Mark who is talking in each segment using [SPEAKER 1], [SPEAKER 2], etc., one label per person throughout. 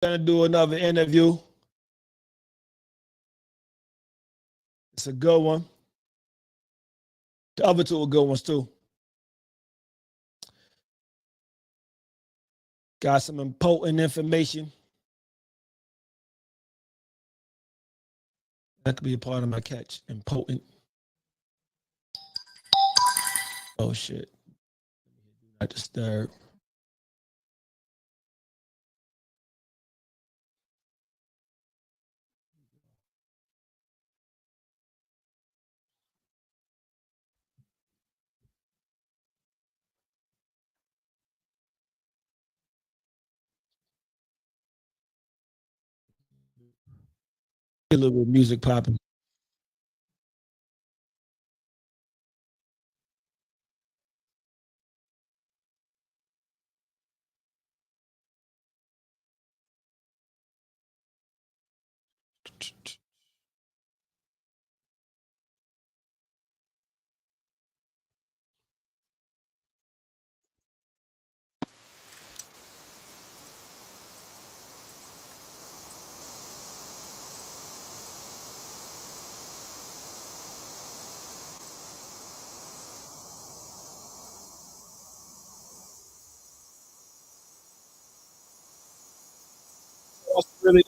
[SPEAKER 1] gonna do another interview. It's a good one. The other two are good ones too. Got some important information that could be a part of my catch. Important. Oh shit. Not disturb. A little bit of music popping. Really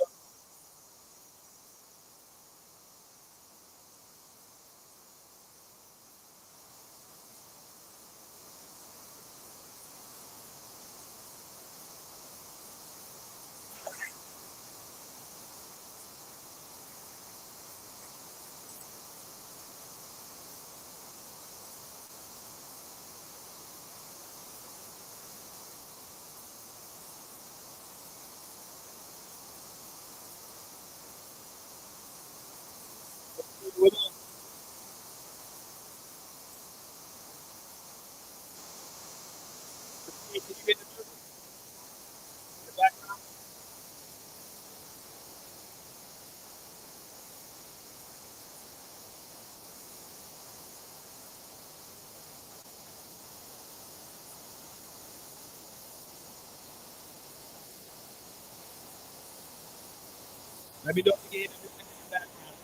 [SPEAKER 1] Maybe don't forget the music in the background.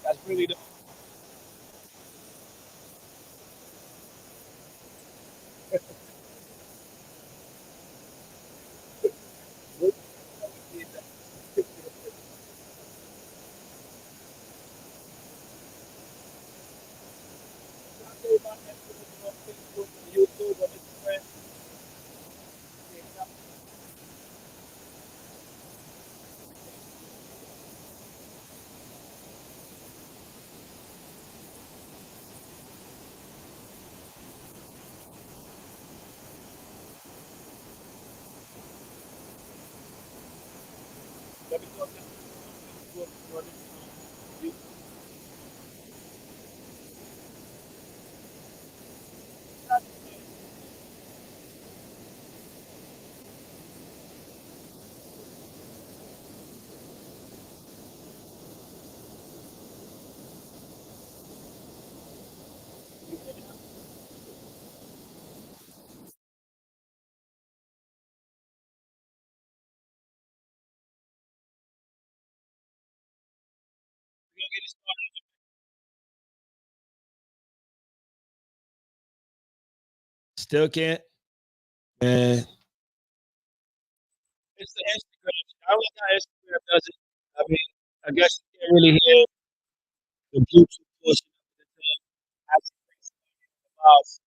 [SPEAKER 1] That's really the still can't. And it's the Instagram. I like how Instagram does it. I mean, I guess you can't really hear the Bluetooth portion of it. Actually, makes the mouse.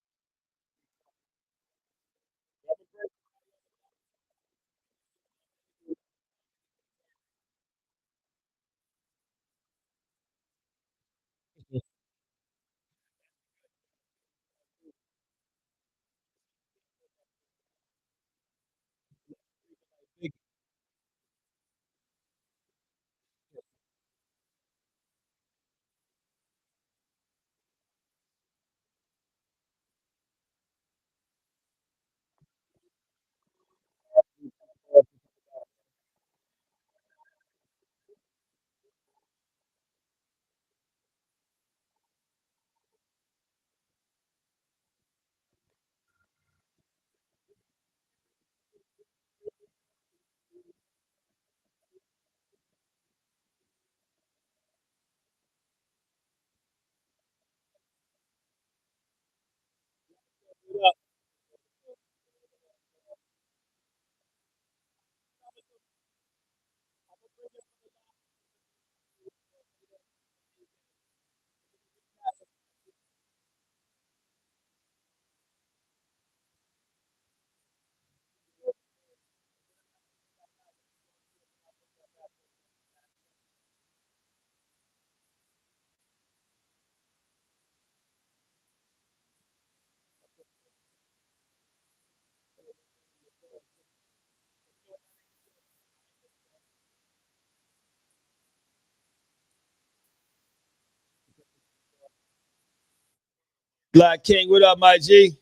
[SPEAKER 1] Black King, what up, my G?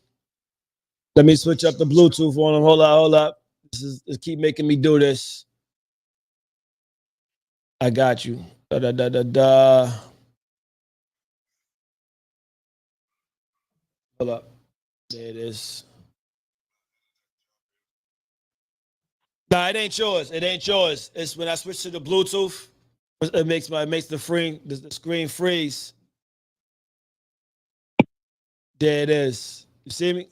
[SPEAKER 1] Let me switch up the Bluetooth on him. Hold up. This keep making me do this. I got you. Da da da da da. Hold up. There it is. Nah, it ain't yours. It ain't yours. It's when I switch to the Bluetooth, it makes the screen freeze. There it is. You see me?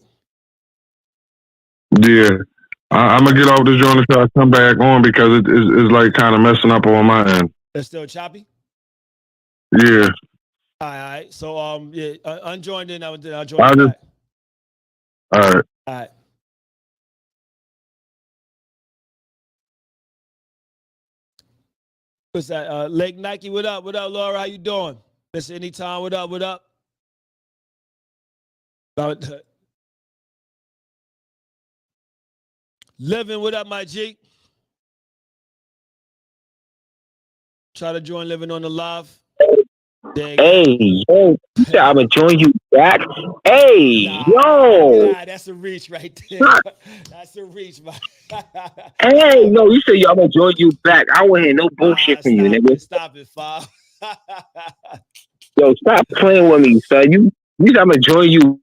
[SPEAKER 2] Yeah. I'm gonna get off this joint until I come back on because it's like kind of messing up on my end.
[SPEAKER 1] It's still choppy.
[SPEAKER 2] Yeah.
[SPEAKER 1] All right. So yeah, unjoined in. I'll join
[SPEAKER 2] I
[SPEAKER 1] you
[SPEAKER 2] just
[SPEAKER 1] back.
[SPEAKER 2] all right.
[SPEAKER 1] All right. What's that? Lake Nike. What up? What up, Laura? How you doing? Miss Anytime. What up? What up? Living. What up, my G? Try to join Living on the live. There you go.
[SPEAKER 3] Hey, yo, you said I'm gonna join you back. Hey, yo.
[SPEAKER 1] Nah, that's a reach right there. That's a reach, man.
[SPEAKER 3] Hey, no, you said yo, I'm gonna join you back. I don't hear no bullshit from you, nigga.
[SPEAKER 1] Stop it, Fob.
[SPEAKER 3] Yo, stop playing with me, son. You said I'm gonna join you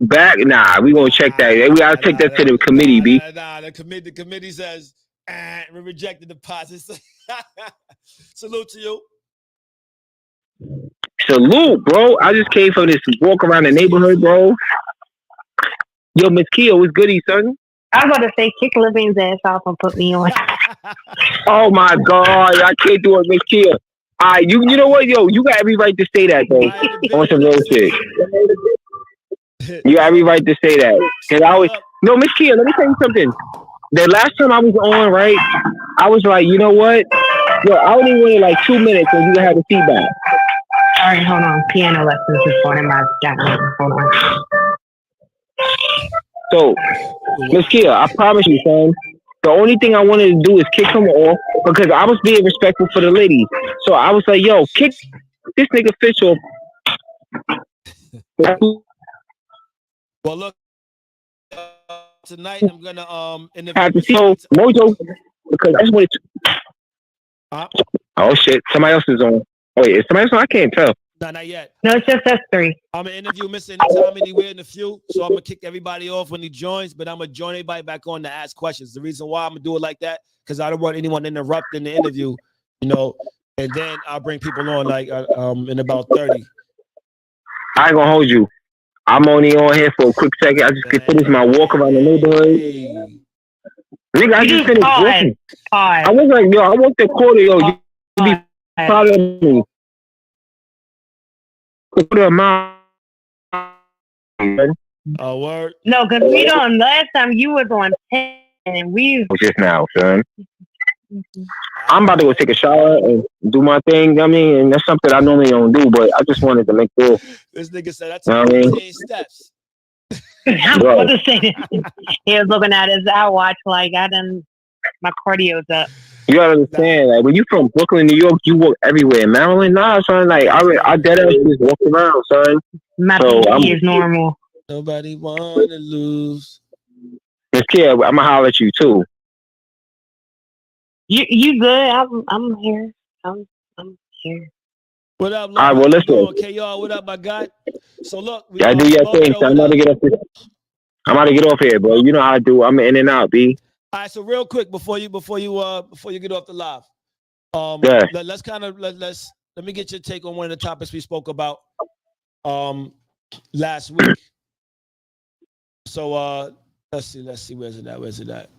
[SPEAKER 3] back. Nah, we gonna check that. We gotta take that to the committee, B.
[SPEAKER 1] The committee says we rejected the deposits. Salute to you.
[SPEAKER 3] Salute, bro. I just came from this walk around the neighborhood, bro. Yo, Miss Kia, what's goody, son?
[SPEAKER 4] I was about to say, kick Levine's ass off and put me on.
[SPEAKER 3] Oh my god, I can't do it, Miss Kia. You know what, yo, you got every right to say that, though. On some real shit. You got every right to say that. Cause no, Miss Kia, let me tell you something. The last time I was on, right, I was like, you know what? Yo, I only waited like 2 minutes and you gonna have the feedback.
[SPEAKER 4] All right, hold on. Piano lessons this morning. My dad. Hold on.
[SPEAKER 3] So, Miss Kia, I promise you, son. The only thing I wanted to do is kick him off because I was being respectful for the ladies. So I was like, yo, kick this nigga Fish off.
[SPEAKER 1] Well, look, tonight I'm gonna interview
[SPEAKER 3] have to see Mojo because I just wanted to. Oh shit! Somebody else is on. Oh wait, is somebody else on? I can't tell.
[SPEAKER 1] No, not yet.
[SPEAKER 4] No, it's just us three.
[SPEAKER 1] I'm gonna interview Miss Anytime Anywhere in a few, so I'm gonna kick everybody off when he joins, but I'm gonna join everybody back on to ask questions. The reason why I'm gonna do it like that because I don't want anyone interrupting the interview, you know. And then I'll bring people on like in about 30.
[SPEAKER 3] I ain't gonna hold you. I'm only on here for a quick second. I just finished my walk around the neighborhood. Nigga, I just finished walking. I was like, yo, I want the quarter, yo. You be proud of me. Quarter amount.
[SPEAKER 1] Oh, word?
[SPEAKER 4] No, because we don't. Last time you was on 10 and we.
[SPEAKER 3] Just now, son. I'm about to go take a shower and do my thing. I mean, and that's something I normally don't do, but I just wanted to make sure.
[SPEAKER 1] This nigga said that's 15 steps.
[SPEAKER 4] I'm about to say this. He was looking at his watch like my cardio's up.
[SPEAKER 3] You gotta understand, like when you from Brooklyn, New York, you walk everywhere. Maryland, nah, son. Like I dead ass just walk around, son.
[SPEAKER 4] My PD is normal.
[SPEAKER 1] Nobody wanna lose.
[SPEAKER 3] Miss Kia, I'm gonna holler at you too.
[SPEAKER 4] You good? I'm here. I'm here.
[SPEAKER 1] What up,
[SPEAKER 3] Laura? All right, well, listen.
[SPEAKER 1] KR, what up, my guy? So look,
[SPEAKER 3] I do your thing. So I'm about to get up. I'm about to get off here, bro. You know how I do. I'm in and out, B.
[SPEAKER 1] All right, so real quick before you get off the live, let's kind of let me get your take on one of the topics we spoke about last week. So let's see, where's it at?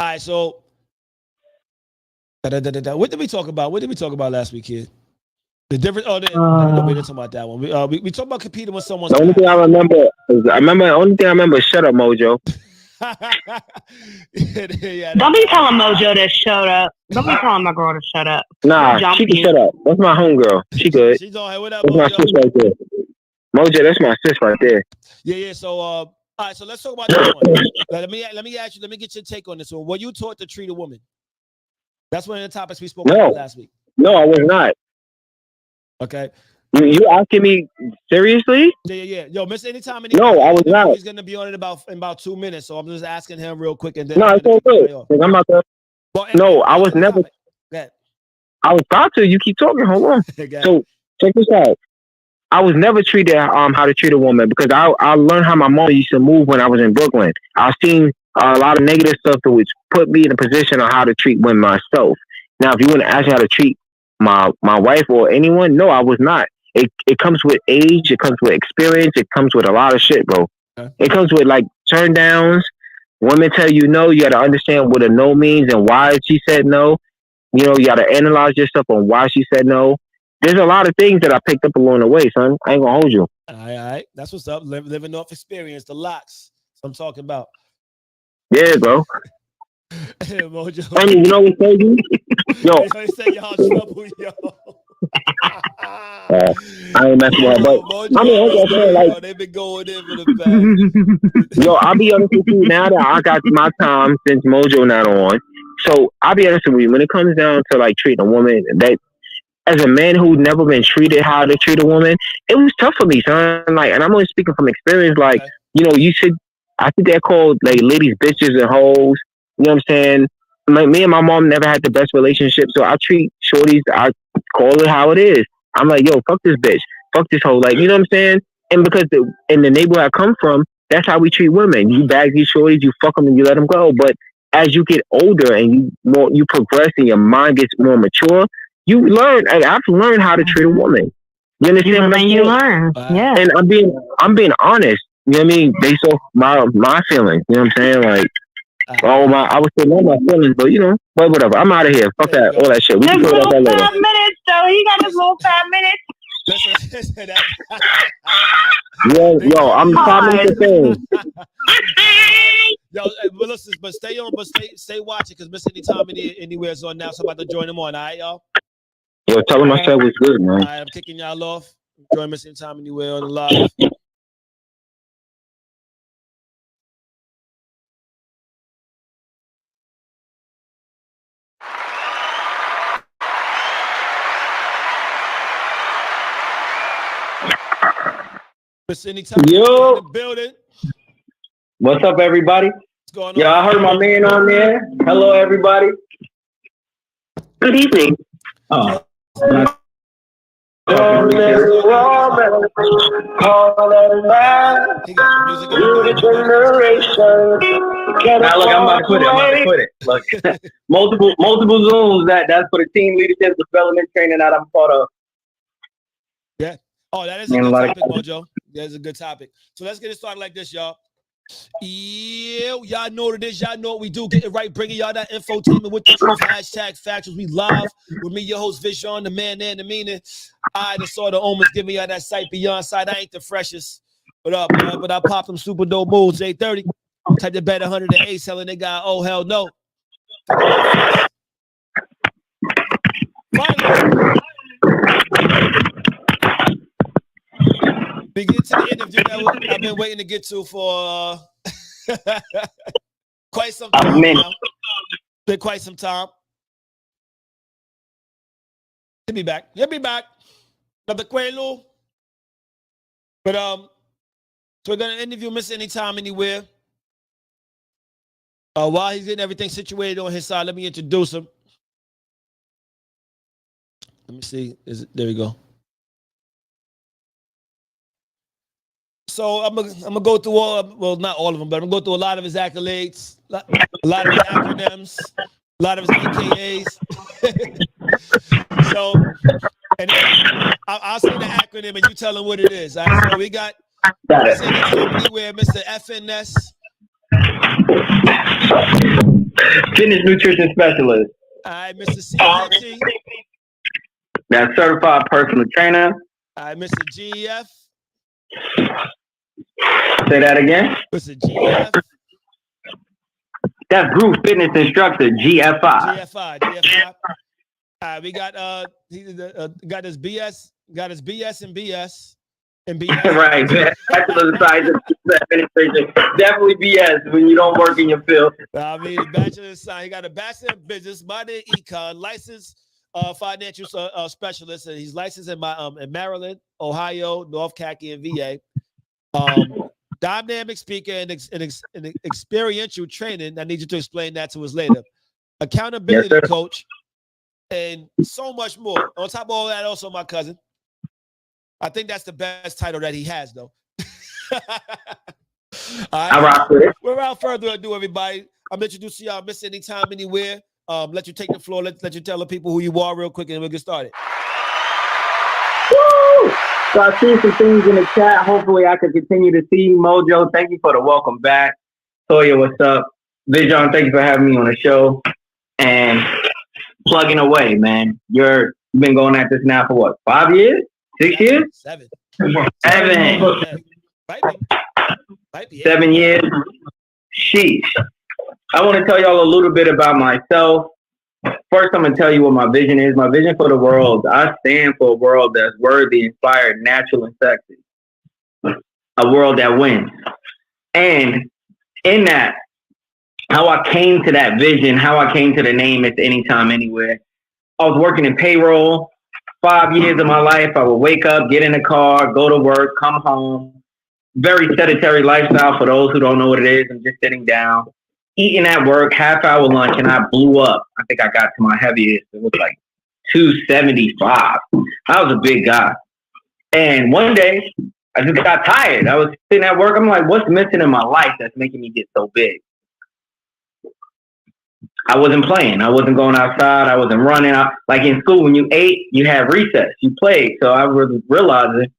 [SPEAKER 1] All right, so What did we talk about? What did we talk about last week, kid? The difference. Oh, no, we didn't talk about that one. We talked about competing with someone's.
[SPEAKER 3] The only thing I remember is shut up, Mojo.
[SPEAKER 1] Yeah,
[SPEAKER 4] Don't be telling Mojo to shut up. Don't be telling my girl to shut up.
[SPEAKER 3] Nah, she can shut up. That's my homegirl. She good.
[SPEAKER 1] She's on. Hey, what up,
[SPEAKER 3] that's
[SPEAKER 1] Mojo?
[SPEAKER 3] my sis right there. Mojo, that's my sis right there.
[SPEAKER 1] Yeah. So, all right. So let's talk about this one. Let me ask you. Let me get your take on this one. Were you taught to treat a woman? That's one of the topics we spoke about last week.
[SPEAKER 3] No, I was not.
[SPEAKER 1] Okay.
[SPEAKER 3] You asking me seriously?
[SPEAKER 1] Yeah. Yo, Miss Anytime.
[SPEAKER 3] No, I was not.
[SPEAKER 1] He's gonna be on it in about 2 minutes, so I'm just asking him real quick and then.
[SPEAKER 3] No, it's all good. I'm not gonna. No, I was never. I was about to. You keep talking. Hold on. So check this out. I was never treated how to treat a woman because I learned how my mom used to move when I was in Brooklyn. I seen a lot of negative stuff that which put me in a position on how to treat women myself. Now, if you want to ask me how to treat my wife or anyone, no, I was not. It comes with age. It comes with experience. It comes with a lot of shit, bro. Okay. It comes with like turn downs. Women tell you no. You got to understand what a no means and why she said no. You know, you got to analyze yourself on why she said no. There's a lot of things that I picked up along the way, son. I ain't gonna hold you.
[SPEAKER 1] All right. That's what's up. Living off experience, the locks. That's what I'm talking about.
[SPEAKER 3] Yeah, bro.
[SPEAKER 1] Mojo.
[SPEAKER 3] I mean, you know what's crazy? Yo.
[SPEAKER 1] They say y'all trouble, yo.
[SPEAKER 3] I ain't messing with her, but
[SPEAKER 1] Mojo,
[SPEAKER 3] I mean, like,
[SPEAKER 1] they've been going in for the bag.
[SPEAKER 3] Yo, I'll be honest with you. Now that I got my time since Mojo not on, so I'll be honest with you. When it comes down to like treating a woman, that as a man who's never been treated how to treat a woman, it was tough for me, son. Like, and I'm only speaking from experience. Like, you know, I think they're called like ladies, bitches, and hoes. You know what I'm saying? Like, me and my mom never had the best relationship, so I treat shorties. I call it how it is. I'm like, yo, fuck this bitch, fuck this hoe. Like, you know what I'm saying? And because in the neighborhood I come from, that's how we treat women. You bag these shorties, you fuck them, and you let them go. But as you get older and you progress and your mind gets more mature, you learn. I've learned how to treat a woman. You understand what I'm saying?
[SPEAKER 4] You learn, yeah.
[SPEAKER 3] And I'm being honest. You know what I mean? Based off my feelings. You know what I'm saying? Like, I was saying all my feelings, but you know, but whatever. I'm out of here. Fuck that, all that shit. We can talk about that later.
[SPEAKER 4] 5 minutes, though. He got his little 5 minutes.
[SPEAKER 3] Yo, I'm 5 minutes in.
[SPEAKER 1] Yo, but listen, but stay on, stay watching because Miss Anytime Anywhere is on now. So I'm about to join them on. All right, y'all.
[SPEAKER 3] Yo, tell him I said was good, man.
[SPEAKER 1] All right, I'm kicking y'all off. Join Miss Anytime Anywhere on the live. Miss Anytime in the building.
[SPEAKER 5] What's up, everybody?
[SPEAKER 1] What's going on?
[SPEAKER 5] Yeah, I heard my man on there. Hello, everybody.
[SPEAKER 3] Good evening.
[SPEAKER 5] Oh. Now look, I'm about to put it. Look, multiple Zooms. That's for the team leadership development training that I'm part of.
[SPEAKER 1] Yeah. Oh, that is a good topic, Mojo. That is a good topic. So let's get it started like this, y'all. Yeah, y'all know what it is. Y'all know what we do. Get it right. Bringing y'all that infotainment with the truth. Hashtag Factuals. We live with me, your host, Vision, the man and the meaning. I, the sort of omens, giving y'all that sight beyond sight. I ain't the freshest. What up, man? But I pop them super dope moves. J30. Type the bet 108, selling they got, oh, hell no. Finally. We get to the interview that I've been waiting to get to for quite some time now. Been quite some time. He'll be back. Another Quelo. But so we're gonna interview Miss Anytime Anywhere. While he's getting everything situated on his side, let me introduce him. Let me see. There we go. So I'm gonna go through not all of them, but I'm gonna go through a lot of his accolades, a lot of his acronyms, a lot of his AKAs. So, and I'll say the acronym and you tell him what it is. All right? So we got Anywhere, Mr. FNS.
[SPEAKER 5] Fitness Nutrition Specialist.
[SPEAKER 1] All right, Mr. CPT.
[SPEAKER 5] That's certified personal trainer.
[SPEAKER 1] All right, Mr. GF.
[SPEAKER 5] Say that again.
[SPEAKER 1] Mr. GF.
[SPEAKER 5] That's group fitness instructor, GFI.
[SPEAKER 1] GFI. All right, we got got his BS, and BS.
[SPEAKER 5] Right, Bachelor of Science in Administration. Definitely BS when you don't work in your field.
[SPEAKER 1] I mean, Bachelor of Science. He got a Bachelor in Business, minor in Econ, licensed financial specialist, and he's licensed in Maryland, Ohio, North Khaki, and VA. Dynamic speaker and experiential training. I need you to explain that to us later. Accountability coach, and so much more. On top of all that, also my cousin. I think that's the best title that he has, though. All right.
[SPEAKER 5] I rock with it.
[SPEAKER 1] Without further ado, everybody, I'm introducing y'all Miss Anytime, Anywhere. Let you take the floor. Let you tell the people who you are real quick, and we'll get started.
[SPEAKER 5] Woo! So I see some things in the chat. Hopefully, I can continue to see Mojo. Thank you for the welcome back. Toya, what's up? Vijon, thank you for having me on the show. And plugging away, man. You've been going at this now for what? 5 years? 6 years?
[SPEAKER 1] 7.
[SPEAKER 5] 7.
[SPEAKER 1] Might be
[SPEAKER 5] 7 years. Sheesh. I want to tell y'all a little bit about myself. First, I'm going to tell you what my vision is. My vision for the world, I stand for a world that's worthy, inspired, natural, and sexy. A world that wins. And in that, how I came to that vision, how I came to the name, it's Anytime, Anywhere. I was working in payroll. 5 years of my life, I would wake up, get in the car, go to work, come home. Very sedentary lifestyle for those who don't know what it is. I'm just sitting down, eating at work, half-hour lunch, and I blew up. I think I got to my heaviest. It was like 275. I was a big guy. And one day, I just got tired. I was sitting at work. I'm like, what's missing in my life that's making me get so big? I wasn't playing. I wasn't going outside. I wasn't running. Like in school, when you ate, you had recess. You played. So I was realizing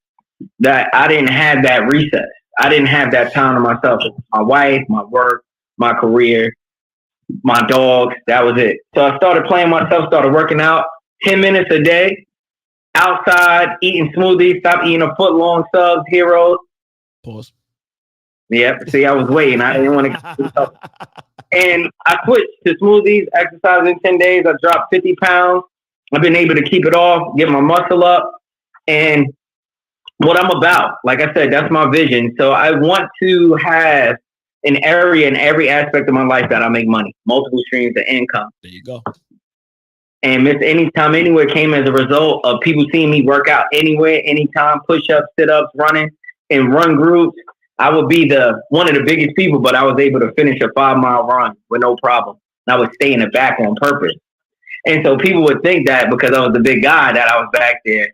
[SPEAKER 5] that I didn't have that recess. I didn't have that time to myself. My wife, my work, my career, my dogs. That was it. So I started playing myself, started working out 10 minutes a day, outside, eating smoothies, stopped eating a foot-long subs, Heroes.
[SPEAKER 1] Pause.
[SPEAKER 5] Yep. See, I was waiting. I didn't want to. And I switched to smoothies, exercise in 10 days. I dropped 50 pounds. I've been able to keep it off, get my muscle up. And what I'm about, like I said, that's my vision. So I want to have an area in every aspect of my life that I make money, multiple streams of income.
[SPEAKER 1] There you go.
[SPEAKER 5] And Miss Anytime Anywhere came as a result of people seeing me work out anywhere, anytime, push-ups, sit-ups, running, and run groups. I would be one of the biggest people, but I was able to finish a 5-mile run with no problem. And I would stay in the back on purpose. And so people would think that because I was the big guy that I was back there.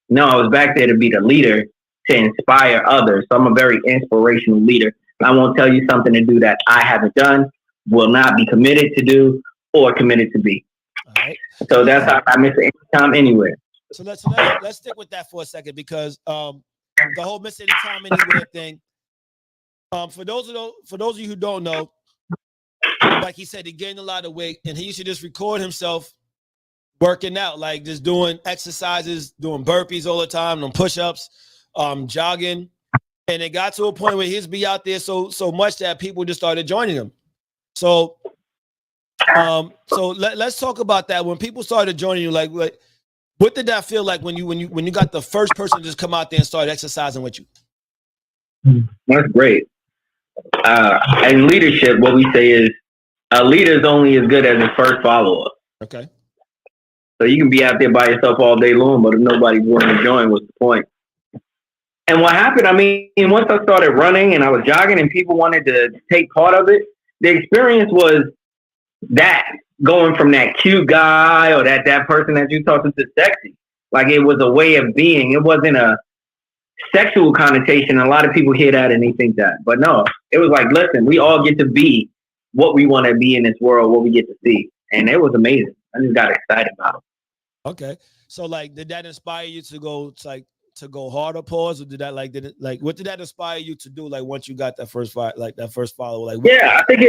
[SPEAKER 5] No, I was back there to be the leader, to inspire others. So I'm a very inspirational leader. I won't tell you something to do that I haven't done, will not be committed to do, or committed to be.
[SPEAKER 1] All right.
[SPEAKER 5] So that's how I miss Anytime, Anywhere.
[SPEAKER 1] So let's stick with that for a second, because the whole Miss Anytime, Anywhere thing. For those of you who don't know, like he said, he gained a lot of weight, and he used to just record himself working out, like just doing exercises, doing burpees all the time, doing push-ups, jogging. And it got to a point where he'd be out there so much that people just started joining him. So let's talk about that. When people started joining you, like what did that feel like when you got the first person to just come out there and start exercising with you?
[SPEAKER 5] That's great. In leadership, what we say is a leader is only as good as his first follower.
[SPEAKER 1] Okay.
[SPEAKER 5] So you can be out there by yourself all day long, but if nobody's willing to join, what's the point? And what happened, I mean, once I started running and I was jogging and people wanted to take part of it, the experience was that going from that cute guy or that person that you talked to sexy. Like it was a way of being. It wasn't a sexual connotation. A lot of people hear that and they think that. But no, it was like, listen, we all get to be what we want to be in this world, what we get to see. And it was amazing. I just got excited about it.
[SPEAKER 1] Okay. So like, did that inspire you to go harder, pause, or what did that inspire you to do? Like once you got that first follow, like
[SPEAKER 5] yeah, I think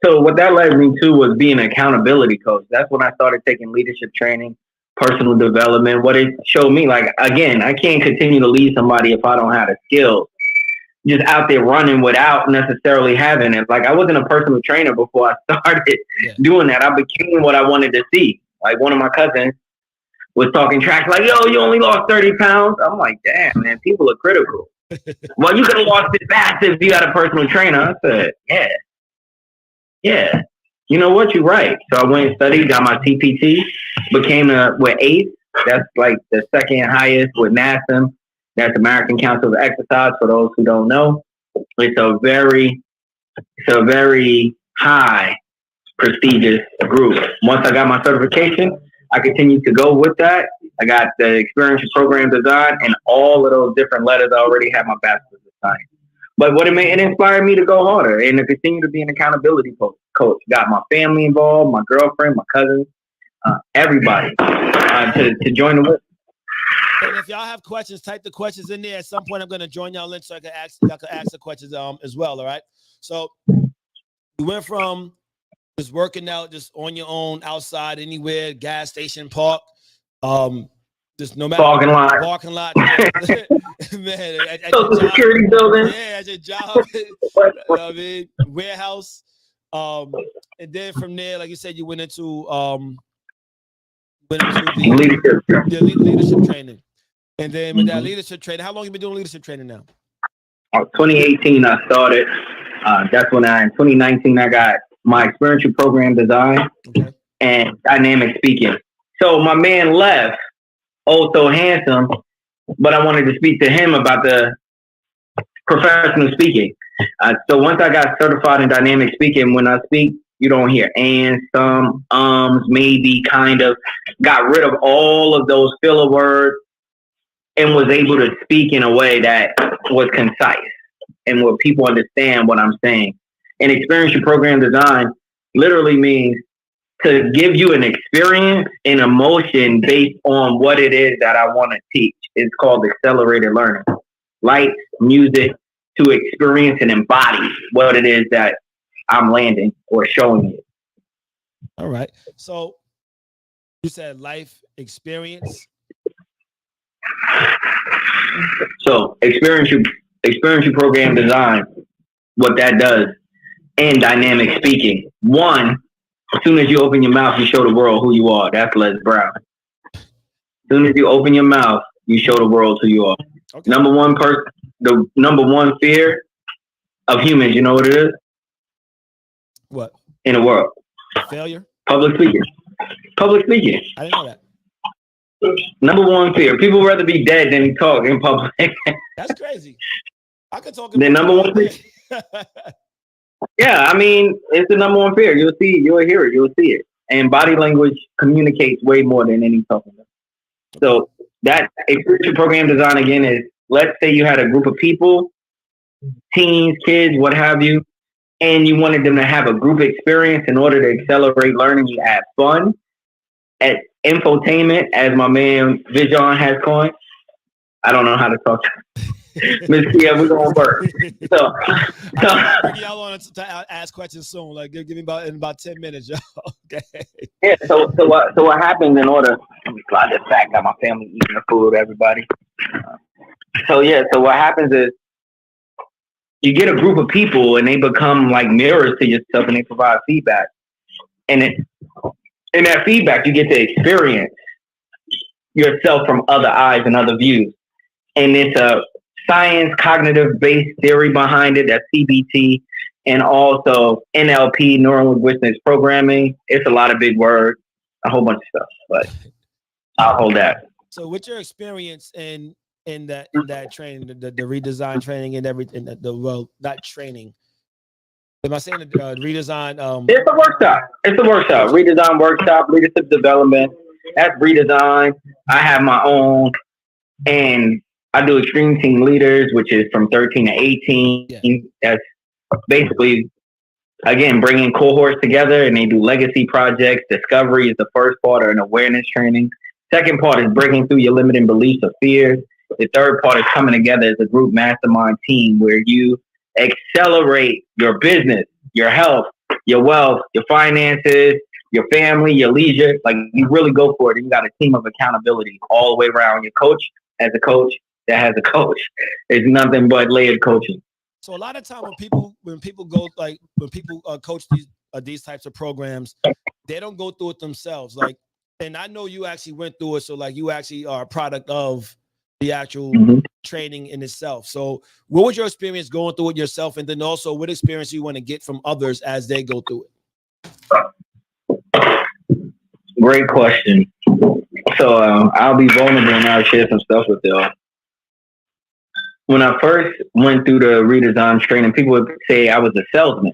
[SPEAKER 5] So what that led me to was being an accountability coach. That's when I started taking leadership training, personal development. What it showed me, like, again, I can't continue to lead somebody if I don't have the skills. Just out there running without necessarily having it. Like, I wasn't a personal trainer before I started doing that. I became what I wanted to see. Like, one of my cousins was talking trash, like, yo, you only lost 30 pounds. I'm like, damn, man, people are critical. Well, you could have lost it fast if you had a personal trainer. I said, yeah. You know what? You're right. So I went and studied, got my TPT, became with ACE. That's like the second highest with NASM. That's American Council of Exercise. For those who don't know, it's a very high prestigious group. Once I got my certification, I continued to go with that. I got the experiential program design and all of those different letters. I already had my bachelor's of science. But what it inspired me to go harder and to continue to be an accountability coach. Got my family involved, my girlfriend, my cousins, everybody to join the list.
[SPEAKER 1] And if y'all have questions, type the questions in there. At some point, I'm going to join y'all in so y'all can ask the questions as well. All right. So we went from just working out just on your own outside anywhere, gas station, park, just no matter parking lot, man, at
[SPEAKER 5] Social security building,
[SPEAKER 1] at your job, I mean, warehouse, and then from there, like you said, you went into the leadership training, and then with that leadership training, how long have you been doing leadership training now?
[SPEAKER 5] 2018, I started. That's when in 2019 I got my experiential program design and dynamic speaking. So my man left, so handsome, but I wanted to speak to him about the professional speaking. So once I got certified in dynamic speaking, when I speak, you don't hear and, some, maybe, kind of. Got rid of all of those filler words and was able to speak in a way that was concise and where people understand what I'm saying. And experiential program design literally means to give you an experience and emotion based on what it is that I want to teach. It's called accelerated learning. Lights, music, to experience and embody what it is that I'm landing or showing you.
[SPEAKER 1] All right. So you said life experience.
[SPEAKER 5] So experiential program design, what that does, and dynamic speaking. One, as soon as you open your mouth, you show the world who you are. That's Les Brown. As soon as you open your mouth, you show the world who you are. Okay. The number one fear of humans, you know what it is?
[SPEAKER 1] What?
[SPEAKER 5] In the world.
[SPEAKER 1] Failure?
[SPEAKER 5] Public speaking. Public speaking.
[SPEAKER 1] I didn't know that.
[SPEAKER 5] Number one fear. People would rather be dead than talk in public.
[SPEAKER 1] That's crazy. I could talk.
[SPEAKER 5] The number one fear. Yeah, I mean, it's the number one fear. You'll see it. You'll hear it. You'll see it. And body language communicates way more than any talking. So that experiential program design, again, is, let's say you had a group of people, teens, kids, what have you, and you wanted them to have a group experience. In order to accelerate learning, you add fun, at infotainment, as my man Vijon has coined. I don't know how to talk. Miss Kia, we're gonna work. So
[SPEAKER 1] y'all want to ask questions soon. Like, give me about 10 minutes, y'all. Okay.
[SPEAKER 5] Yeah. So what happens in order? Let me slide this back. Got my family eating the food. Everybody. So what happens is you get a group of people and they become like mirrors to yourself and they provide feedback. And in that feedback, you get to experience yourself from other eyes and other views. And it's a science, cognitive-based theory behind it. That's CBT, and also NLP, neuro-linguistics programming. It's a lot of big words, a whole bunch of stuff, but I'll hold that.
[SPEAKER 1] So, with your experience in that training, the redesign training and everything, not training. Am I saying the redesign?
[SPEAKER 5] It's a workshop. Redesign workshop, leadership development. That's redesign. I have my own, and I do extreme team leaders, which is from 13 to 18. Yeah. That's basically, again, bringing cohorts together, and they do legacy projects. Discovery is the first part, or an awareness training. Second part is breaking through your limiting beliefs or fears. The third part is coming together as a group mastermind team where you accelerate your business, your health, your wealth, your finances, your family, your leisure. Like you really go for it. And you got a team of accountability all the way around. Your coach has a coach that has a coach. It's nothing but layered coaching.
[SPEAKER 1] So a lot of time when people go like when people coach these types of programs, they don't go through it themselves. Like, and I know you actually went through it, so like you actually are a product of the actual training in itself. So what was your experience going through it yourself, and then also what experience you want to get from others as they go through
[SPEAKER 5] it? Great question. So I'll be vulnerable and I'll share some stuff with y'all. When I first went through the redesign training, people would say I was a salesman.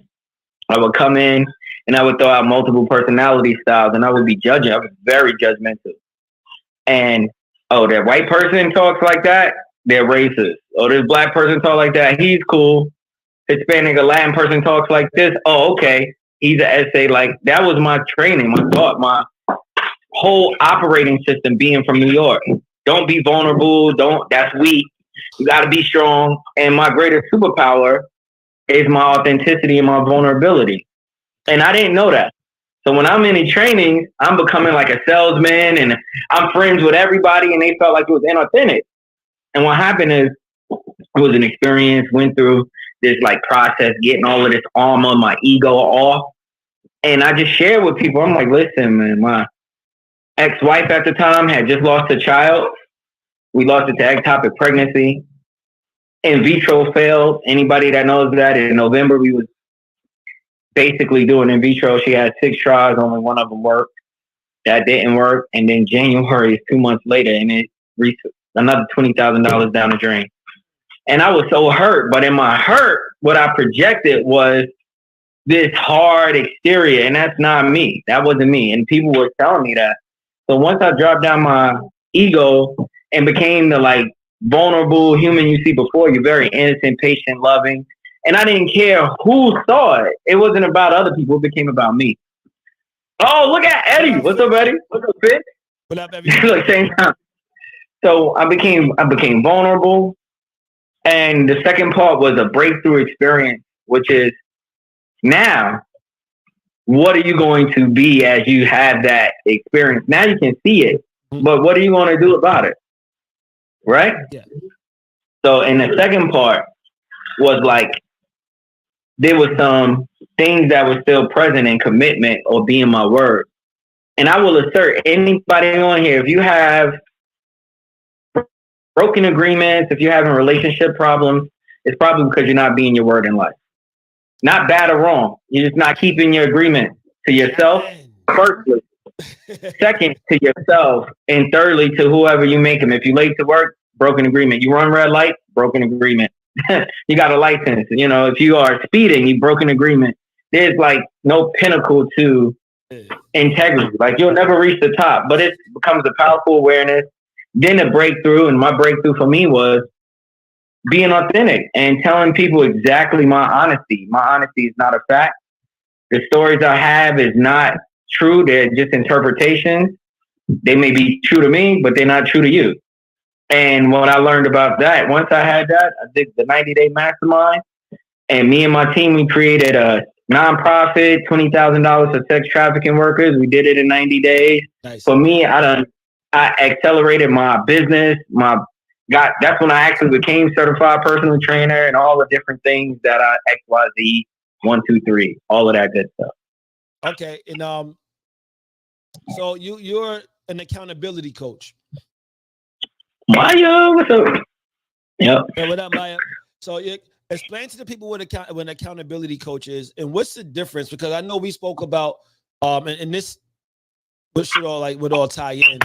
[SPEAKER 5] I would come in and I would throw out multiple personality styles and I would be judging. I was very judgmental. And, oh, that white person talks like that, they're racist. Oh, this black person talks like that, he's cool. Hispanic or Latin person talks like this, oh, okay, he's an essay. Like, that was my training, my thought, my whole operating system being from New York. Don't be vulnerable. That's weak. You got to be strong. And my greatest superpower is my authenticity and my vulnerability. And I didn't know that. So when I'm in these trainings, I'm becoming like a salesman and I'm friends with everybody and they felt like it was inauthentic. And what happened is it was an experience, went through this like process, getting all of this armor, my ego off. And I just shared with people, I'm like, listen, man, my ex-wife at the time had just lost a child. We lost it to ectopic pregnancy. In vitro failed. Anybody that knows that, in November, we was basically doing in vitro. She had 6 tries, only one of them worked. That didn't work. And then January is 2 months later, and it reached another $20,000 down the drain. And I was so hurt. But in my hurt, what I projected was this hard exterior, and that's not me. That wasn't me. And people were telling me that. So once I dropped down my ego and became the like vulnerable human you see before you, very innocent, patient, loving. And I didn't care who saw it. It wasn't about other people. It became about me. Oh, look at Eddie. What's up, Eddie? What's up, Fitz?
[SPEAKER 1] What up, everybody?
[SPEAKER 5] Like same time. So I became vulnerable. And the second part was a breakthrough experience, which is now, what are you going to be as you have that experience? Now you can see it, but what are you going to do about it? Right?
[SPEAKER 1] Yeah.
[SPEAKER 5] So in the second part was like, there was some things that were still present in commitment or being my word. And I will assert anybody on here, if you have broken agreements, if you're having relationship problems, it's probably because you're not being your word in life. Not bad or wrong. You're just not keeping your agreement to yourself, firstly. Second, to yourself. And thirdly, to whoever you make them. If you're late to work, broken agreement. You run red light, broken agreement. You got a license. You know, if you are speeding, you broken agreement. There's like no pinnacle to integrity. Like you'll never reach the top, but it becomes a powerful awareness. Then a breakthrough. And my breakthrough for me was being authentic and telling people exactly my honesty. My honesty is not a fact. The stories I have is not true. They're just interpretations. They may be true to me, but they're not true to you. And when I learned about that, once I had that, I did the 90-day mastermind. And me and my team, we created a nonprofit, $20,000 for sex trafficking workers. We did it in 90 days. Nice. For me, I accelerated my business, that's when I actually became certified personal trainer and all the different things that XYZ 1, 2, 3, all of that good stuff.
[SPEAKER 1] Okay, and so you're an accountability coach.
[SPEAKER 5] Maya, what's up? Yep.
[SPEAKER 1] Hey, what up, Maya? So explain to the people what an accountability coach is and what's the difference, because I know we spoke about and this would all tie in.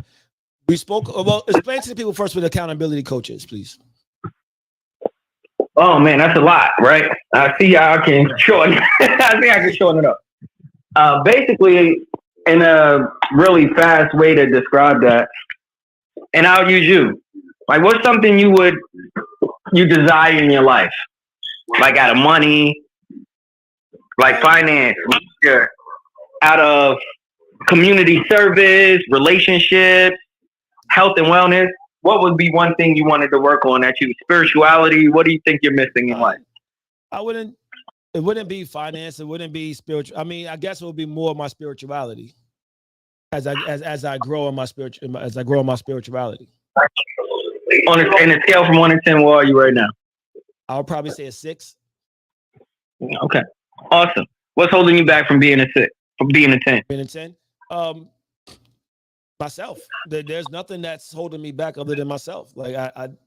[SPEAKER 1] We spoke about, explain to the people first what accountability coach is, please.
[SPEAKER 5] Oh man, that's a lot, right? I see how I can shorten. I think I can shorten it up. Basically, in a really fast way to describe that, and I'll use you. Like, what's something you desire in your life? Like out of money, like finance, out of community service, relationships, health and wellness. What would be one thing you wanted to work on spirituality? What do you think you're missing in life?
[SPEAKER 1] I wouldn't It wouldn't be finance. It wouldn't be spiritual. I mean, I guess it would be more of my spirituality as I grow in my spirituality.
[SPEAKER 5] In a scale from 1 to 10, where are you right now?
[SPEAKER 1] I would probably say a 6.
[SPEAKER 5] Okay, awesome. What's holding you back from being a 6? From being a 10?
[SPEAKER 1] Being a 10. Myself. There's nothing that's holding me back other than myself. Like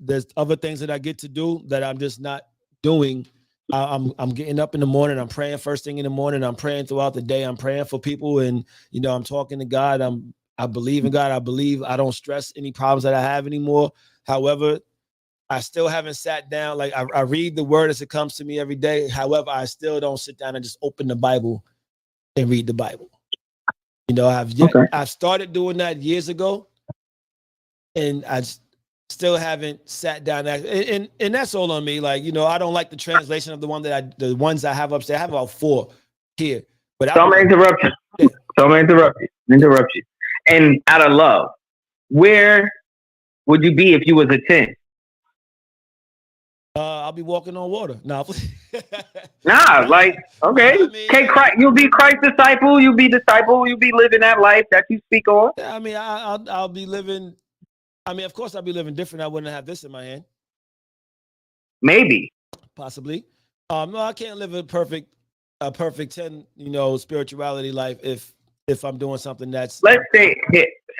[SPEAKER 1] there's other things that I get to do that I'm just not doing. I'm getting up in the morning. I'm praying first thing in the morning. I'm praying throughout the day. I'm praying for people, and I'm talking to God. I believe in God. I don't stress any problems that I have anymore. However, I still haven't sat down. Like I read the word as it comes to me every day. However, I still don't sit down and just open the Bible and read the Bible. I've started doing that years ago, and I still haven't sat down. And that's all on me. Like, I don't like the translation of the ones I have upstairs. I have about 4 here. But
[SPEAKER 5] I'm gonna interrupt you. Yeah. So I'm gonna interrupt you. And out of love, where would you be if you was a 10?
[SPEAKER 1] I'll be walking on water. No.
[SPEAKER 5] Okay. You'll be Christ's disciple. You'll be living that life that you speak on.
[SPEAKER 1] Yeah, I mean, I'll be living. I mean, of course, I'll be living different. I wouldn't have this in my hand.
[SPEAKER 5] Maybe.
[SPEAKER 1] Possibly. No, I can't live a perfect 10, spirituality life if I'm doing something that's.
[SPEAKER 5] Let's say,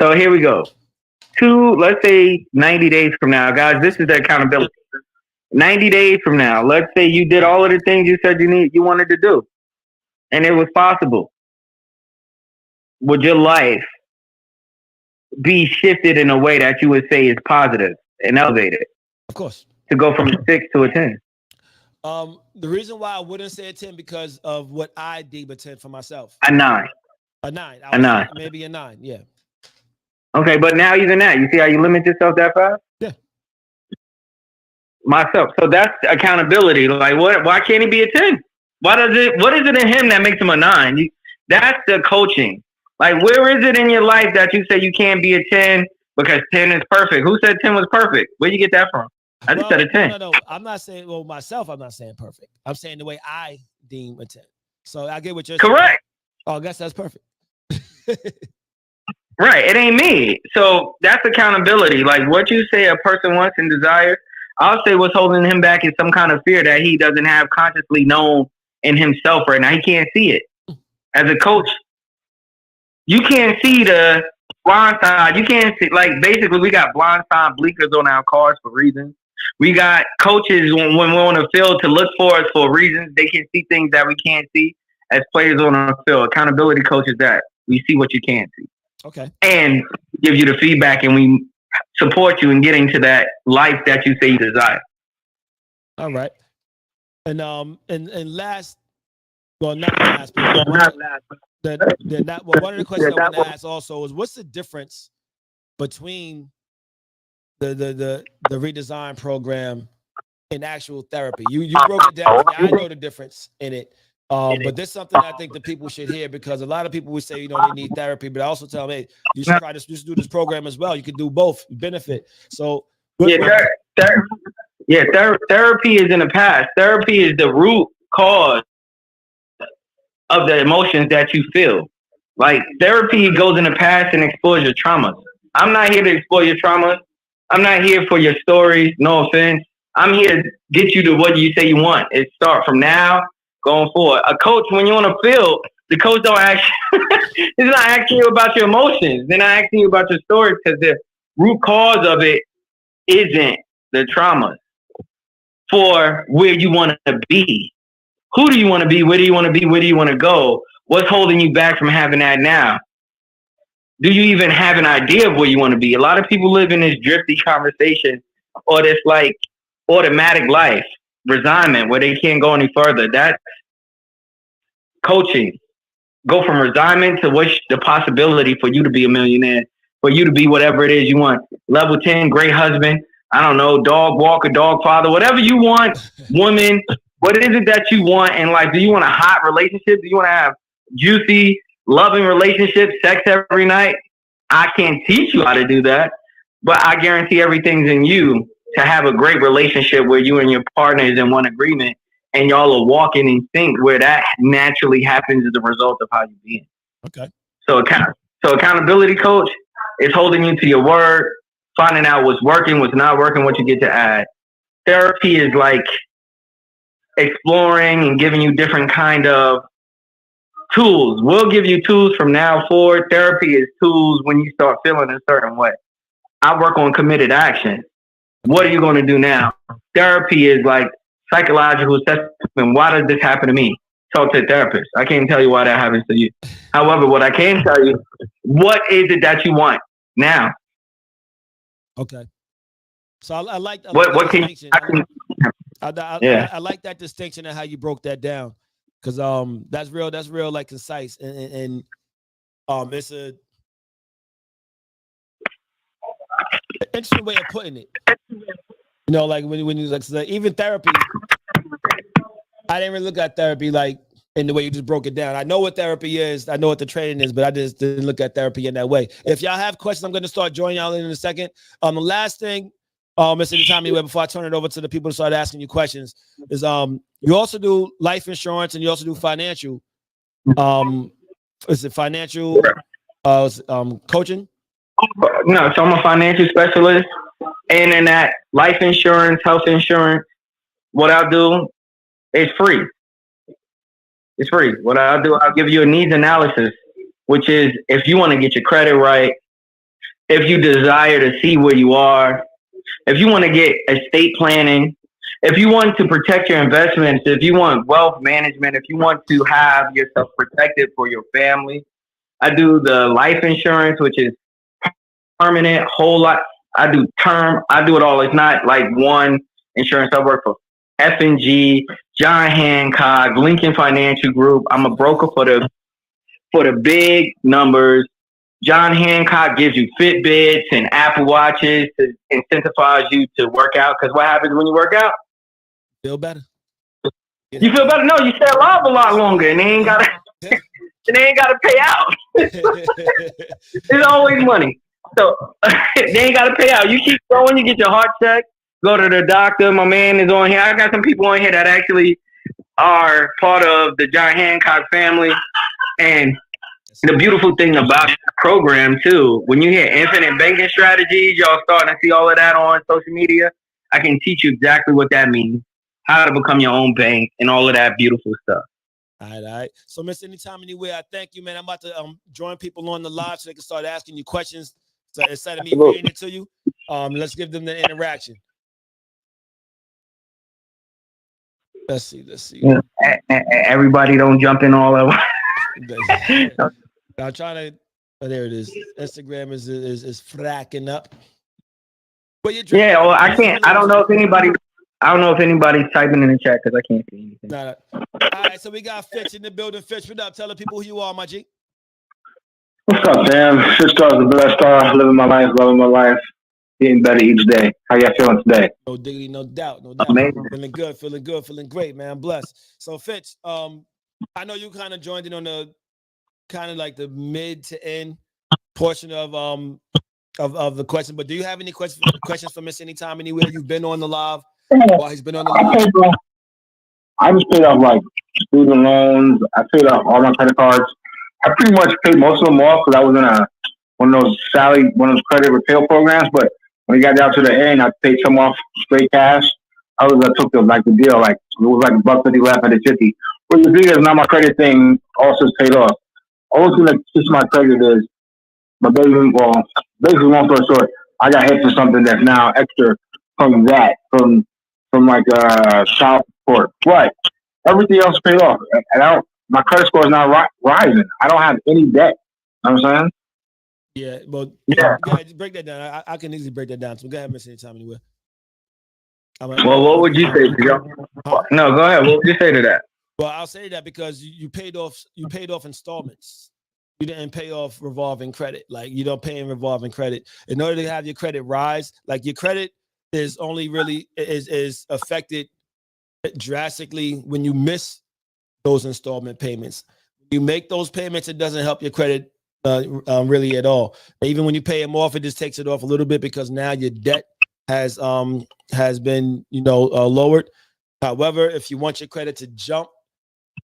[SPEAKER 5] so here we go. Let's say 90 days from now, guys, this is the accountability. 90 days from now, let's say you did all of the things you said you wanted to do, and it was possible. Would your life be shifted in a way that you would say is positive and elevated?
[SPEAKER 1] Of course.
[SPEAKER 5] To go from a 6 to a 10.
[SPEAKER 1] The reason why I wouldn't say a 10 because of what I deem a 10 for myself.
[SPEAKER 5] A 9.
[SPEAKER 1] A 9.
[SPEAKER 5] A 9.
[SPEAKER 1] Maybe a 9. Yeah.
[SPEAKER 5] Okay, but now even that, you see how you limit yourself that fast?
[SPEAKER 1] Yeah.
[SPEAKER 5] Myself. So that's accountability. Like, why can't he be a 10? What is it in him that makes him a 9? That's the coaching. Like, where is it in your life that you say you can't be a 10 because 10 is perfect? Who said 10 was perfect? Where'd you get that from? I just said a 10.
[SPEAKER 1] No. I'm not saying, myself, I'm not saying perfect. I'm saying the way I deem a 10. So I get what you're saying.
[SPEAKER 5] Correct.
[SPEAKER 1] Oh, I guess that's perfect.
[SPEAKER 5] Right. It ain't me. So that's accountability. Like, what you say a person wants and desires, I'll say what's holding him back is some kind of fear that he doesn't have consciously known in himself right now. He can't see it. As a coach, you can't see the blind side. You can't see, like, basically we got blind side blinkers on our cars for reasons. We got coaches when we're on the field to look for us for reasons. They can see things that we can't see as players on the field. Accountability coaches that we see what you can't see.
[SPEAKER 1] Okay. And
[SPEAKER 5] give you the feedback, and we support you in getting to that life that you say you desire.
[SPEAKER 1] All right. And last, well, not last, but one of the questions I want to ask also is, what's the difference between the redesign program and actual therapy? You broke it down. I know the difference in it. But there's something I think that people should hear, because a lot of people would say, they need therapy, but I also tell them, hey, you should try to just do this program as well. You can do both, benefit. So
[SPEAKER 5] therapy is in the past. Therapy is the root cause of the emotions that you feel. Like, therapy goes in the past and explores your traumas. I'm not here to explore your traumas. I'm not here for your stories. No offense. I'm here to get you to what you say you want. It start from now going forward. A coach, when you're on a field, the coach don't ask he's not asking you about your emotions. They're not asking you about your stories, because the root cause of it isn't the trauma. For where you want to be. Who do you want to be? Where do you want to be? Where do you want to go? What's holding you back from having that now? Do you even have an idea of where you want to be? A lot of people live in this drifty conversation, or this like automatic life, resignment, where they can't go any further. That's coaching. Go from resignment to what's the possibility for you to be a millionaire, for you to be whatever it is you want. Level 10, great husband. I don't know, dog walker, dog father, whatever you want, woman. What is it that you want in life? Do you want a hot relationship? Do you want to have juicy, loving relationships, sex every night? I can't teach you how to do that, but I guarantee everything's in you to have a great relationship where you and your partner is in one agreement and y'all are walking in sync where that naturally happens as a result of how you being.
[SPEAKER 1] Okay.
[SPEAKER 5] So accountability coach is holding you to your word, finding out what's working, what's not working, what you get to add. Therapy is like exploring and giving you different kind of tools. We'll give you tools from now forward. Therapy is tools when you start feeling a certain way. I work on committed action. What are you going to do now? Therapy is like psychological assessment. Why does this happen to me? Talk to a therapist. I can't tell you why that happens to you. However, what I can tell you, what is it that you want now?
[SPEAKER 1] Okay. So I like
[SPEAKER 5] What can
[SPEAKER 1] distinction. I like that distinction and how you broke that down, because that's real like concise and it's a interesting way of putting it. You know, like when you like even therapy, I didn't really look at therapy like in the way you just broke it down. I know what therapy is, I know what the training is, but I just didn't look at therapy in that way. If y'all have questions, I'm going to start joining y'all in a second. The last thing, Mr. Anytimeanywhere, before I turn it over to the people to start asking you questions, is you also do life insurance and you also do financial. Is it financial coaching?
[SPEAKER 5] No, so I'm a financial specialist, and in that life insurance, health insurance, what I'll do is free. It's free. What I'll do, I'll give you a needs analysis, which is if you want to get your credit right, if you desire to see where you are, if you want to get estate planning, if you want to protect your investments, if you want wealth management, if you want to have yourself protected for your family, I do the life insurance, which is permanent, whole life. I do term. I do it all. It's not like one insurance. I work for F&G, John Hancock, Lincoln Financial Group. I'm a broker for the big numbers. John Hancock gives you Fitbits and Apple Watches to incentivize you to work out. Because what happens when you work out?
[SPEAKER 1] Feel better.
[SPEAKER 5] You feel better? No, you stay alive a lot longer, and they ain't gotta pay out. There's always money, so they ain't gotta pay out. You keep going, you get your heart checked, go to the doctor. My man is on here. I got some people on here that actually are part of the John Hancock family, and the beautiful thing about the program too, when you hear infinite banking strategies, y'all starting to see all of that on social media. I can teach you exactly what that means, how to become your own bank, and all of that beautiful stuff.
[SPEAKER 1] All right. So, Mr. Anytimeanywhere, I thank you, man. I'm about to join people on the live so they can start asking you questions. So instead of me reading it to you, let's give them the interaction. Let's see.
[SPEAKER 5] Yeah. Everybody don't jump in all at once.
[SPEAKER 1] I'm trying to. Oh, there it is. Instagram is fracking up. But
[SPEAKER 5] yeah, well, I can't. I don't know if anybody's typing in the chat because I can't see anything.
[SPEAKER 1] Nah. All right, so we got Fitch in the building. Fitch, what up? Tell the people who you are, my G.
[SPEAKER 6] What's up, fam? Fitch Star is the best star. Living my life, loving my life, getting better each day. How y'all feeling today?
[SPEAKER 1] No diggity, no doubt.
[SPEAKER 5] Amazing.
[SPEAKER 1] Feeling good, feeling great, man. I'm blessed. So, Fitch, I know you kind of joined in on the kind of like the mid to end portion of the question, but do you have any questions for Mr. Anytimeanywhere? You've been on the live while he's been on the live.
[SPEAKER 6] I just paid off like student loans. I paid off all my credit cards. I pretty much paid most of them off because I was in one of those credit repair programs. But when it got down to the end, I paid some off straight cash. I took the deal. Like it was like $1.50 left at the 50. But the thing is, now my credit thing also paid off. All thing that keeps my credit is my baby. Well, basically, long story short, I got hit for something that's now extra from like child support. But everything else paid off, and my credit score is now rising. I don't have any debt. You know what I'm saying?
[SPEAKER 1] Yeah, well, yeah. Go ahead, break that down. I can easily break that down. So go ahead, Mr. Anytimeanywhere.
[SPEAKER 5] Well, what would you say? No, go ahead. What would you say to that?
[SPEAKER 1] Well, I'll say that because you paid off installments. You didn't pay off revolving credit. Like you don't pay in revolving credit. In order to have your credit rise, like your credit is only really is affected drastically when you miss those installment payments. When you make those payments, it doesn't help your credit really at all. Even when you pay them off, it just takes it off a little bit because now your debt has been lowered. However, if you want your credit to jump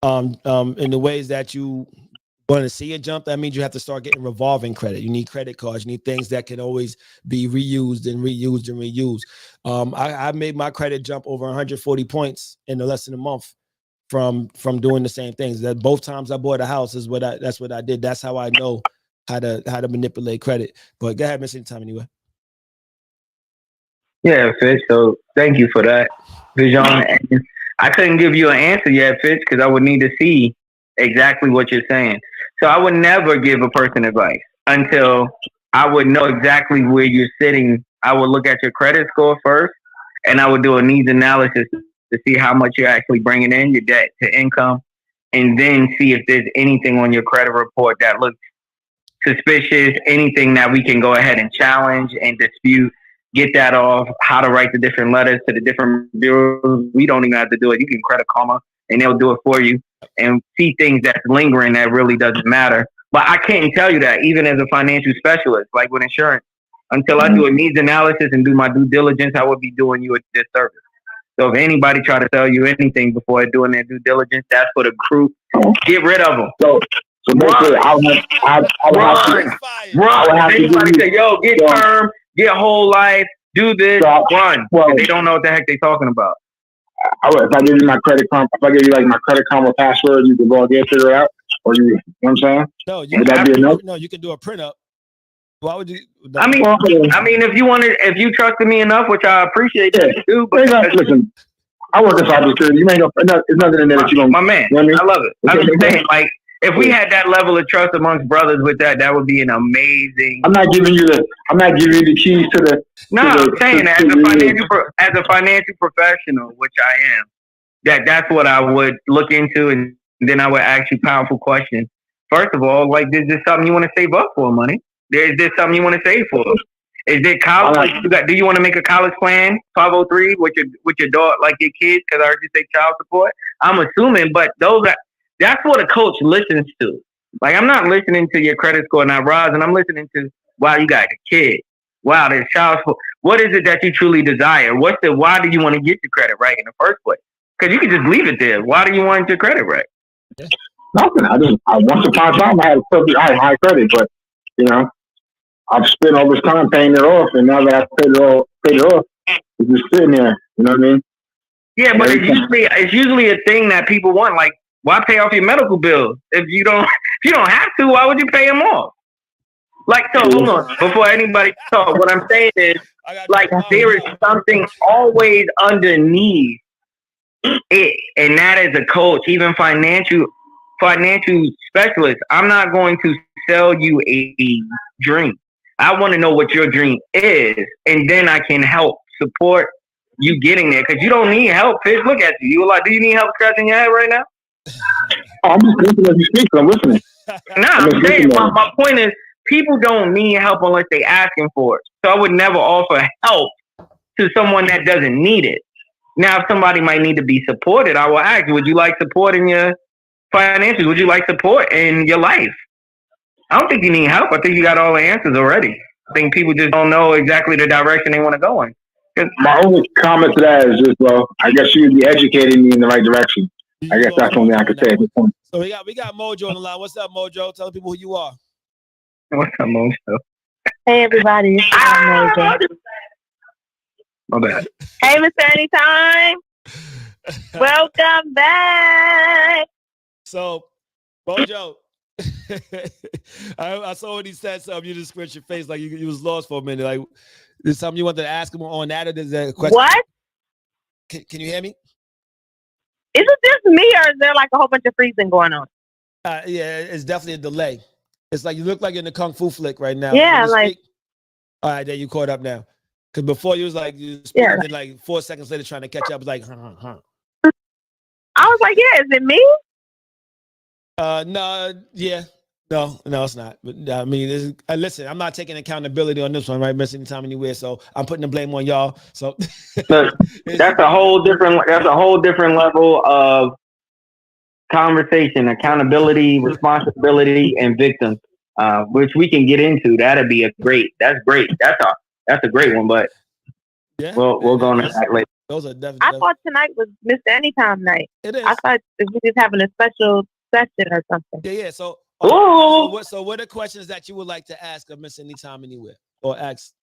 [SPEAKER 1] in the ways that you want to see it jump, that means you have to start getting revolving credit. You need credit cards. You need things that can always be reused and reused and reused. I made my credit jump over 140 points in less than a month from doing the same things. That both times I bought a house that's what I did. That's how I know how to manipulate credit. But go ahead, Miss Anytimeanywhere.
[SPEAKER 5] Yeah, Fitz. So thank you for that, Vision. And I couldn't give you an answer yet, Fitz, because I would need to see exactly what you're saying. So I would never give a person advice until I would know exactly where you're sitting. I would look at your credit score first, and I would do a needs analysis to see how much you're actually bringing in, your debt to income, and then see if there's anything on your credit report that looks suspicious, anything that we can go ahead and challenge and dispute, get that off, how to write the different letters to the different bureaus. We don't even have to do it. You can Credit Karma, and they'll do it for you, and see things that's lingering that really doesn't matter. But I can't tell you that, even as a financial specialist, like with insurance. Until I do a needs analysis and do my due diligence, I would be doing you a disservice. So if anybody try to tell you anything before doing their due diligence, that's for the group. Get rid of them.
[SPEAKER 6] So basically, I would have to
[SPEAKER 5] Anybody say, yo, get term, get whole life, do this, run. Well, they don't know what the heck they're talking about.
[SPEAKER 6] If I give you my credit card, if I give you like my credit card password, you can go again, figure it out, or you know what I'm saying?
[SPEAKER 1] No, you can do a print up. Why would you?
[SPEAKER 5] I mean, if you trusted me enough, which I appreciate that you do. But
[SPEAKER 6] listen, I work in cybersecurity. You may know it's nothing in there that you don't.
[SPEAKER 5] My man,
[SPEAKER 6] you know what
[SPEAKER 5] I love it. I'm just saying, like, if we had that level of trust amongst brothers with that would be an amazing.
[SPEAKER 6] I'm not giving you the keys to the.
[SPEAKER 5] No, I'm saying as a financial professional, which I am, that's what I would look into, and then I would ask you powerful questions. First of all, like, is this something you want to save up for, money? Is this something you want to save for? Is it college? Do you want to make a college plan, 503, with your daughter, like your kids? Because I heard you say child support. I'm assuming, but that's what a coach listens to. Like, I'm not listening to your credit score not rising. I'm listening to, wow, you got a kid. Wow, there's child support. What is it that you truly desire? Why do you want to get your credit right in the first place? Because you can just leave it there. Why do you want your credit right?
[SPEAKER 6] Nothing. Once upon a time I had high credit, but you know, I've spent all this time paying it off, and now that I've paid it off, it's just sitting there. You know what I mean?
[SPEAKER 5] Yeah, but it's usually a thing that people want. Like, why pay off your medical bills if you don't have to? Why would you pay them off? Like, so hold on, before anybody talk, what I'm saying is, like, there is something always underneath it, and that is a coach, even financial specialist. I'm not going to sell you a dream. I want to know what your dream is, and then I can help support you getting there, because you don't need help. Fish, look at you. You like, do you need help scratching your head right now?
[SPEAKER 6] I'm just listening as you speak. I'm listening.
[SPEAKER 5] I'm saying my point is, people don't need help unless they asking for it. So I would never offer help to someone that doesn't need it. Now, if somebody might need to be supported, I will ask, would you like support in your finances? Would you like support in your life? I don't think you need help. I think you got all the answers already. I think people just don't know exactly the direction they want to go in.
[SPEAKER 6] My only comment to that is just, well, I guess you would be educating me in the right direction. I guess that's the only thing I could say at this point.
[SPEAKER 1] So we got Mojo on the line. What's up, Mojo? Tell people who you are.
[SPEAKER 5] What's up, Mojo?
[SPEAKER 4] Hey, everybody. It's Mojo.
[SPEAKER 5] My bad.
[SPEAKER 4] Hey, Mr. Anytime. Welcome back.
[SPEAKER 1] So, Mojo, I saw when he said something, you just squint your face like you was lost for a minute. Like, there's something you want to ask him on that, or is that a question?
[SPEAKER 4] What?
[SPEAKER 1] Can you hear me?
[SPEAKER 4] Is it just me, or is there like a whole bunch of freezing going on?
[SPEAKER 1] Yeah, it's definitely a delay. It's like you look like you're in a kung fu flick right now.
[SPEAKER 4] Yeah, like.
[SPEAKER 1] All right, there you caught up now. Because before you was like, and then like 4 seconds later trying to catch up, was like, huh.
[SPEAKER 4] I was like, yeah, is it me?
[SPEAKER 1] No, yeah. No, it's not. But I mean, listen, I'm not taking accountability on this one, right? Miss Anytimeanywhere, so I'm putting the blame on y'all. So
[SPEAKER 5] that's a whole different level of conversation, accountability, responsibility, and victim, which we can get into. That's great. That's a great one, but we'll go on that later.
[SPEAKER 1] Those are definitely.
[SPEAKER 4] I thought tonight was Mr. Anytime night.
[SPEAKER 1] It is.
[SPEAKER 4] I thought we were just having a special session or something.
[SPEAKER 1] Yeah. So, what are questions that you would like to ask of Miss Anytime Anywhere or ask?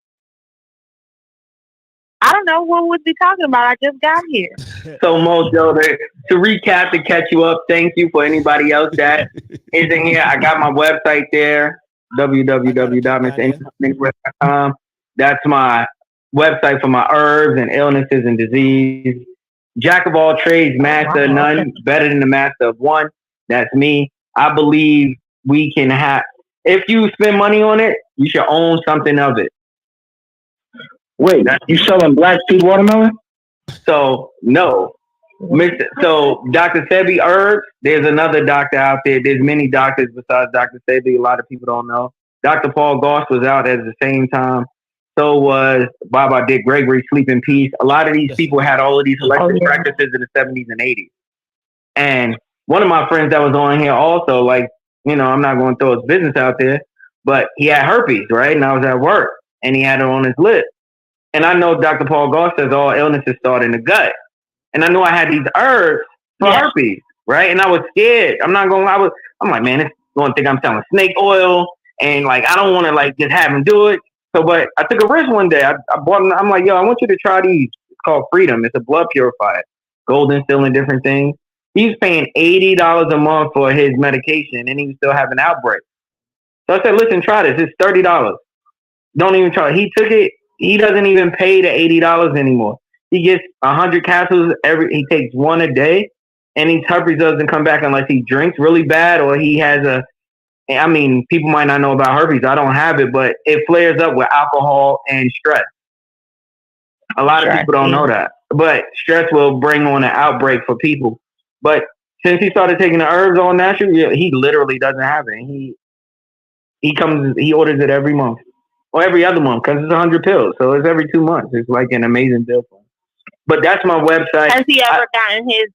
[SPEAKER 4] I don't know what we'd be talking about. I just got here.
[SPEAKER 5] So Mojo, to recap, to catch you up, thank you for anybody else that isn't here. I got my website there, www.missanytimeanywhere.com. That's my website for my herbs and illnesses and disease. Jack of all trades, master of none, better than the master of one. That's me. I believe we can have, if you spend money on it, you should own something of it.
[SPEAKER 6] Wait, you selling black seed watermelon?
[SPEAKER 5] So, no. So, Dr. Sebi Herbs, there's another doctor out there. There's many doctors besides Dr. Sebi. A lot of people don't know. Dr. Paul Goss was out at the same time. So was Baba Dick Gregory, Sleep in Peace. A lot of these people had all of these electric practices in the 70s and 80s. And one of my friends that was on here also, like, you know, I'm not going to throw his business out there, but he had herpes, right? And I was at work, and he had it on his lip. And I know Dr. Paul Goss says all illnesses start in the gut. And I knew I had these herbs for herpes, right? And I was scared. I'm not going to, I'm like, man, it's going to think I'm selling snake oil. And like, I don't want to like just have him do it. So, but I took a risk one day. I bought them. I'm like, yo, I want you to try these. It's called Freedom. It's a blood purifier. Gold instilling different things. He's paying $80 a month for his medication and he was still having outbreaks. So I said, listen, try this. It's $30. Don't even try. He took it. He doesn't even pay the $80 anymore. He gets 100 capsules he takes one a day, and his herpes doesn't come back unless he drinks really bad or he has I mean, people might not know about herpes. I don't have it, but it flares up with alcohol and stress. A lot of people don't know that, but stress will bring on an outbreak for people. But since he started taking the herbs all natural, he literally doesn't have it. He orders it every month. Or every other month, because it's 100 pills. So it's every 2 months. It's like an amazing deal for him. But that's my website.
[SPEAKER 4] Has he ever gotten his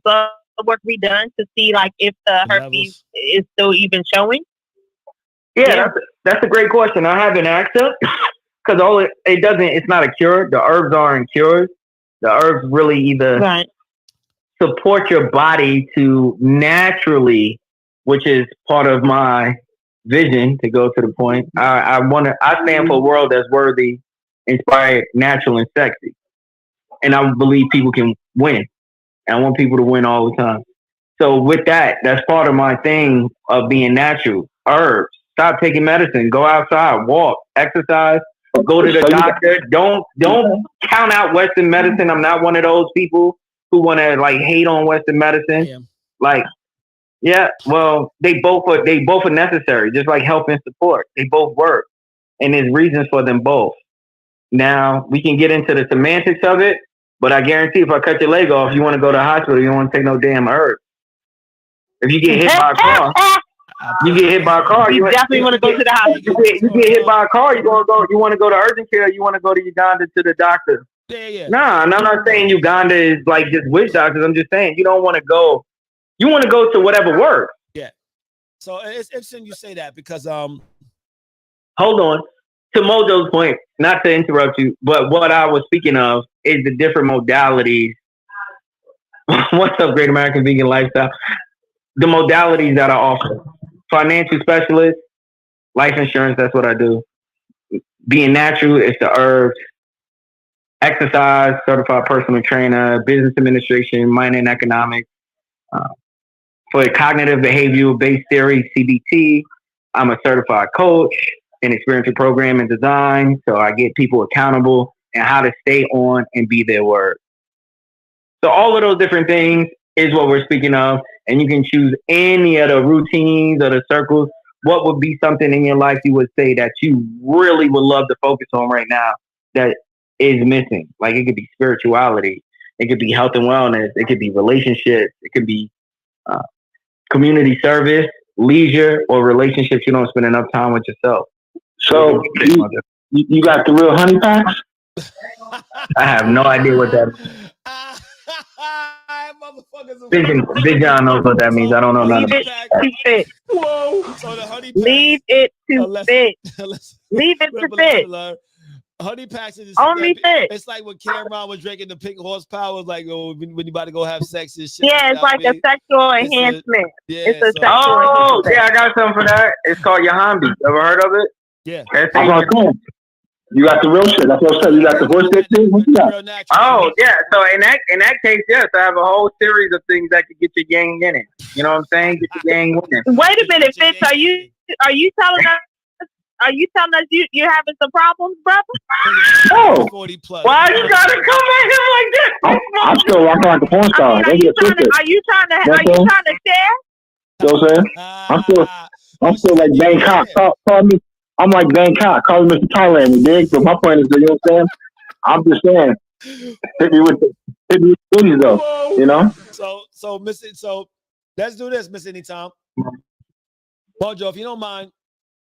[SPEAKER 4] blood work redone to see like if the herpes is still even showing?
[SPEAKER 5] Yeah, that's a great question. I haven't asked him because it's not a cure. The herbs aren't cures. The herbs really either support your body to naturally, which is part of my vision, to go to the point. I stand for a world that's worthy, inspired, natural, and sexy. And I believe people can win. And I want people to win all the time. So with that's part of my thing of being natural. Herbs. Stop taking medicine. Go outside, walk, exercise, go to the doctor. Don't count out Western medicine. I'm not one of those people who want to like hate on Western medicine. Yeah. Like, yeah, well, they both are necessary, just like help and support. They both work, and there's reasons for them both. Now, we can get into the semantics of it, but I guarantee if I cut your leg off, you want to go to the hospital, you don't want to take no damn herbs. If you get hit by a car, you definitely want to go to the hospital. You get hit by a car, you want to go to urgent care, you want to go to Uganda to the doctor. Yeah. Nah, and I'm not saying Uganda is like just witch doctors. I'm just saying you don't want to go. You want to go to whatever works.
[SPEAKER 1] Yeah. So it's interesting you say that because
[SPEAKER 5] hold on. To Mojo's point, not to interrupt you, but what I was speaking of is the different modalities. What's up, Great American Vegan Lifestyle? The modalities that are offered. Financial specialist, life insurance, that's what I do. Being natural, it's the herbs. Exercise, certified personal trainer, business administration, minor in economics. For cognitive behavioral based theory, CBT, I'm a certified coach in experiential program and design. So I get people accountable and how to stay on and be their word. So all of those different things is what we're speaking of. And you can choose any of the routines or the circles. What would be something in your life you would say that you really would love to focus on right now that is missing? Like it could be spirituality. It could be health and wellness. It could be relationships. It could be community service, leisure, or relationships you don't spend enough time with yourself.
[SPEAKER 6] So you got the real honey packs?
[SPEAKER 5] I have no idea what that is. Big John knows what that means. I don't know nothing.
[SPEAKER 4] Leave it to fit.
[SPEAKER 1] Whoa. So the honey
[SPEAKER 4] Leave it to fit. Leave it to fit.
[SPEAKER 1] Honey packs is
[SPEAKER 4] Only fit.
[SPEAKER 1] it's like when Cameron was drinking the pink horsepower, like when you about to go have sex and shit.
[SPEAKER 4] Yeah, it's like a sexual enhancement. It's a sexual
[SPEAKER 5] Oh,
[SPEAKER 4] enhancement.
[SPEAKER 5] yeah, I got something for that. It's called Yahambi. Ever heard of it?
[SPEAKER 1] Yeah.
[SPEAKER 6] You got the real shit. That's what I said. You got the horse shit too. What you got?
[SPEAKER 5] Oh yeah. So in that case, yes, I have a whole series of things that could get your gang in it. You know what I'm saying? Get your gang winning.
[SPEAKER 4] Wait a minute, Fitz. Are you telling us? Are you telling us you're having some problems, brother?
[SPEAKER 6] Oh,
[SPEAKER 1] 40 plus.
[SPEAKER 5] Why you gotta come at him like that?
[SPEAKER 6] I'm still rocking like a porn star.
[SPEAKER 4] Are you trying to share?
[SPEAKER 6] You know what I'm saying? I'm still like Bangkok. Call me. I'm like Bangkok. Call me Mr. Thailand. You dig? But my point is, you know what I'm saying? I'm just saying. Hit me with goodies though.
[SPEAKER 1] Whoa.
[SPEAKER 6] You know?
[SPEAKER 1] So let's do this, Miss Anytime. Mojo, if you don't mind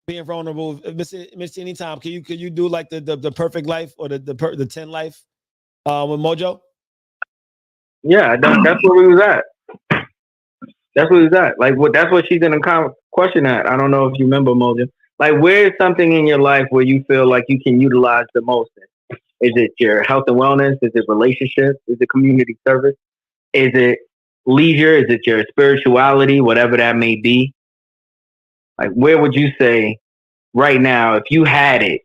[SPEAKER 1] being vulnerable, Miss Anytime, can you do like the perfect life or the 10 life with Mojo?
[SPEAKER 5] Yeah, that's where we was at. That's where we was at. Like that's what she's in a question at. I don't know if you remember, Mojo. Like, where's something in your life where you feel like you can utilize the most? Is it your health and wellness? Is it relationships? Is it community service? Is it leisure? Is it your spirituality? Whatever that may be. Like, where would you say right now, if you had it,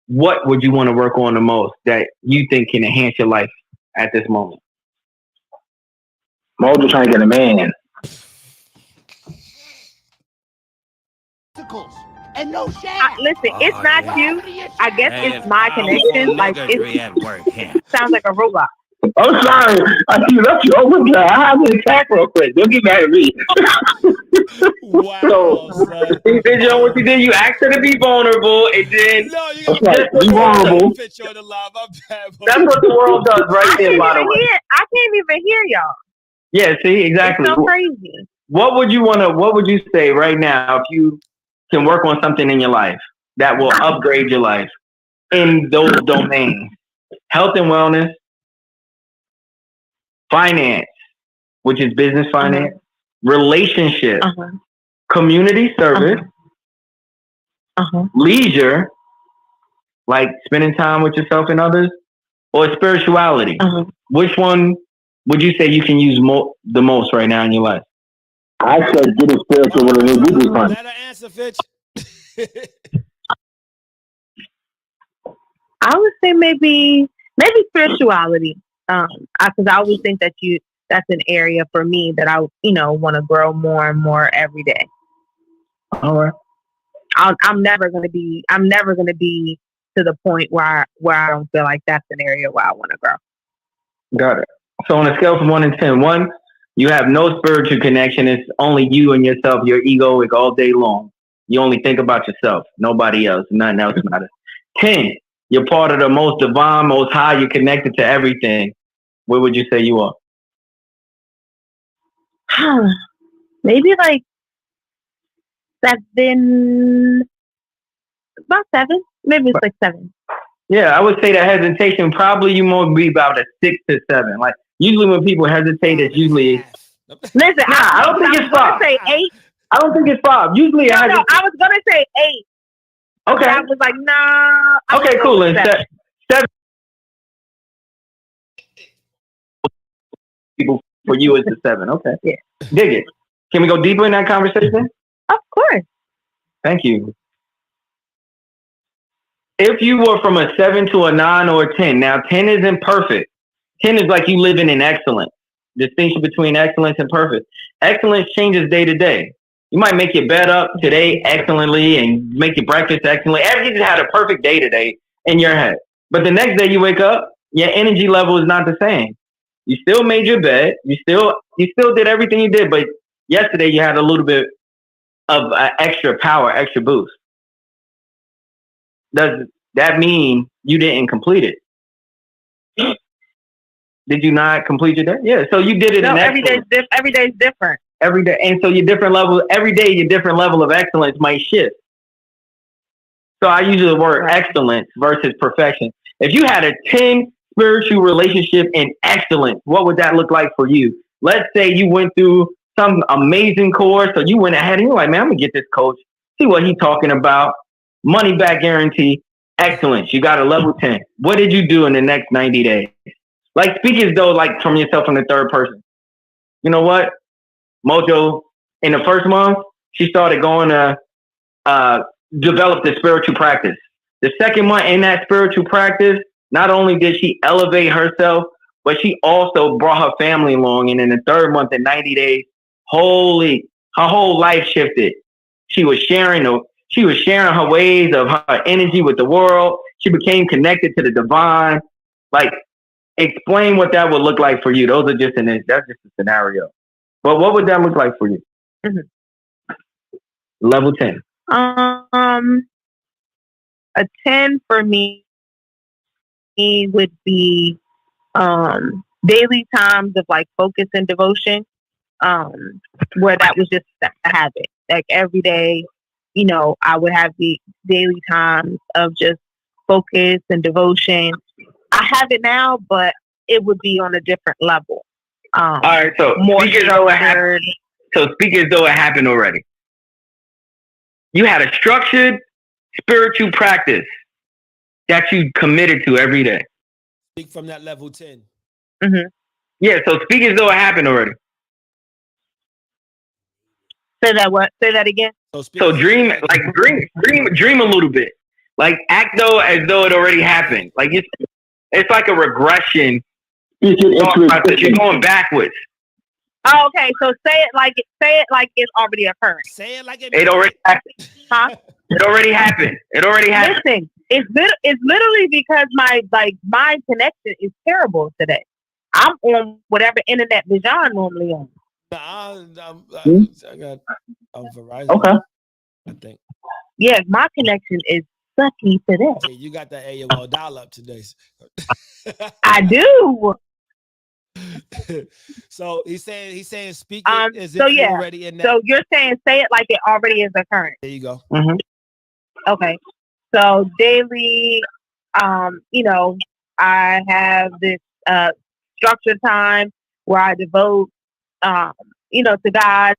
[SPEAKER 5] what would you want to work on the most that you think can enhance your life at this moment?
[SPEAKER 6] Mojo trying to get a man.
[SPEAKER 7] And no share.
[SPEAKER 4] Listen, it's not you. I guess it's my connection. Like it sounds like a robot.
[SPEAKER 6] I'm sorry. I left you open. I have to attack real quick. Don't get mad at me.
[SPEAKER 1] Wow.
[SPEAKER 5] So, you did what you did. You asked her to be vulnerable, and then
[SPEAKER 1] you
[SPEAKER 6] be vulnerable.
[SPEAKER 5] That's what the world does right there, by the way.
[SPEAKER 4] I can't even hear y'all.
[SPEAKER 5] Yeah, see, exactly.
[SPEAKER 4] It's so crazy.
[SPEAKER 5] What would you say right now if you can work on something in your life that will upgrade your life in those domains? Health and wellness, finance, which is business finance, relationship, community service, leisure, like spending time with yourself and others, or spirituality. Which one would you say you can use the most right now in your life?
[SPEAKER 6] I said get a spiritual with a new business plan.
[SPEAKER 1] Let her answer, Fitch.
[SPEAKER 4] I would say maybe spirituality. Because I always think that's an area for me that I want to grow more and more every day.
[SPEAKER 5] All right.
[SPEAKER 4] I'm never gonna be to the point where I don't feel like that's an area where I want to grow. Got it.
[SPEAKER 5] So on a scale from 1 to 10, 1, you have no spiritual connection. It's only you and yourself. Your egoic all day long. You only think about yourself. Nobody else. Nothing else matters. 10, you're part of the most divine, most high. You're connected to everything. Where would you say you are?
[SPEAKER 4] Maybe like 7. About 7. Maybe it's like 7.
[SPEAKER 5] Yeah, I would say that hesitation probably you more be about a 6 to 7. Like usually when people hesitate, it's usually.
[SPEAKER 4] Listen,
[SPEAKER 5] I don't think it's 5.
[SPEAKER 4] Say 8.
[SPEAKER 5] I don't think it's 5. Usually,
[SPEAKER 4] no, I was gonna say 8.
[SPEAKER 5] Okay.
[SPEAKER 4] I was like, nah.
[SPEAKER 5] Okay, cool. And 7 people for you is the 7. Okay.
[SPEAKER 4] Yeah.
[SPEAKER 5] Dig it. Can we go deeper in that conversation?
[SPEAKER 4] Of course.
[SPEAKER 5] Thank you. If you were from a 7 to a 9 or a 10, now 10 isn't perfect. 10 is like you living in excellence. Distinction between excellence and perfect. Excellence changes day to day. You might make your bed up today excellently and make your breakfast excellently. You just had a perfect day today in your head. But the next day you wake up, your energy level is not the same. You still made your bed. You still did everything you did. But yesterday you had a little bit of extra power, extra boost. Does that mean you didn't complete it? Did you not complete your day? Yeah. So you did it.
[SPEAKER 4] No, every day is different.
[SPEAKER 5] Every day, and so your different level. Every day, your different level of excellence might shift. So I use the word excellence versus perfection. If you had a 10 spiritual relationship in excellence, what would that look like for you? Let's say you went through some amazing course, or you went ahead and you're like, man, I'm gonna get this coach, see what he's talking about, money back guarantee, Excellent. You got a level 10. What did you do in the next 90 days? Like, speak as though, like, from yourself in the third person. You know what? Mojo, in the first month, she started going to develop the spiritual practice. The second month in that spiritual practice, not only did she elevate herself, but she also brought her family along. And in the third month, in 90 days, her whole life shifted. She was sharing her ways of her energy with the world. She became connected to the divine. Like, explain what that would look like for you. That's just a scenario. But what would that look like for you?
[SPEAKER 4] Mm-hmm.
[SPEAKER 5] Level 10.
[SPEAKER 4] A 10 for me would be daily times of like focus and devotion, where that was just a habit. Like every day, you know, I would have the daily times of just focus and devotion. I have it now, but it would be on a different level.
[SPEAKER 5] All right, so speak as though it happened already. You had a structured spiritual practice that you committed to every day.
[SPEAKER 1] Speak from that level 10.
[SPEAKER 4] Mm-hmm.
[SPEAKER 5] Yeah, so speak as though it happened already.
[SPEAKER 4] Say that what? Say that again.
[SPEAKER 5] So dream a little bit. Like act as though it already happened. Like it's like a regression. You're going backwards.
[SPEAKER 4] Oh, okay. So say it like it's already occurring.
[SPEAKER 1] Say it like
[SPEAKER 5] it already happened.
[SPEAKER 4] Huh?
[SPEAKER 5] It already happened.
[SPEAKER 4] Listen, it's literally because my connection is terrible today. I'm on whatever internet Bijan normally on.
[SPEAKER 1] I got Verizon.
[SPEAKER 6] Okay.
[SPEAKER 1] I think.
[SPEAKER 4] Yeah, my connection is sucky today.
[SPEAKER 1] Hey, you got that AOL dial up today.
[SPEAKER 4] I do.
[SPEAKER 1] So he's saying speak as
[SPEAKER 4] so
[SPEAKER 1] if
[SPEAKER 4] yeah.
[SPEAKER 1] you're already in that.
[SPEAKER 4] So you're saying say it like it already is occurring.
[SPEAKER 1] There you go.
[SPEAKER 5] Mm-hmm.
[SPEAKER 4] Okay. So daily, you know, I have this structured time where I devote you know, to God.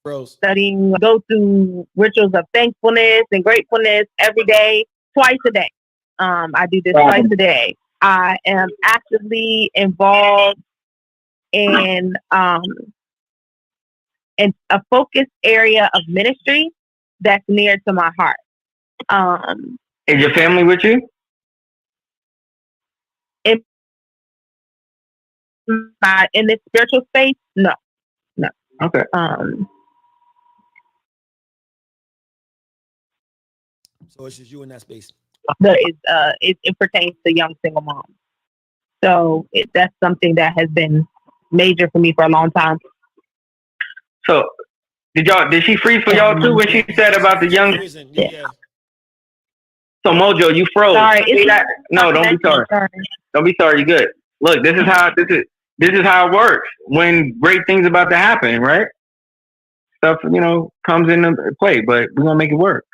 [SPEAKER 1] Bros.
[SPEAKER 4] Studying, go through rituals of thankfulness and gratefulness every day, twice a day. I do this twice a day. I am actively involved in a focused area of ministry that's near to my heart.
[SPEAKER 5] Is your family with you?
[SPEAKER 4] In this spiritual space, no.
[SPEAKER 5] Okay.
[SPEAKER 1] So it's just you in that space.
[SPEAKER 4] It pertains to young single moms. So that's something that has been major for me for a long time.
[SPEAKER 5] So did she freeze for y'all too when she said about the young?
[SPEAKER 1] Yeah.
[SPEAKER 5] So Mojo, you froze.
[SPEAKER 4] Sorry,
[SPEAKER 5] no, don't be sorry. Don't be sorry. You good. Look, this is how it works when great things about to happen, right? Stuff, you know, comes into play, but we're gonna make it work.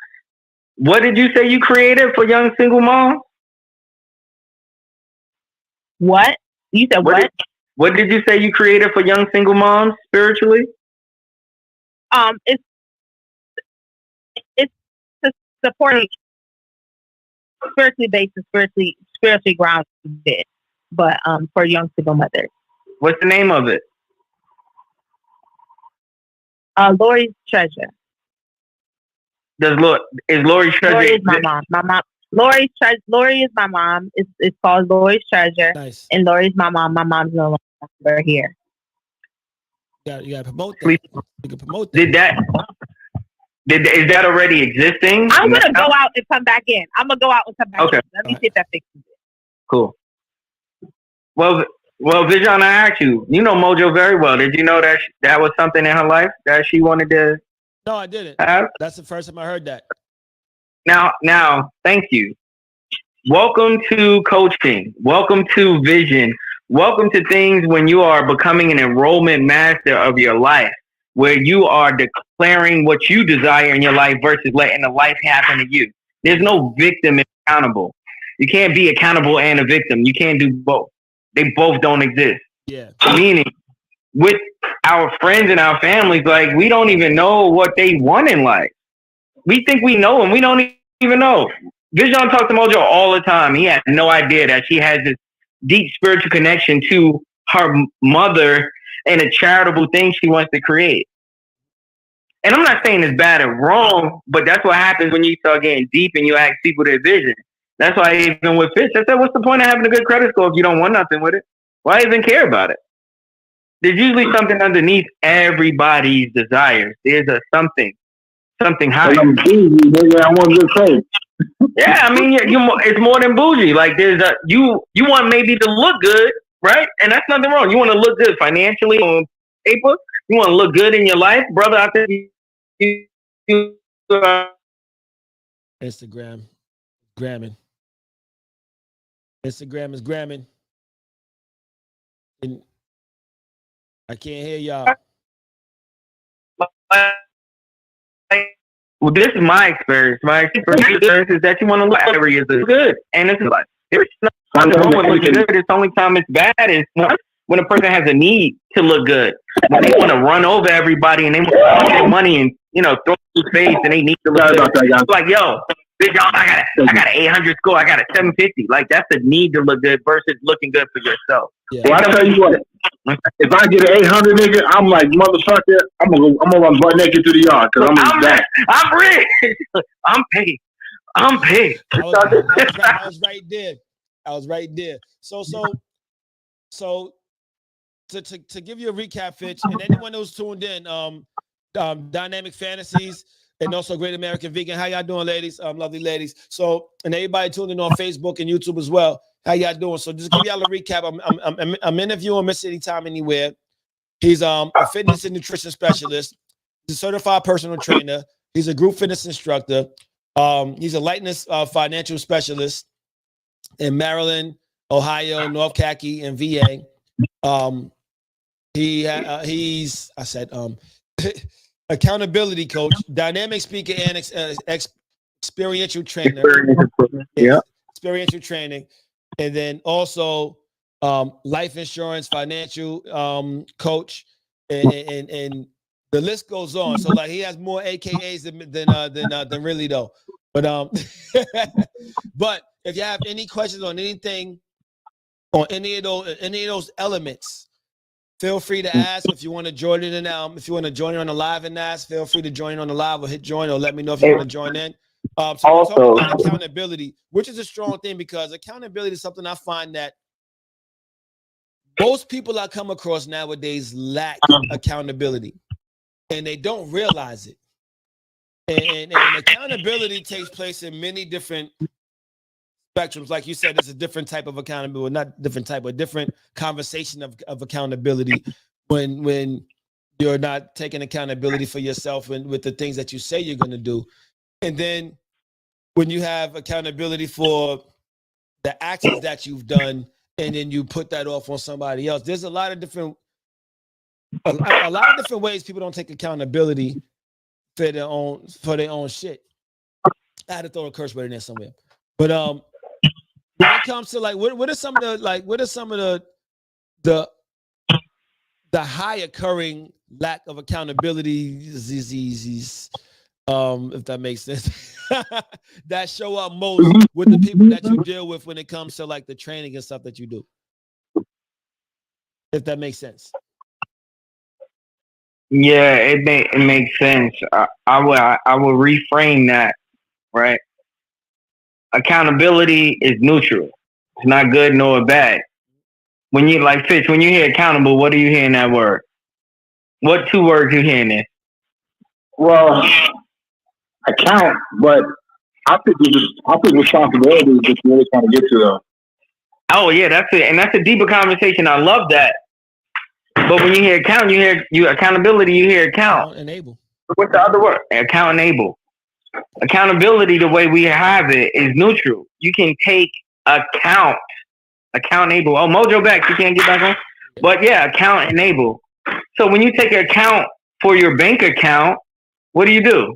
[SPEAKER 5] What did you say you created for young single moms?
[SPEAKER 4] What? You said what?
[SPEAKER 5] What did you say you created for young single moms spiritually?
[SPEAKER 4] It's supporting spiritually based and spiritually grounded, but for young single mothers.
[SPEAKER 5] What's the name of it?
[SPEAKER 4] Lori's Treasure.
[SPEAKER 5] Is Lori's Treasure?
[SPEAKER 4] Lori is my mom. My mom. Lori is my mom. It's called Lori's Treasure.
[SPEAKER 1] Nice.
[SPEAKER 4] And Lori's my mom. My mom's no longer here.
[SPEAKER 1] You gotta promote that. You can promote that.
[SPEAKER 5] Is that already existing?
[SPEAKER 4] I'm gonna go out and come back in. Okay. Let me see if that fixes it.
[SPEAKER 5] Cool. Well, Vijan, I asked you. You know Mojo very well. Did you know that was something in her life that she wanted to?
[SPEAKER 1] No, I didn't.
[SPEAKER 5] Have?
[SPEAKER 1] That's the first time I heard that.
[SPEAKER 5] Now, thank you. Welcome to coaching. Welcome to vision. Welcome to things when you are becoming an enrollment master of your life, where you are declaring what you desire in your life versus letting the life happen to you. There's no victim accountable. You can't be accountable and a victim. You can't do both. They both don't exist.
[SPEAKER 1] Yeah.
[SPEAKER 5] Meaning, with our friends and our families, like we don't even know what they want in life. We think we know him. We don't even know. Vision talks to Mojo all the time. He had no idea that she has this deep spiritual connection to her mother and a charitable thing she wants to create. And I'm not saying it's bad or wrong, but that's what happens when you start getting deep and you ask people their vision. That's why even with Fish, I said, what's the point of having a good credit score if you don't want nothing with it? Why even care about it? There's usually something underneath everybody's desires. There's a something higher.
[SPEAKER 6] I want good credit.
[SPEAKER 5] Yeah, I mean, it's more than bougie. Like there's you want maybe to look good, right? And that's nothing wrong. You want to look good financially on paper. You want to look good in your life, brother. I think
[SPEAKER 1] Instagram, gramming. Instagram is gramming. And I can't hear y'all.
[SPEAKER 5] Well, this is my experience. My experience is that you want to look areas is good, and it's like there's nothing wrong with looking good. It's the only time it's bad is when a person has a need to look good. When they want to run over everybody and they want to get money and throw it in face and they need to look good. It's like, yo, I got an 800 score. I got a 750. Like that's the need to look good versus looking good for yourself.
[SPEAKER 6] Yeah. Well, I tell you what, if I get an 800 nigga, I'm like, motherfucker, I'm gonna run butt naked through the yard because
[SPEAKER 5] I'm rich. I'm paid.
[SPEAKER 1] I was right there. So to give you a recap, Fitch, and anyone who's tuned in, Dynamic Fantasies and also Great American Vegan. How y'all doing, ladies? Lovely ladies. So, and everybody tuned in on Facebook and YouTube as well. How y'all doing? So just give y'all a recap. I'm interviewing Mr. Anytime Anywhere. He's a fitness and nutrition specialist. He's a certified personal trainer. He's a group fitness instructor. He's a lightness financial specialist in Maryland, Ohio, North Khaki, and VA. He's accountability coach, dynamic speaker, and experiential trainer. Experiential training, and then also life insurance, financial coach, and the list goes on. So like he has more AKAs than really though. But but if you have any questions on anything, on any of those elements, feel free to ask. If you want to join in, and if you want to join in on the live and ask, feel free to join on the live or hit join or let me know if you want to join in. So we're talking about accountability, which is a strong thing because accountability is something I find that most people I come across nowadays lack accountability, and they don't realize it. And accountability takes place in many different spectrums. Like you said, it's a different type of accountability, not different type, but different conversation of accountability when you're not taking accountability for yourself and with the things that you say you're going to do. And then when you have accountability for the actions that you've done, and then you put that off on somebody else. There's a lot of different ways people don't take accountability for their own shit. I had to throw a curse word in there somewhere. But when it comes to like what are some of the high occurring lack of accountability diseases, if that makes sense, that show up most with the people that you deal with when it comes to like the training and stuff that you do, if that makes sense.
[SPEAKER 5] Yeah, it makes sense. I will reframe that, right? Accountability is neutral. It's not good nor bad. When you like Fitch, when you hear accountable, what do you hear in that word? What two words you hear in there?
[SPEAKER 6] Well, account, but I think responsibility is just really trying to get to though.
[SPEAKER 5] Oh yeah, that's it, and that's a deeper conversation. I love that. But when you hear account, you hear accountability. You hear account.
[SPEAKER 1] Enable.
[SPEAKER 5] What's the other word? Account enable. Accountability, the way we have it, is neutral. You can take account enable. Oh, Mojo back. You can't get back on. But yeah, account enable. So when you take account for your bank account, what do?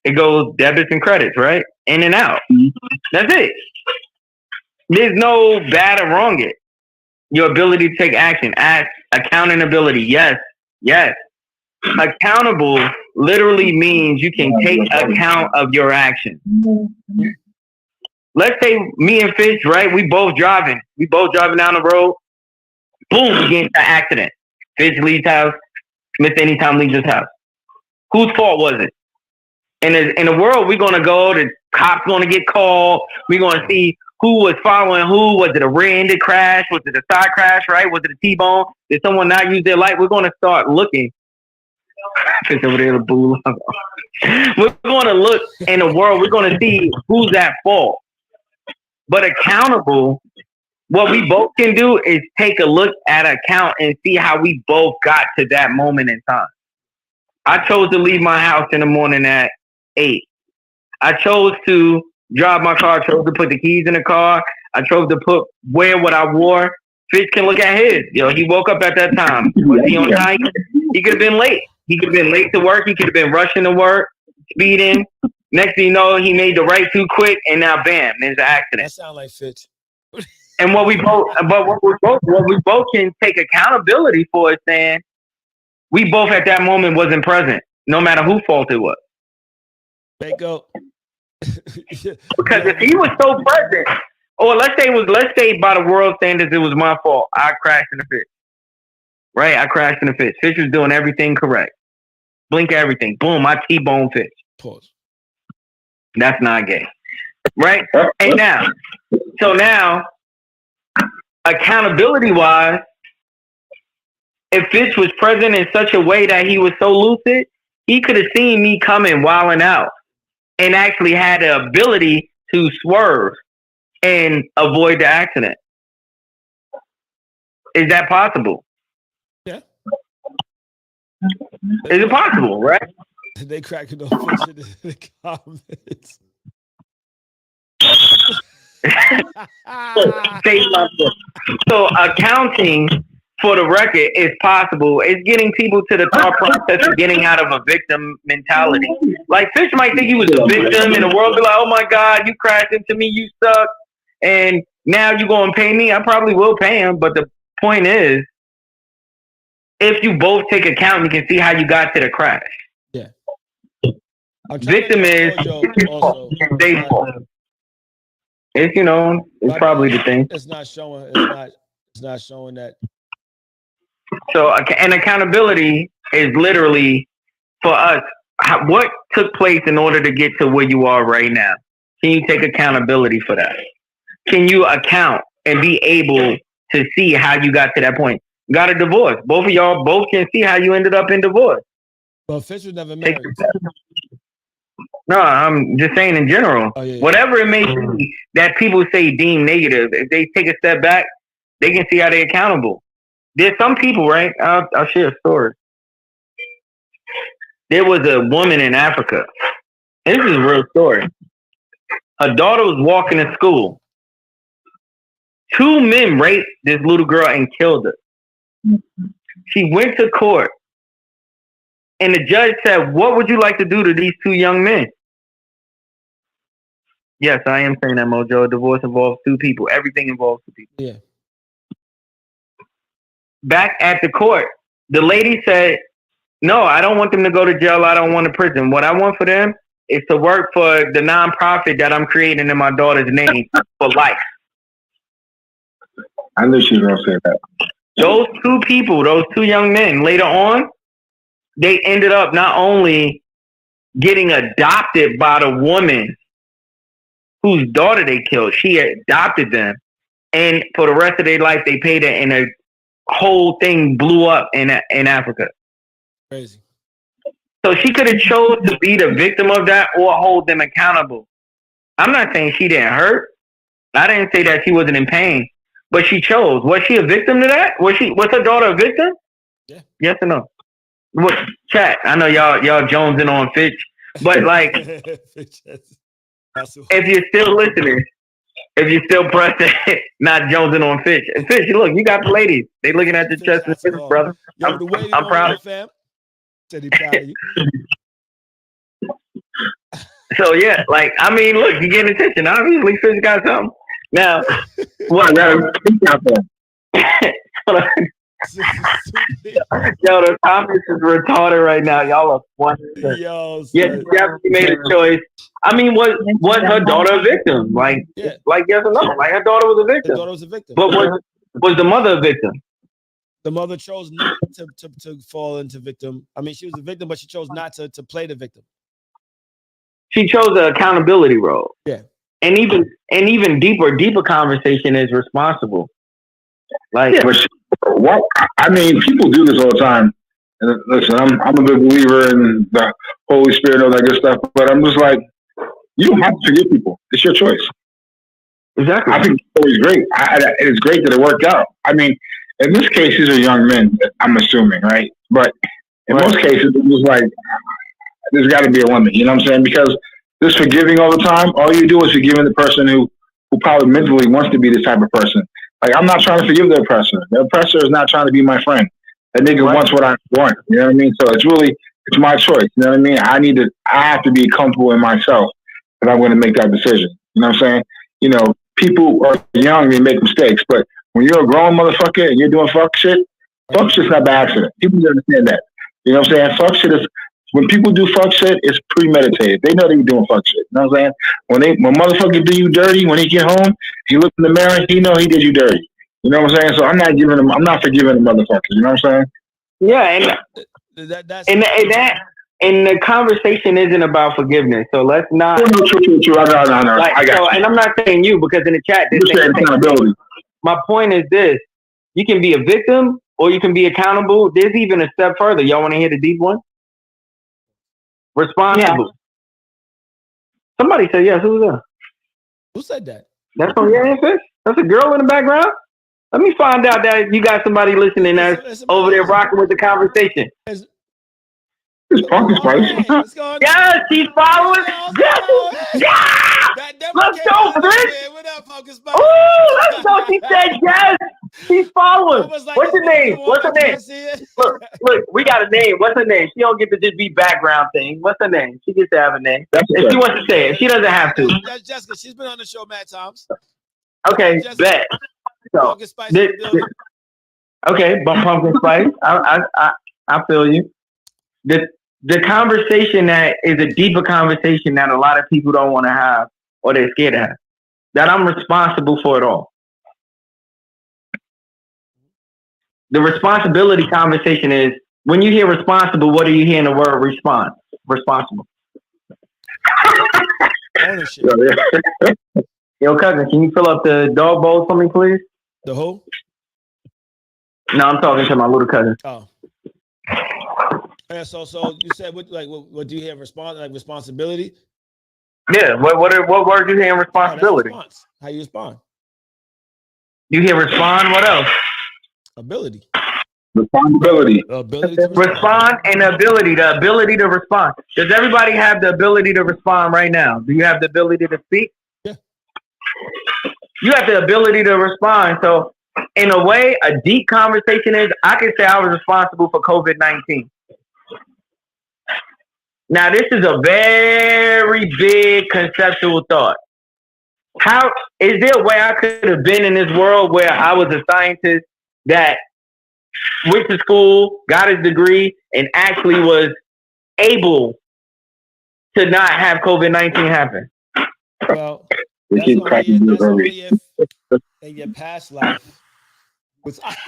[SPEAKER 5] It goes debits and credits, right? In and out. That's it. There's no bad or wrong it. Your ability to take action. Accountability. Yes. accountable literally means you can take account of your actions. Let's say me and Fish, right? We both driving down the road. Boom, we get into an accident. Fish leaves house. Miss Anytime leaves his house. Whose fault was it? In the world, we're gonna go. The cops gonna get called. We're gonna see who was following who. Was it a rear-ended crash? Was it a side crash? Right? Was it a T-bone? Did someone not use their light? We're gonna start looking. Fish over there, the boo. We're gonna look in the world. We're gonna see who's at fault. But accountable, what we both can do is take a look at an account and see how we both got to that moment in time. I chose to leave my house in the morning at 8. I chose to drive my car. I chose to put the keys in the car. I chose to wear what I wore. Fish can look at his. He woke up at that time. Was he on time? He could have been late. He could have been late to work. He could have been rushing to work, speeding. Next thing you know, he made the right too quick, and now bam, there's an accident.
[SPEAKER 1] That sounds like Fitch.
[SPEAKER 5] And what we both can take accountability for is saying we both at that moment wasn't present, no matter whose fault it was.
[SPEAKER 1] Go.
[SPEAKER 5] Because if he was so present, or let's say by the world standards it was my fault. I crashed in the Fish. Right? I crashed in the Fish. Fish was doing everything correct. Blink everything. Boom, I T-bone Fish.
[SPEAKER 1] Pause.
[SPEAKER 5] That's not gay. Right? And now, accountability-wise, if Fish was present in such a way that he was so lucid, he could have seen me coming wilding out and actually had the ability to swerve and avoid the accident. Is that possible?
[SPEAKER 1] Yeah.
[SPEAKER 5] Is it possible, right?
[SPEAKER 1] They cracking off Fish in the comments.
[SPEAKER 5] So accounting, for the record, is possible. It's getting people to the thought process of getting out of a victim mentality. Like Fish might think he was a victim, and the world be like, "Oh my God, you crashed into me, you suck," and now you gonna pay me. I probably will pay him, but the point is, if you both take account, you can see how you got to the crash.
[SPEAKER 1] Yeah.
[SPEAKER 5] Victim is their fault. It's it's probably the thing.
[SPEAKER 1] It's not showing. It's not showing that.
[SPEAKER 5] So, and accountability is literally for us. What took place in order to get to where you are right now? Can you take accountability for that? Can you account and be able to see how you got to that point? Got a divorce. Both of y'all both can see how you ended up in divorce.
[SPEAKER 1] But Fish was never married.
[SPEAKER 5] No, I'm just saying in general.
[SPEAKER 1] Oh, yeah.
[SPEAKER 5] Whatever it may be that people say deem negative, if they take a step back, they can see how they're accountable. There's some people, right? I'll share a story. There was a woman in Africa. This is a real story. Her daughter was walking to school. 2 men raped this little girl and killed her. She went to court. And the judge said, "What would you like to do to these 2 young men?" Yes, I am saying that, Mojo. A divorce involves 2 people. Everything involves 2 people.
[SPEAKER 1] Yeah.
[SPEAKER 5] Back at the court, the lady said, "No, I don't want them to go to jail. I don't want to prison. What I want for them is to work for the nonprofit that I'm creating in my daughter's name for life."
[SPEAKER 6] I knew she was going to say that.
[SPEAKER 5] Those 2 people, those 2 young men, later on, they ended up not only getting adopted by the woman whose daughter they killed, she adopted them, and for the rest of their life, they paid her, and the whole thing blew up in Africa.
[SPEAKER 1] Crazy.
[SPEAKER 5] So she could have chose to be the victim of that or hold them accountable. I'm not saying she didn't hurt. I didn't say that she wasn't in pain, but she chose. Was she a victim to that? Was her daughter a victim?
[SPEAKER 1] Yeah.
[SPEAKER 5] Yes or no? What chat? I know y'all jonesing on Fitch, but like, if you're still listening, if you're still present, not jonesing on Fitch. And Fitch, look, you got the ladies. They looking at the chest and Fitch, brother.
[SPEAKER 1] Yo,
[SPEAKER 5] I'm proud of
[SPEAKER 1] fam. Said he proud of you.
[SPEAKER 5] So yeah, like I mean, look, you getting attention. Obviously, Fitch got something. Now, what? Yo, the comments is retarded right now. Y'all are wonderful.
[SPEAKER 1] Yo,
[SPEAKER 5] Yeah, she definitely made a choice. I mean, was her daughter a victim? Like,
[SPEAKER 1] Yeah.
[SPEAKER 5] like yes or no? Like her daughter was a
[SPEAKER 1] The
[SPEAKER 5] victim.
[SPEAKER 1] daughter was a victim.
[SPEAKER 5] But was the mother a victim?
[SPEAKER 1] The mother chose not to fall into victim. I mean, she was a victim, but she chose not to play the victim.
[SPEAKER 5] She chose the accountability role.
[SPEAKER 1] Yeah.
[SPEAKER 5] And even deeper conversation is responsible. Like,
[SPEAKER 6] yeah, but what? I mean, people do this all the time. And listen, I'm a big believer in the Holy Spirit and all that good stuff. But I'm just like, you don't have to forgive people. It's your choice.
[SPEAKER 5] exactly.
[SPEAKER 6] I think it's always great. It's great that it worked out. I mean, in this case, these are young men. I'm assuming, right? But in most cases, it was like there's got to be a limit. You know what I'm saying? Because this forgiving all the time, all you do is forgiving the person who probably mentally wants to be this type of person. Like, I'm not trying to forgive the oppressor. The oppressor is not trying to be my friend. That nigga wants what I want. You know what I mean? So it's my choice. You know what I mean? I have to be comfortable in myself if I'm going to make that decision. You know what I'm saying? You know, people are young, they make mistakes, but when you're a grown motherfucker and you're doing fuck shit's not by accident. People need to understand that. You know what I'm saying? Fuck shit is, when people do fuck shit, it's premeditated. They know they're doing fuck shit. You know what I'm saying? When motherfucker do you dirty, when he get home, he look in the mirror, he know he did you dirty. You know what I'm saying? So I'm not forgiving the motherfuckers. You know what I'm saying?
[SPEAKER 5] Yeah, and the conversation isn't about forgiveness. So let's not.
[SPEAKER 6] No, true. I know.
[SPEAKER 5] Like,
[SPEAKER 6] I got you.
[SPEAKER 5] And I'm not saying you, because in the chat,
[SPEAKER 6] You're saying accountability.
[SPEAKER 5] My point is this: you can be a victim or you can be accountable. There's even a step further. Y'all want to hear the deep one? Responsible. Yeah. Somebody said yes. Who was that?
[SPEAKER 1] Who said that?
[SPEAKER 5] That's on your answer? That's a girl in the background? Let me find out that you got somebody listening that's over there rocking with the conversation.
[SPEAKER 6] It's Pumpkin Spice.
[SPEAKER 5] Yes, she's following. Yes! Let's go, bitch!
[SPEAKER 1] What up, Pumpkin Spice?
[SPEAKER 5] Ooh, let's go. She said yes. She's following.
[SPEAKER 1] Like,
[SPEAKER 5] what's her name? Look, we got a name. What's her name? She don't get to just be background thing. What's her name? She gets to have a name. If she wants to say it, she doesn't have to.
[SPEAKER 1] That's Jessica. She's been on the show mad times.
[SPEAKER 5] Okay, Jessica, bet. So,
[SPEAKER 1] Pumpkin Spice.
[SPEAKER 5] Okay, but Pumpkin Spice. I feel you. The conversation that is a deeper conversation that a lot of people don't want to have or they're scared to have. That I'm responsible for it all. The responsibility conversation is, when you hear responsible, what do you hear in the word response? Responsible.
[SPEAKER 1] Ownership.
[SPEAKER 5] Yo, cousin, can you fill up the dog bowl for me, please?
[SPEAKER 1] The who?
[SPEAKER 5] No, I'm talking to my little cousin.
[SPEAKER 1] Oh. Yeah, so you said what do you have responsibility?
[SPEAKER 5] Yeah, what word do you hear in responsibility?
[SPEAKER 1] Response. How you respond?
[SPEAKER 5] You hear respond, what else?
[SPEAKER 1] Ability.
[SPEAKER 6] Responsibility.
[SPEAKER 5] Respond and ability. The ability to respond. Does everybody have the ability to respond right now? Do you have the ability to speak?
[SPEAKER 1] Yeah.
[SPEAKER 5] You have the ability to respond. So in a way, a deep conversation is, I can say I was responsible for COVID-19. Now, this is a very big conceptual thought. How is there a way I could have been in this world where I was a scientist that went to school, got his degree, and actually was able to not have COVID-19 happen?
[SPEAKER 1] Well, that's only if in your past life.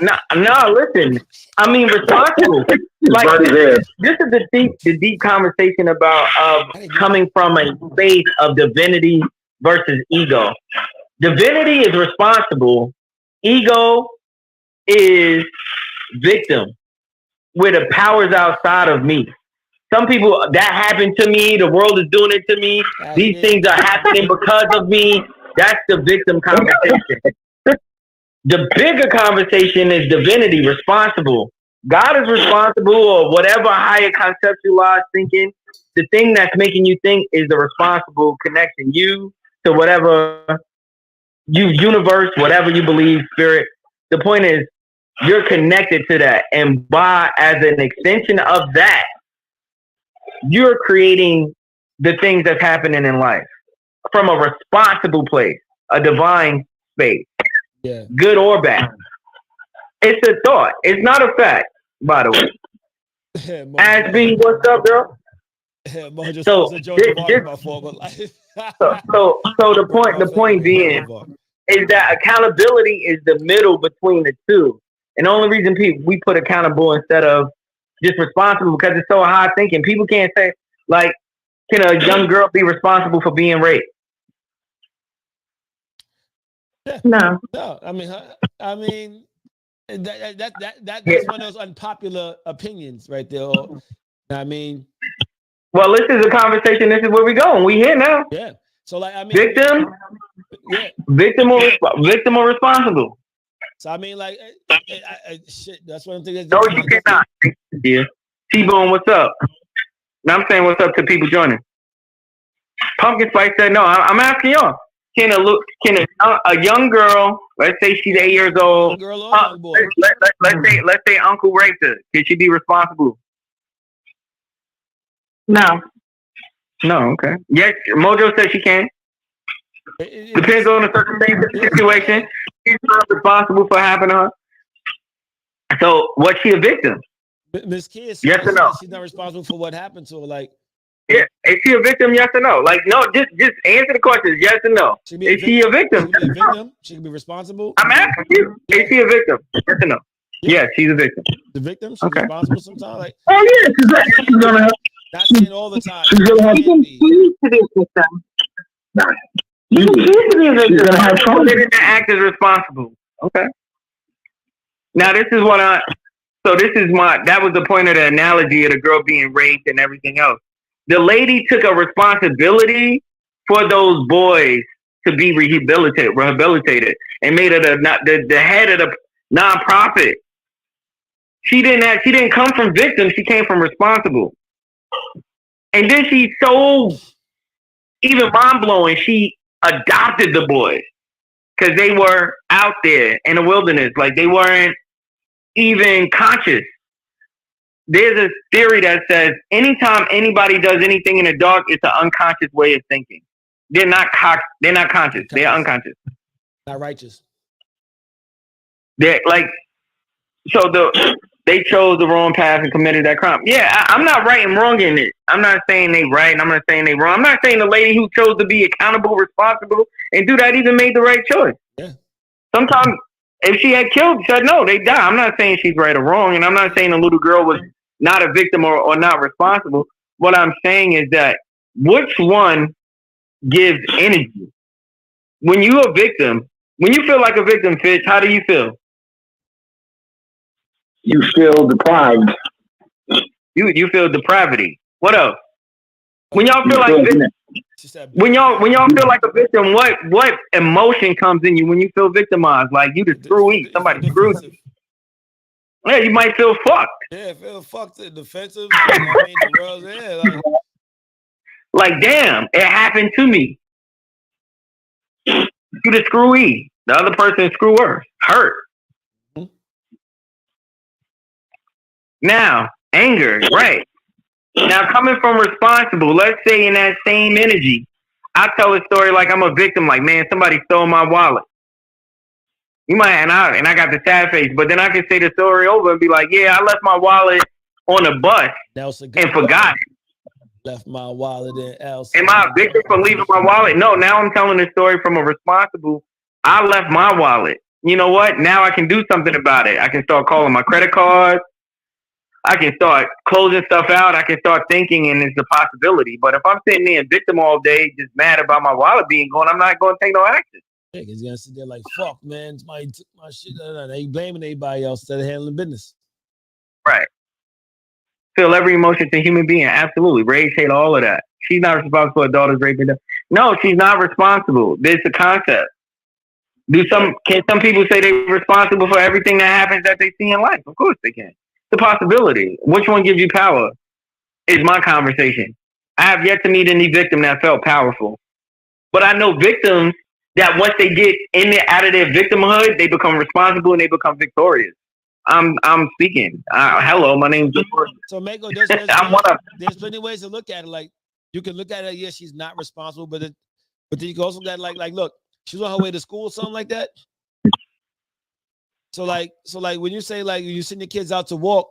[SPEAKER 1] No,
[SPEAKER 5] listen. I mean, responsible. Like, this is the deep conversation about coming from a space of divinity versus ego. Divinity is responsible. Ego is victim, where the power's outside of me. Some people, that happened to me. The world is doing it to me. These things are happening because of me. That's the victim conversation. The bigger conversation is divinity, responsible. God is responsible, or whatever higher conceptualized thinking. The thing that's making you think is the responsible connection. You to whatever universe, whatever you believe, spirit. The point is, you're connected to that. And as an extension of that, you're creating the things that's happening in life from a responsible place, a divine space.
[SPEAKER 1] Yeah.
[SPEAKER 5] Good or bad. It's a thought. It's not a fact, by the way. Ashby, what's up, girl? So, the point being is that accountability is the middle between the two, and the only reason we put accountable instead of just responsible because it's so high thinking. People can't say like, can a young girl be responsible for being raped?
[SPEAKER 4] No.
[SPEAKER 1] I mean, that's one of those unpopular opinions right there. I mean,
[SPEAKER 5] well, this is a conversation. This is where we go. We here now.
[SPEAKER 1] Yeah. So like, I mean,
[SPEAKER 5] victim or responsible.
[SPEAKER 1] So I mean, like, shit. That's what I'm thinking.
[SPEAKER 5] No, you cannot. Yeah. T-Bone, what's up? Now I'm saying what's up to people joining. Pumpkin Spice said no. I'm asking y'all. Can a young girl, let's say she's 8 years old,
[SPEAKER 1] girl or young boy.
[SPEAKER 5] let's say uncle raped her, can she be responsible?
[SPEAKER 4] No.
[SPEAKER 5] No, okay. Yes, Mojo said she can. Depends on the circumstance of the situation. She's not responsible for happening to her. So, was she a victim?
[SPEAKER 1] Miss Kiss,
[SPEAKER 5] yes or no?
[SPEAKER 1] She's not responsible for what happened to her. Like,
[SPEAKER 5] yeah, is she a victim? Yes or no? Like, no, just answer the question. Yes or no? Is she a victim?
[SPEAKER 1] She can be a victim. She can be responsible.
[SPEAKER 5] I'm asking you. Is she a victim? Yes or no? Yeah, she's a victim.
[SPEAKER 1] The victim. She's responsible sometimes. Like,
[SPEAKER 6] oh yeah, she's gonna have.
[SPEAKER 1] Not saying all the time.
[SPEAKER 6] She's gonna have.
[SPEAKER 4] She used to be a victim.
[SPEAKER 6] She used to be a victim. She's gonna have trouble.
[SPEAKER 5] They didn't act as responsible. Okay. Now this is that was the point of the analogy of the girl being raped and everything else. The lady took a responsibility for those boys to be rehabilitated, and made her the head of the nonprofit. She didn't come from victim. She came from responsible. And then she's so even mind blowing. She adopted the boys because they were out there in the wilderness, like they weren't even conscious. There's a theory that says anytime anybody does anything in the dark, it's an unconscious way of thinking. They're not conscious. They're unconscious.
[SPEAKER 1] Not righteous.
[SPEAKER 5] They're like, they chose the wrong path and committed that crime. Yeah, I'm not right and wrong in it. I'm not saying they right and I'm not saying they wrong. I'm not saying the lady who chose to be accountable, responsible, and do that even made the right choice.
[SPEAKER 1] Yeah.
[SPEAKER 5] Sometimes if she had said no, they die. I'm not saying she's right or wrong, and I'm not saying the little girl was not a victim or not responsible. What I'm saying is that which one gives energy? When you're a victim, when you feel like a victim, Fitz, how do you feel?
[SPEAKER 6] You feel deprived.
[SPEAKER 5] You feel depravity. What else? When y'all feel like when y'all feel like a victim, what emotion comes in you when you feel victimized? Like you the screwy, somebody screwed you. Yeah, you might feel fucked.
[SPEAKER 1] Yeah, feel fucked, defensive. I mean, the world's
[SPEAKER 5] like damn, it happened to me. You the screwy, the other person screwer, hurt. Now, anger, right? Now, coming from responsible, let's say in that same energy, I tell a story like I'm a victim, like, man, somebody stole my wallet. You might, and I got the sad face, but then I can say the story over and be like, yeah, I left my wallet on a bus and forgot it.
[SPEAKER 1] Left my wallet in El
[SPEAKER 5] Am I a victim for leaving my wallet? No, now I'm telling the story from a responsible. I left my wallet. You know what? Now I can do something about it. I can start calling my credit cards. I can start closing stuff out. I can start thinking, and it's a possibility. But if I'm sitting there victim all day, just mad about my wallet being gone, I'm not going to take no action.
[SPEAKER 1] Yeah, he's going to sit there like, fuck, man, somebody took my shit. They blaming everybody else instead of handling business.
[SPEAKER 5] Right. Feel every emotion to a human being. Absolutely. Rage, hate, all of that. She's not responsible for her daughter's rape. No, she's not responsible. There's a concept. Can some people say they're responsible for everything that happens that they see in life? Of course they can. It's a possibility. Which one gives you power is my conversation. I have yet to meet any victim that felt powerful. But I know victims that once they get out of their victimhood, they become responsible and they become victorious. I'm speaking. Hello, my name's
[SPEAKER 1] So Mako, there's plenty of ways to look at it. Like you can look at it, yes, she's not responsible, but then you can also look at it like look, she's on her way to school, something like that. So like when you say like you send your kids out to walk,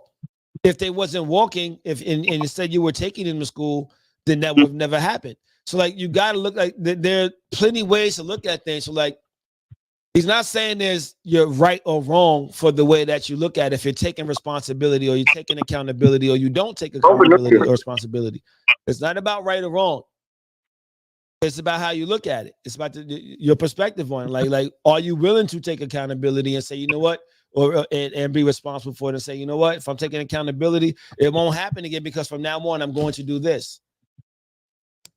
[SPEAKER 1] if they wasn't walking, and instead you were taking them to school, then that would have never happened. So like you got to look like there are plenty ways to look at things. So like he's not saying you're right or wrong for the way that you look at it. If you're taking responsibility or you're taking accountability or you don't take accountability or responsibility. It's not about right or wrong. It's about how you look at it. It's about your perspective on it. Like, are you willing to take accountability and say, you know what, and be responsible for it and say, you know what, if I'm taking accountability, it won't happen again because from now on I'm going to do this.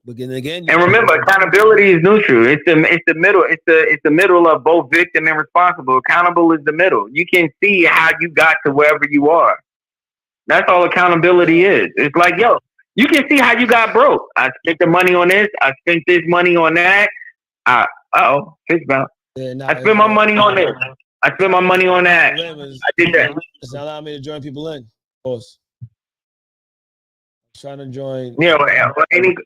[SPEAKER 1] But again,
[SPEAKER 5] and remember, accountability is neutral. It's the middle. It's the middle of both victim and responsible. Accountable is the middle. You can see how you got to wherever you are. That's all accountability is. It's like, yo, you can see how you got broke. I spent the money on this. I spent this money on that. Fix about. I spent my money on this. I spent my money on that. I did that.
[SPEAKER 1] It's not allowing me to join people in. Pause. Trying to join.
[SPEAKER 5] Yeah.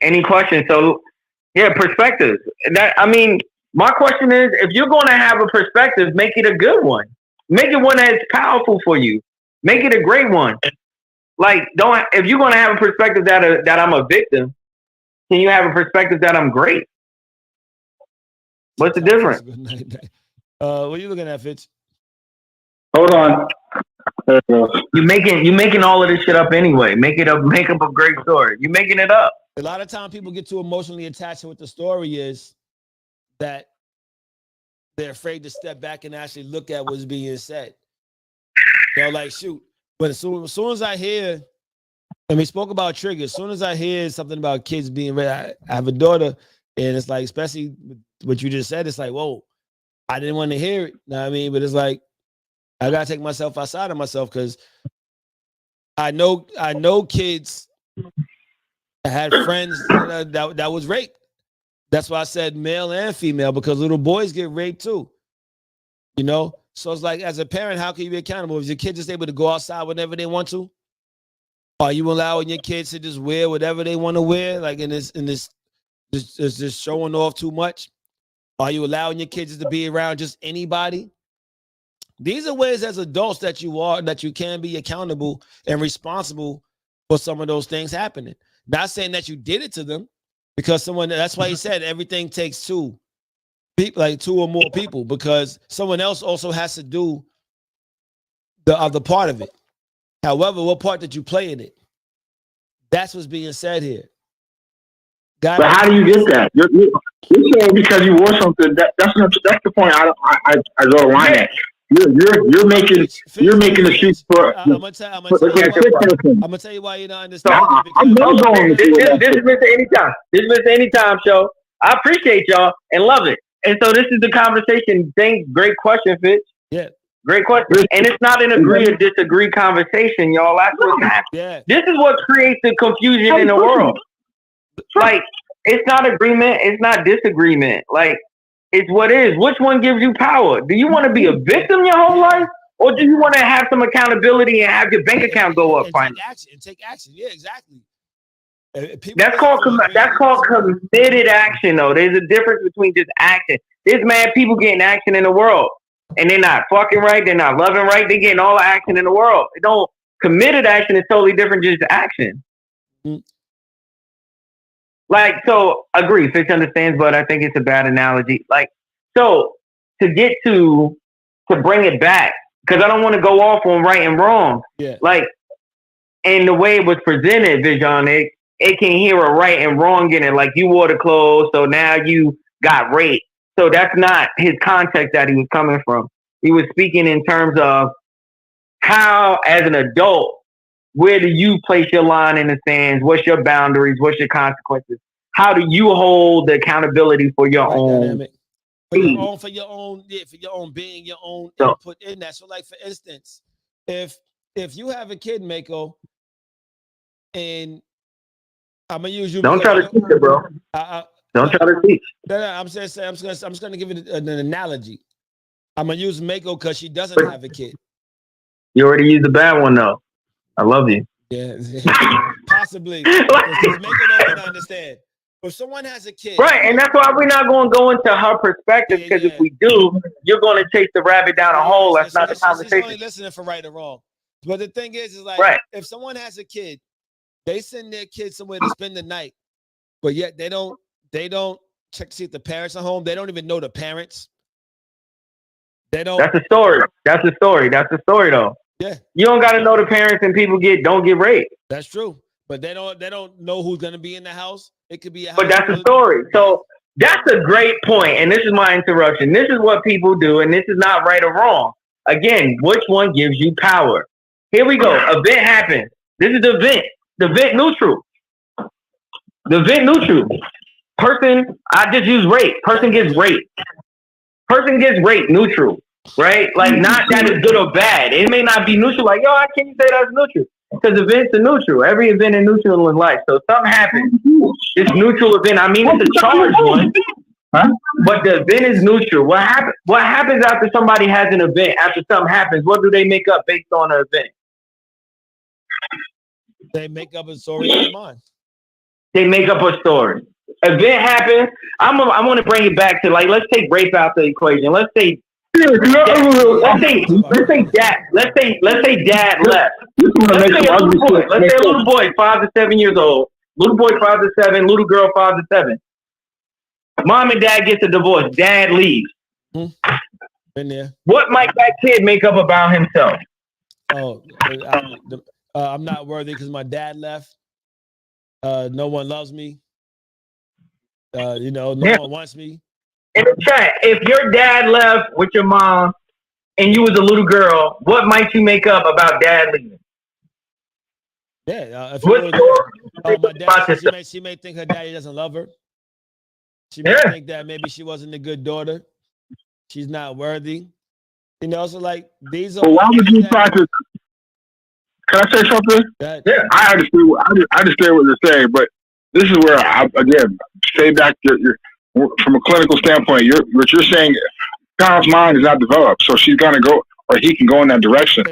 [SPEAKER 5] Any questions? So, yeah, perspective. My question is, if you're going to have a perspective, make it a good one. Make it one that's powerful for you. Make it a great one. Like, if you're going to have a perspective that I'm a victim, can you have a perspective that I'm great? What's the difference?
[SPEAKER 1] What are you looking at, Fitz?
[SPEAKER 6] Hold on.
[SPEAKER 5] You making all of this shit up anyway. Make up a great story. You making it up.
[SPEAKER 1] A lot of time people get too emotionally attached to what the story is that they're afraid to step back and actually look at what's being said. They're like, shoot. But as soon as I hear, and we spoke about triggers, as soon as I hear something about kids being ready, I have a daughter, and it's like, especially what you just said, it's like, whoa, I didn't want to hear it. You know what I mean? But it's like, I gotta take myself outside of myself because I know kids that had friends that was raped. That's why I said male and female, because little boys get raped too. You know? So it's like, as a parent, how can you be accountable? If your kid just able to go outside whenever they want to? Are you allowing your kids to just wear whatever they want to wear? Like in this just showing off too much? Are you allowing your kids to be around just anybody? These are ways as adults that you can be accountable and responsible for some of those things happening. Not saying that you did it to them, because that's why he said everything takes two people, like two or more people, because someone else also has to do the other part of it. However, what part did you play in it? That's what's being said here.
[SPEAKER 6] But how do you get that? You're saying because you wore something. That's the point. I draw a line at. You're making the streets for.
[SPEAKER 1] I'm gonna tell you why you're not understanding.
[SPEAKER 5] This is Mr. Anytime. This is Mr. Anytime show. I appreciate y'all and love it. And so this is the conversation. Great question, Fitz.
[SPEAKER 1] Yeah.
[SPEAKER 5] Great question. And it's not an agree or disagree conversation, y'all. That's what's happening.
[SPEAKER 1] Yeah.
[SPEAKER 5] This is what creates the confusion in the world. Like, it's not agreement. It's not disagreement. Like, it's what is. Which one gives you power? Do you want to be a victim your whole life? Or do you want to have some accountability and have your bank account go up finally?
[SPEAKER 1] Take action. Yeah, exactly.
[SPEAKER 5] That's called committed action, though. There's a difference between just action. There's mad people getting action in the world, and they're not fucking right. They're not loving right. They're getting all the action in the world. Committed action is totally different than just action. Mm-hmm. Like, so, agree, Fitz understands, but I think it's a bad analogy. Like, so, to bring it back, because I don't want to go off on right and wrong.
[SPEAKER 1] Yeah.
[SPEAKER 5] Like, and the way it was presented, Vision, it can hear a right and wrong in it. Like, you wore the clothes, so now you got raped. So that's not his context that he was coming from. He was speaking in terms of how, as an adult, where do you place your line in the sands? What's your boundaries? What's your consequences? How do you hold the accountability for your own?
[SPEAKER 1] For your own being, your own input in that. So, like, for instance, if you have a kid, Mako, and I'm gonna use you.
[SPEAKER 5] Don't try to teach it, bro. Don't try to teach.
[SPEAKER 1] No, I'm just gonna give it an analogy. I'm gonna use Mako because she doesn't have a kid.
[SPEAKER 5] You already used the bad one though. I love you.
[SPEAKER 1] Yeah, possibly. Mako don't understand. if someone has a kid,
[SPEAKER 5] right? And that's why we're not going to go into her perspective, because if we do, you're going to chase the rabbit down a hole. That's not the conversation.
[SPEAKER 1] She's only listening for right or wrong. But the thing is like,
[SPEAKER 5] right.
[SPEAKER 1] If someone has a kid, they send their kid somewhere to spend the night, but yet they don't check to see if the parents are home. They don't even know the parents. They don't.
[SPEAKER 5] That's a story. That's a story, though.
[SPEAKER 1] Yeah.
[SPEAKER 5] You don't got to know the parents, and people don't get raped.
[SPEAKER 1] That's true. But they don't know who's going to be in the house. It could be a house.
[SPEAKER 5] But that's a story. So that's a great point. And this is my interruption. This is what people do, and this is not right or wrong. Again, which one gives you power? Here we go. Event happens. This is the event. The event neutral. The event neutral. Person, I just use rape. Person gets raped. Person gets raped neutral. Right? Like, not that it's good or bad. It may not be neutral. Like, yo, how can you say that's neutral? Because events are neutral. Every event is neutral in life. So if something happens, this neutral event, I mean, it's a charged one, but the event is neutral. What happens after somebody has an event? After something happens, what do they make up based on the event?
[SPEAKER 1] They make up a story in their mind.
[SPEAKER 5] They make up a story. Event happens. I want to bring it back to, like, let's take rape out the equation. Let's say dad left. Let's say a little boy, 5 to 7 years old. Little boy, 5 to 7. Little girl, 5 to 7. Mom and dad gets a divorce. Dad leaves.
[SPEAKER 1] Been there.
[SPEAKER 5] What might that kid make up about himself?
[SPEAKER 1] Oh, I'm not worthy because my dad left. No one loves me. No one wants me.
[SPEAKER 5] In the chat, if your dad left with your mom and you was a little girl, what might you make up about dad leaving?
[SPEAKER 1] Yeah,
[SPEAKER 5] my
[SPEAKER 1] dad, she may think her daddy doesn't love her. She may think that maybe she wasn't a good daughter. She's not worthy. So like these are.
[SPEAKER 2] Well, why would you try to? Can I say something? I understand what you're saying, but this is where again say back to from a clinical standpoint. What you're saying, child's mind is not developed, so she's gonna go, or he can go in that direction.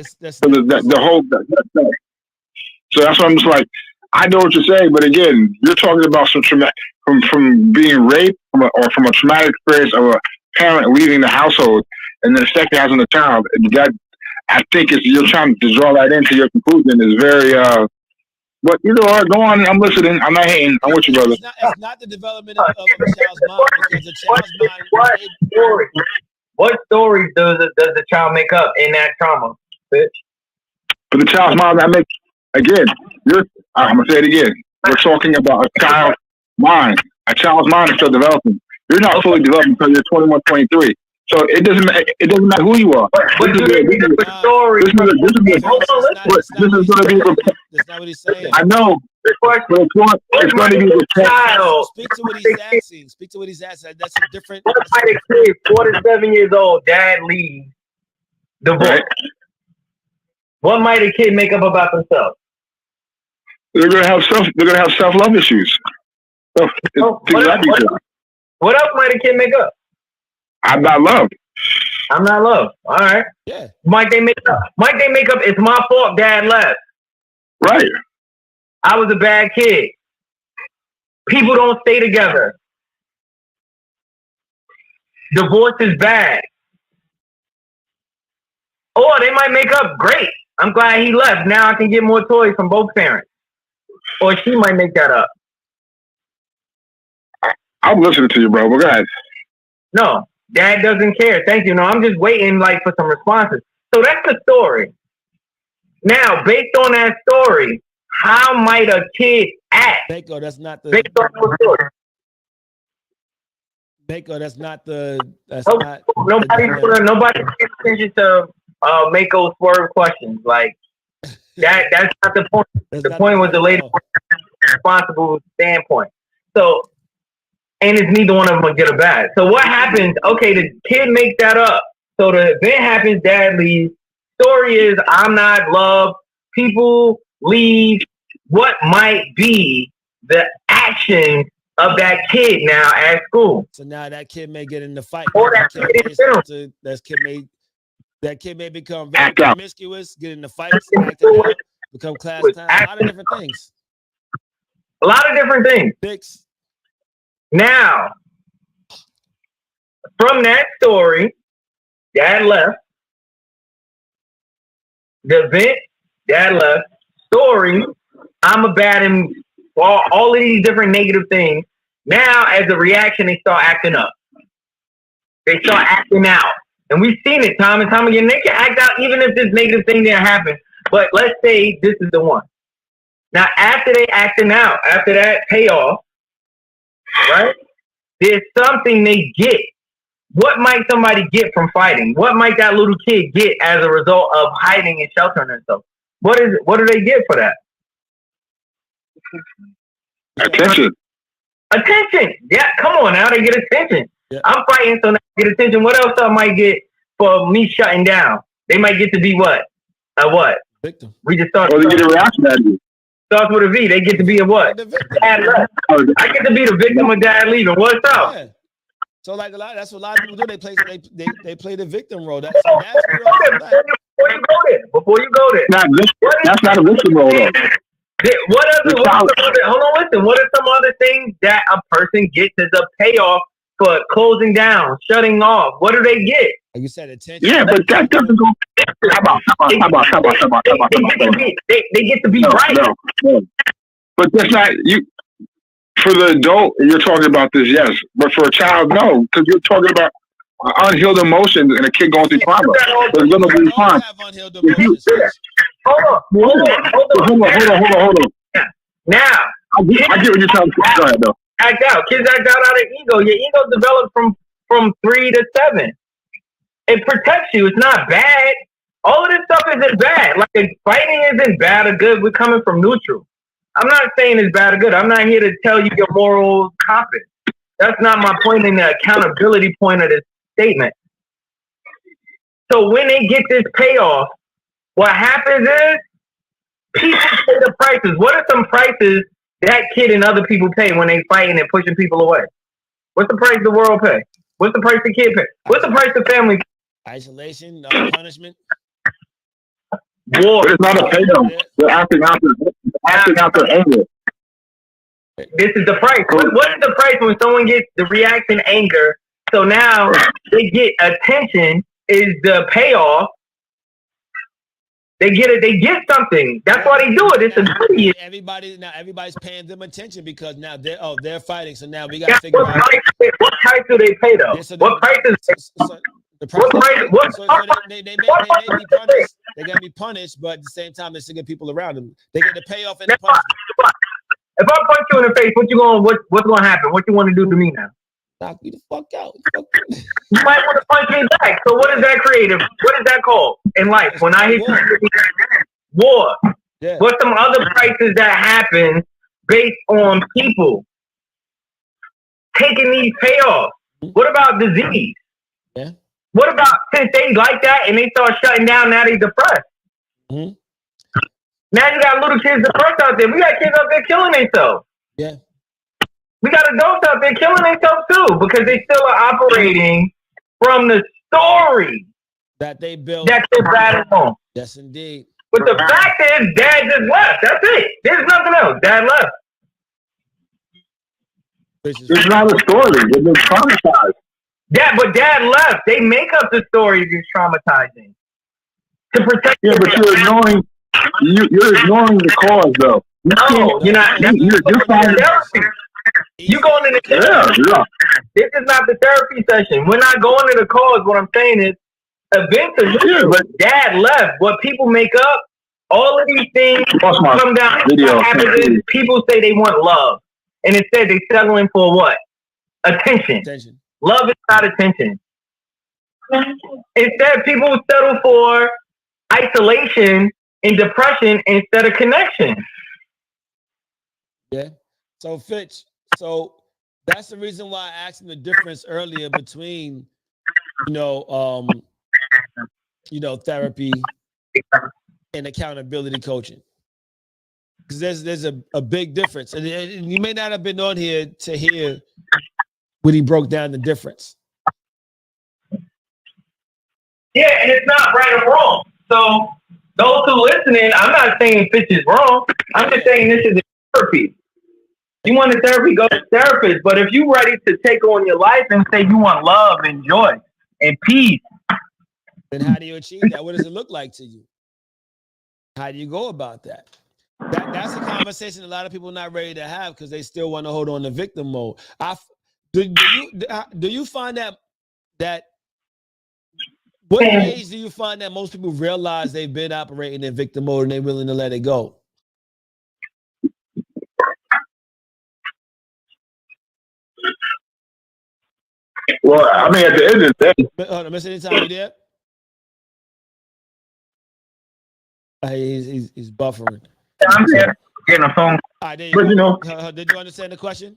[SPEAKER 2] So that's why I'm just like, I know what you're saying, but again, you're talking about some traumatic from being raped or from a traumatic experience of a parent leaving the household and the effect it has on the child. That I think you're trying to draw that into your conclusion is very. But go on. I'm listening. I'm not hating. I'm with you, brother.
[SPEAKER 1] It's not the development of a child's mind because the child's mind.
[SPEAKER 5] What stories does the child make up in that trauma, bitch?
[SPEAKER 2] For the child's mind, that makes again. I'm gonna say it again. We're talking about a child's mind. A child's mind is still developing. You're not fully developed until you're 21, 23. So it doesn't matter who you are.
[SPEAKER 5] But this is story.
[SPEAKER 2] This is going to be.
[SPEAKER 1] That's not what he's saying.
[SPEAKER 2] I know. It's going to be the
[SPEAKER 5] child.
[SPEAKER 1] Speak to what he's asking. Speak to what he's asking. That's a different.
[SPEAKER 5] What might a kid, 4 to 7 years old, dad leaves, divorce? Right. What might a kid make up about themselves?
[SPEAKER 2] They're going to have self-love issues.
[SPEAKER 5] What else might a kid make up?
[SPEAKER 2] I'm not loved.
[SPEAKER 5] I'm not loved. All right.
[SPEAKER 1] Yeah.
[SPEAKER 5] Might they make up? It's my fault dad left.
[SPEAKER 2] Right.
[SPEAKER 5] I was a bad kid. People don't stay together. Divorce is bad. Or they might make up, great. I'm glad he left. Now I can get more toys from both parents. Or she might make that up.
[SPEAKER 2] I'm listening to you, bro. But go ahead.
[SPEAKER 5] No. Dad doesn't care. Thank you. No, I'm just waiting for some responses. So that's the story. Now, based on that story, how might a kid act?
[SPEAKER 1] Bako, that's not the.
[SPEAKER 5] Based on the story.
[SPEAKER 1] Bako, that's not the.
[SPEAKER 5] Nobody pays attention to Mako's swerve questions. Like that's not the point. The point was the lady responsible standpoint. So. And it's neither one of them will get a bad. So what happens? Okay, the kid makes that up. So the event happens, dad leaves. Story is, I'm not loved. People leave. What might be the action of that kid now at school?
[SPEAKER 1] So now that kid may get in the fight.
[SPEAKER 5] Or that
[SPEAKER 1] kid may become very promiscuous, get in the fights, become class time. A lot of different things.
[SPEAKER 5] A lot of different things. Now, from that story, dad left. The event, dad left. Story, I'm a bad and all of these different negative things. Now, as a reaction, they start acting up. They start acting out. And we've seen it time and time again. They can act out even if this negative thing didn't happen. But let's say this is the one. Now, after they acting out, after that payoff, right, there's something they get. What might somebody get from fighting? What might that little kid get as a result of hiding and sheltering themselves? What is it? What do they get for that?
[SPEAKER 2] Attention.
[SPEAKER 5] Attention. Yeah, come on now. They get attention.
[SPEAKER 1] Yeah.
[SPEAKER 5] I'm fighting, so now I get attention. What else I might get for me shutting down? They might get to be what? A what?
[SPEAKER 1] Victim.
[SPEAKER 5] We just started.
[SPEAKER 2] Or they get a reaction out of you.
[SPEAKER 5] Starts with a V. They get to be a what?
[SPEAKER 1] The victim.
[SPEAKER 5] Dad left. I get to be the victim of dad leaving. What's up?
[SPEAKER 1] Yeah. So like that's what a lot of people do. They play the victim role. That's
[SPEAKER 5] Before you go there. Before you go there.
[SPEAKER 2] That's not a victim role though.
[SPEAKER 5] Hold on, listen. What are some other things that a person gets as a payoff for closing down, shutting off? What do they get?
[SPEAKER 1] Like you said, attention.
[SPEAKER 2] Yeah, but that doesn't go. How about?
[SPEAKER 5] They get to be right.
[SPEAKER 2] No. But that's not you. For the adult, you're talking about this, yes. But for a child, no, because you're talking about unhealed emotions and a kid going through trauma. There's going to be fun. Hold on.
[SPEAKER 5] Now,
[SPEAKER 2] I get what you're trying to say. Go ahead, though.
[SPEAKER 5] Act out. Kids act out of ego. Your ego develops from 3 to 7. It protects you. It's not bad. All of this stuff isn't bad. Like, fighting isn't bad or good. We're coming from neutral. I'm not saying it's bad or good. I'm not here to tell you your moral compass. That's not my point in the accountability point of this statement. So when they get this payoff, what happens is people pay the prices. What are some prices that kid and other people pay when they fighting and pushing people away? What's the price the world pay? What's the price the kid pay? What's the price the family pay?
[SPEAKER 1] Isolation, punishment.
[SPEAKER 5] War.
[SPEAKER 2] But it's not a payoff. They're acting out their anger.
[SPEAKER 5] This is the price. What is the price when someone gets the reaction anger? So now they get attention is the payoff. They get it. They get something. That's why they do it. It's immediate.
[SPEAKER 1] Everybody's paying them attention because now they're fighting. So now we got to figure out
[SPEAKER 5] what price do they pay though? What price is
[SPEAKER 1] the price? So they may be punished. They're gonna be punished, but at the same time, they're still get people around them. They get the payoff and the punishment.
[SPEAKER 5] If I punch you in the face, what's gonna happen? What you want to do to me now?
[SPEAKER 1] Knock you the fuck out.
[SPEAKER 5] You might want to punch me back. So what is that creative? What is that called in life? When I hit you, war. Yeah. What's some other prices that happen based on people taking these payoffs? What about disease?
[SPEAKER 1] Yeah.
[SPEAKER 5] What about since they like that and they start shutting down, now they depressed?
[SPEAKER 1] Mm-hmm.
[SPEAKER 5] Now you got little kids depressed out there. We got kids out there killing themselves.
[SPEAKER 1] Yeah.
[SPEAKER 5] We got adults out there killing themselves too because they still are operating from the story
[SPEAKER 1] that they built.
[SPEAKER 5] That they're bad on.
[SPEAKER 1] Yes, indeed.
[SPEAKER 5] But the fact is, dad just left. That's it. There's nothing else. Dad left.
[SPEAKER 2] It's not a story. They've been traumatized.
[SPEAKER 5] Yeah, but dad left. They make up the story of traumatizing to protect.
[SPEAKER 2] Yeah, but you're ignoring the cause, though.
[SPEAKER 5] You're not. You're finding therapy. You going into therapy. Yeah. This is not the therapy session. We're not going to the cause. What I'm saying is, eventually, but dad left. What people make up, all of these things come down. What happens is people say they want love, and instead they settling for what? Attention. Love is not attention. Instead, people settle for isolation and depression instead of connection.
[SPEAKER 1] Yeah. So Fitch, that's the reason why I asked him the difference earlier between, therapy and accountability coaching. Because there's a big difference. And you may not have been on here to hear when he broke down the difference.
[SPEAKER 5] Yeah, and it's not right or wrong. So those who listening, I'm not saying Fitch is wrong. I'm just saying this is a therapy. You want a therapy, go to therapist. But if you're ready to take on your life and say you want love and joy and peace,
[SPEAKER 1] then how do you achieve that? What does it look like to you? How do you go about that? That's a conversation a lot of people are not ready to have because they still want to hold on to victim mode. Do you find that what age do you find that most people realize they've been operating in victim mode and they're willing to let it go?
[SPEAKER 6] Well, I mean, at the end of the day,
[SPEAKER 1] Hold on, Mr. Anytime, you there? He's buffering.
[SPEAKER 5] I'm getting a phone.
[SPEAKER 1] All right, there
[SPEAKER 6] but
[SPEAKER 1] you
[SPEAKER 6] you
[SPEAKER 1] go.
[SPEAKER 6] know,
[SPEAKER 1] Did you understand the question?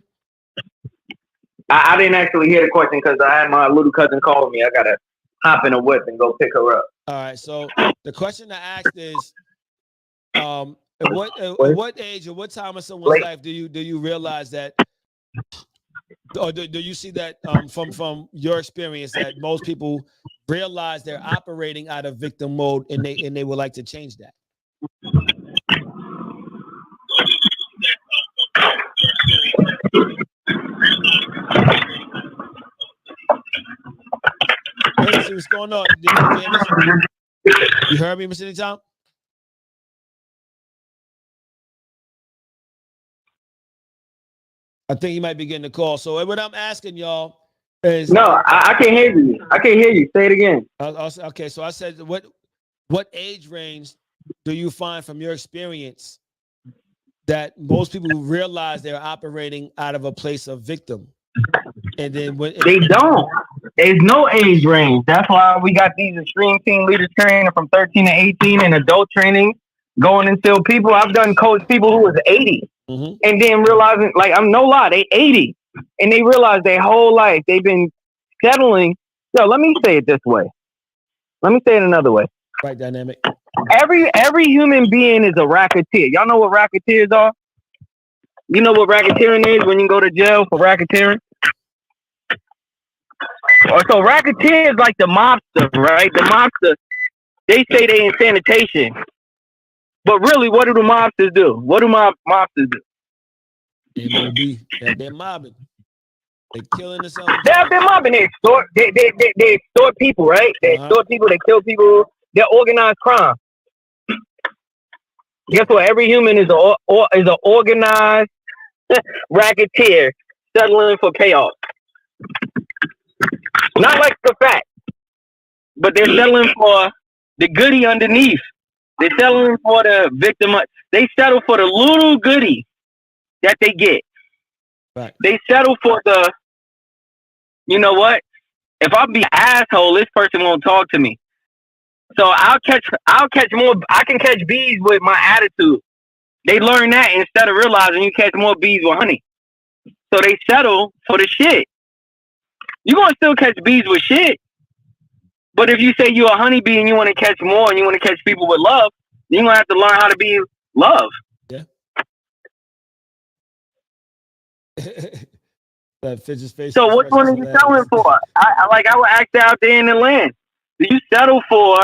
[SPEAKER 5] I didn't actually hear the question because I had my little cousin calling me. I gotta hop in a whip and go pick her up.
[SPEAKER 1] All right. So the question I asked is, at what age or what time of someone's life do you realize that, or do you see that from your experience that most people realize they're operating out of victim mode and they would like to change that? Let's see what's going on. You heard me, Mr. Anytime? I think he might be getting a call. So what I'm asking y'all is
[SPEAKER 5] no, I can't hear you. I can't hear you. Say it again.
[SPEAKER 1] Okay, so I said what age range do you find from your experience that most people realize they're operating out of a place of victim? And then
[SPEAKER 5] they don't. There's no age range. That's why we got these extreme team leaders training from 13 to 18 and adult training going until people. I've done coach people who was 80 and then realizing, like, I'm no lie, they 80 and they realize their whole life they've been settling. Yo, let me say it this way. Let me say it another way.
[SPEAKER 1] Right, dynamic.
[SPEAKER 5] Every human being is a racketeer. Y'all know what racketeers are? You know what racketeering is when you go to jail for racketeering? So racketeers like the mobster, right? The mobster, they say they in sanitation. But really, what do the mobsters do? What do mobsters do?
[SPEAKER 1] They're mobbing. They're killing themselves.
[SPEAKER 5] They're mobbing. They extort people, right? They extort people. They kill people. They're organized crime. Guess what? Every human is an organized racketeer settling for payoff. Not like the fact, but they're settling for the goodie underneath. They're settling for the victim. They settle for the little goodie that they get.
[SPEAKER 1] Right.
[SPEAKER 5] They settle for the, you know what? If I be an asshole, this person won't talk to me. So I'll catch more. I can catch bees with my attitude. They learn that instead of realizing you catch more bees with honey. So they settle for the shit. You're going to still catch bees with shit. But if you say you're a honeybee and you want to catch more and you want to catch people with love, you're going to have to learn how to be love.
[SPEAKER 1] Yeah. That fidget space.
[SPEAKER 5] So which one are you settling for? I would ask out there in the land. Do you settle for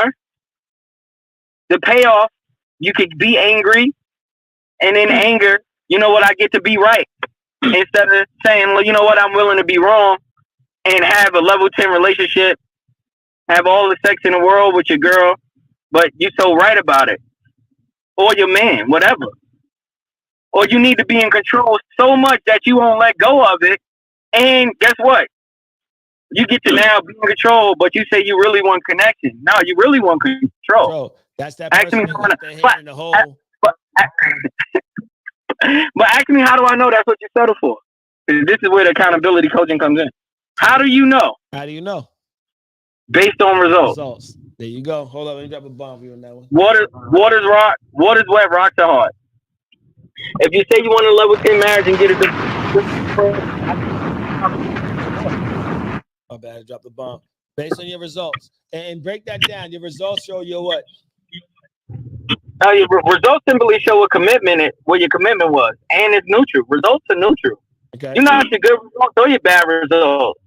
[SPEAKER 5] the payoff? You could be angry, and in anger, you know what, I get to be right. Instead of saying, well, you know what, I'm willing to be wrong and have a level 10 relationship, have all the sex in the world with your girl, but you're so right about it. Or your man, whatever. Or you need to be in control so much that you won't let go of it. And guess what? You get to now be in control, but you say you really want connection. No, you really want control.
[SPEAKER 1] Bro, that's that person that got their head in the hole.
[SPEAKER 5] But ask me, how do I know that's what you settle for? This is where the accountability coaching comes in. How do you know?
[SPEAKER 1] How do you know?
[SPEAKER 5] Based on results.
[SPEAKER 1] There you go. Hold up, let me drop a bomb for you on that one.
[SPEAKER 5] Water's wet, rocks are hard. If you say you want a level 10 marriage and get it
[SPEAKER 1] My bad, I dropped the bomb. Based on your results. And break that down. Your results show you what?
[SPEAKER 5] Your results simply show a commitment, what your commitment was. And it's neutral. Results are neutral.
[SPEAKER 1] Okay.
[SPEAKER 5] You're not your good results or your bad results.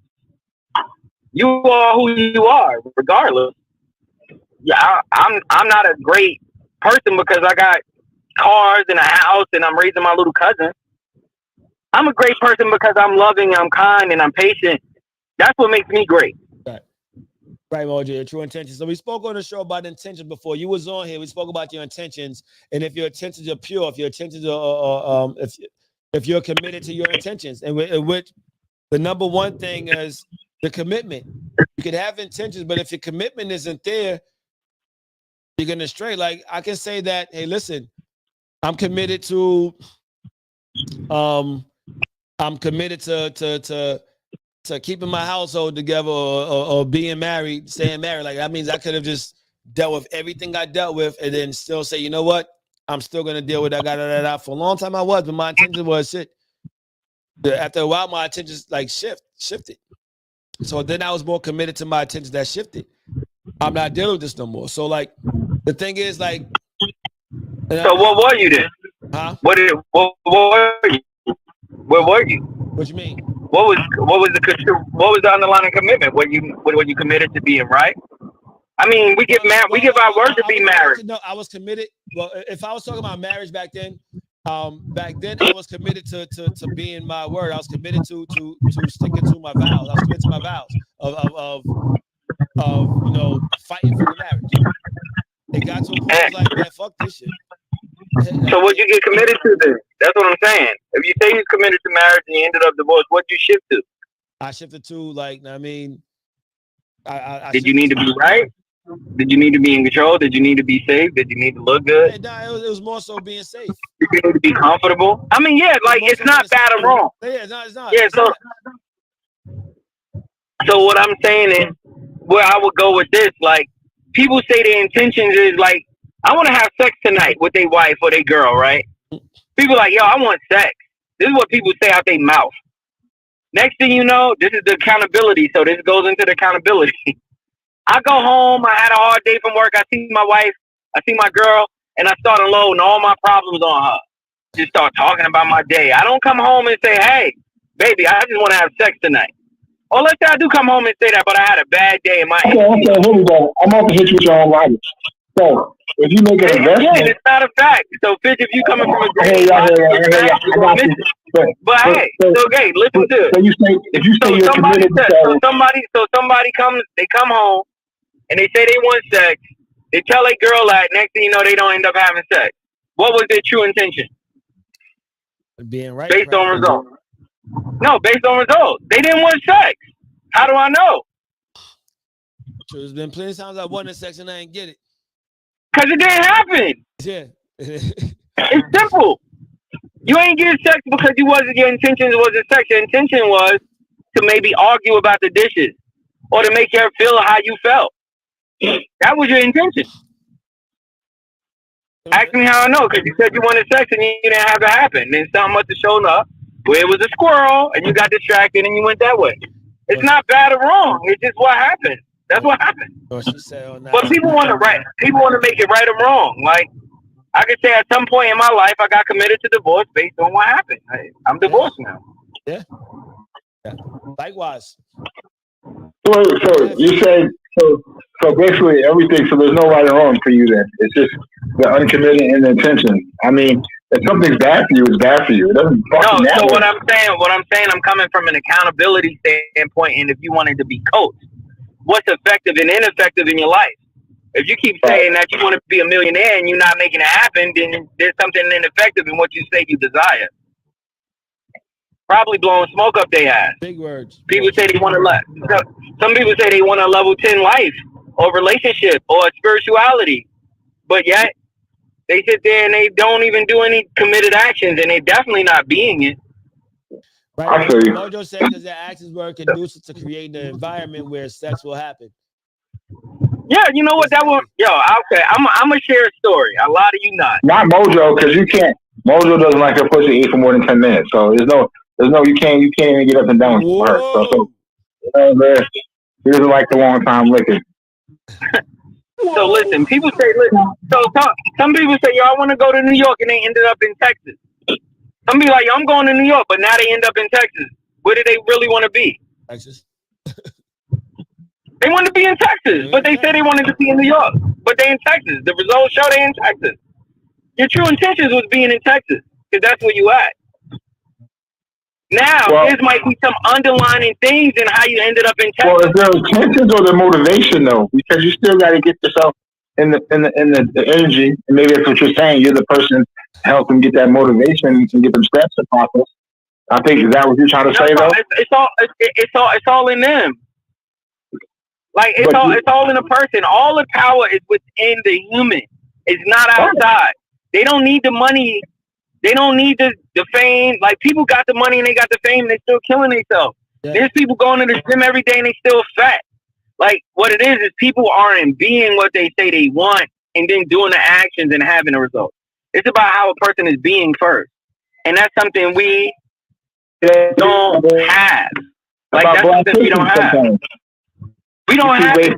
[SPEAKER 5] You are who you are, regardless. Yeah, I'm not a great person because I got cars and a house and I'm raising my little cousin. I'm a great person because I'm loving, I'm kind, and I'm patient. That's what makes me great.
[SPEAKER 1] Right, Mojo, your true intentions. So we spoke on the show about intentions before. You was on here. We spoke about your intentions, and if your intentions are pure, if your intentions are, if you're committed to your intentions, and which the number one thing is the commitment. You can have intentions, but if your commitment isn't there, you're gonna stray. Like I can say that, hey, listen, I'm committed to, I'm committed to keeping my household together or being married, staying married. Like that means I could have just dealt with everything I dealt with and then still say, you know what? I'm still gonna deal with that. For a long time I was, but my intention was shit. After a while, my intentions like shifted. So then I was more committed to my intentions that shifted. I'm not dealing with this no more. So like the thing is like.
[SPEAKER 5] So what were you then?
[SPEAKER 1] Huh?
[SPEAKER 5] What were you? Where were you?
[SPEAKER 1] What you mean?
[SPEAKER 5] What was the underlying commitment? Were you committed to being right? I mean, we give we give our word to be married.
[SPEAKER 1] No, I was committed. Well, if I was talking about marriage back then I was committed to being my word. I was committed to sticking to my vows. I was committed to my vows of fighting for the marriage. It got to a point I was like, man, fuck this shit.
[SPEAKER 5] So what you get committed to then? That's what I'm saying. If you say you're committed to marriage and you ended up divorced, what you shift to?
[SPEAKER 1] I shifted to like, I mean,
[SPEAKER 5] did you need to be right? Did you need to be in control? Did you need to be safe? Did you need to look good?
[SPEAKER 1] No, it was more so being safe.
[SPEAKER 5] Did you need to be comfortable? I mean, yeah, like it's not bad or wrong.
[SPEAKER 1] Yeah, it's not.
[SPEAKER 5] Yeah, so what I'm saying is, where I would go with this, like people say their intentions is like, I want to have sex tonight with their wife or their girl, right? People like, yo, I want sex. This is what people say out their mouth. Next thing you know, this is the accountability. So this goes into the accountability. I go home, I had a hard day from work, I see my wife, I see my girl, and I start unloading all my problems on her. Just start talking about my day. I don't come home and say, hey, baby, I just want to have sex tonight. Or let's say I do come home and say that, but I had a bad day in my
[SPEAKER 2] Okay, here we go. I'm about to hit you with your own logic. So, if you make an investment...
[SPEAKER 5] Again, it's not a fact. So, Fish, if you coming from a
[SPEAKER 2] great
[SPEAKER 5] but hey, so okay, listen to it.
[SPEAKER 2] So you say, if you say you're committed
[SPEAKER 5] to somebody comes, they come home, and they say they want sex. They tell a girl that. Next thing you know, they don't end up having sex. What was their true intention?
[SPEAKER 1] Being right.
[SPEAKER 5] Based on results. No, based on results. They didn't want sex. How do I know?
[SPEAKER 1] There's been plenty of times I wanted sex and I didn't get it.
[SPEAKER 5] Because it didn't happen.
[SPEAKER 1] Yeah.
[SPEAKER 5] It's simple. You ain't getting sex because your intention wasn't sex. Your intention was to maybe argue about the dishes or to make her feel how you felt. That was your intention. Ask me how I know, because you said you wanted sex and you didn't have it happen. Then something must have shown up where it was a squirrel and you got distracted and you went that way. It's not bad or wrong. It's just what happened. That's what happened. But people want to make it right or wrong. Like I could say at some point in my life I got committed to divorce based on what happened. I'm divorced now.
[SPEAKER 1] Yeah. Likewise.
[SPEAKER 2] So you say so basically everything. So there's no right or wrong for you then. It's just the uncommitted and the intention. I mean, if something's bad for you, it's bad for you. It doesn't.
[SPEAKER 5] No. So what I'm saying, I'm coming from an accountability standpoint. And if you wanted to be coached, what's effective and ineffective in your life? If you keep saying that you want to be a millionaire and you're not making it happen, then there's something ineffective in what you say you desire. Probably blowing smoke up their ass.
[SPEAKER 1] Big words.
[SPEAKER 5] People say they want to some people say they want a level 10 life or relationship or spirituality, but yet they sit there and they don't even do any committed actions, and they're definitely not being it.
[SPEAKER 1] Right. Mojo said because their actions were conducive to creating an environment where sex will happen.
[SPEAKER 5] Yeah, you know what? That one, okay. I'm gonna share a story. A lot of you not.
[SPEAKER 2] Not Mojo, because you can't. Mojo doesn't like her pussy eat for more than 10 minutes. So there's no. You can't even get up and down for her. So he doesn't like the long time licking.
[SPEAKER 5] So listen, people say, so some people say, yo, I want to go to New York, and they ended up in Texas. Some people like, yo, I'm going to New York, but now they end up in Texas. Where do they really want to be?
[SPEAKER 1] Texas.
[SPEAKER 5] They want to be in Texas, but they say they wanted to be in New York, but they in Texas. The results show they in Texas. Your true intentions was being in Texas, because that's where you at. Now, there might be some underlining things in how you ended up in Texas.
[SPEAKER 6] Well, is there intentions or the motivation though? Because you still got to get yourself in the energy, and maybe that's what you're saying. You're the person to help them get that motivation and get them steps to process. I think is that what you're trying to say though?
[SPEAKER 5] It's all in them. Like it's all in a person. All the power is within the human. It's not outside. They don't need the money. They don't need the fame. Like people got the money and they got the fame and they still killing themselves. Yeah. There's people going to the gym every day and they still fat. Like what it is people aren't being what they say they want and then doing the actions and having a result. It's about how a person is being first. And that's something we don't have. Like that's something we don't have. We don't have it.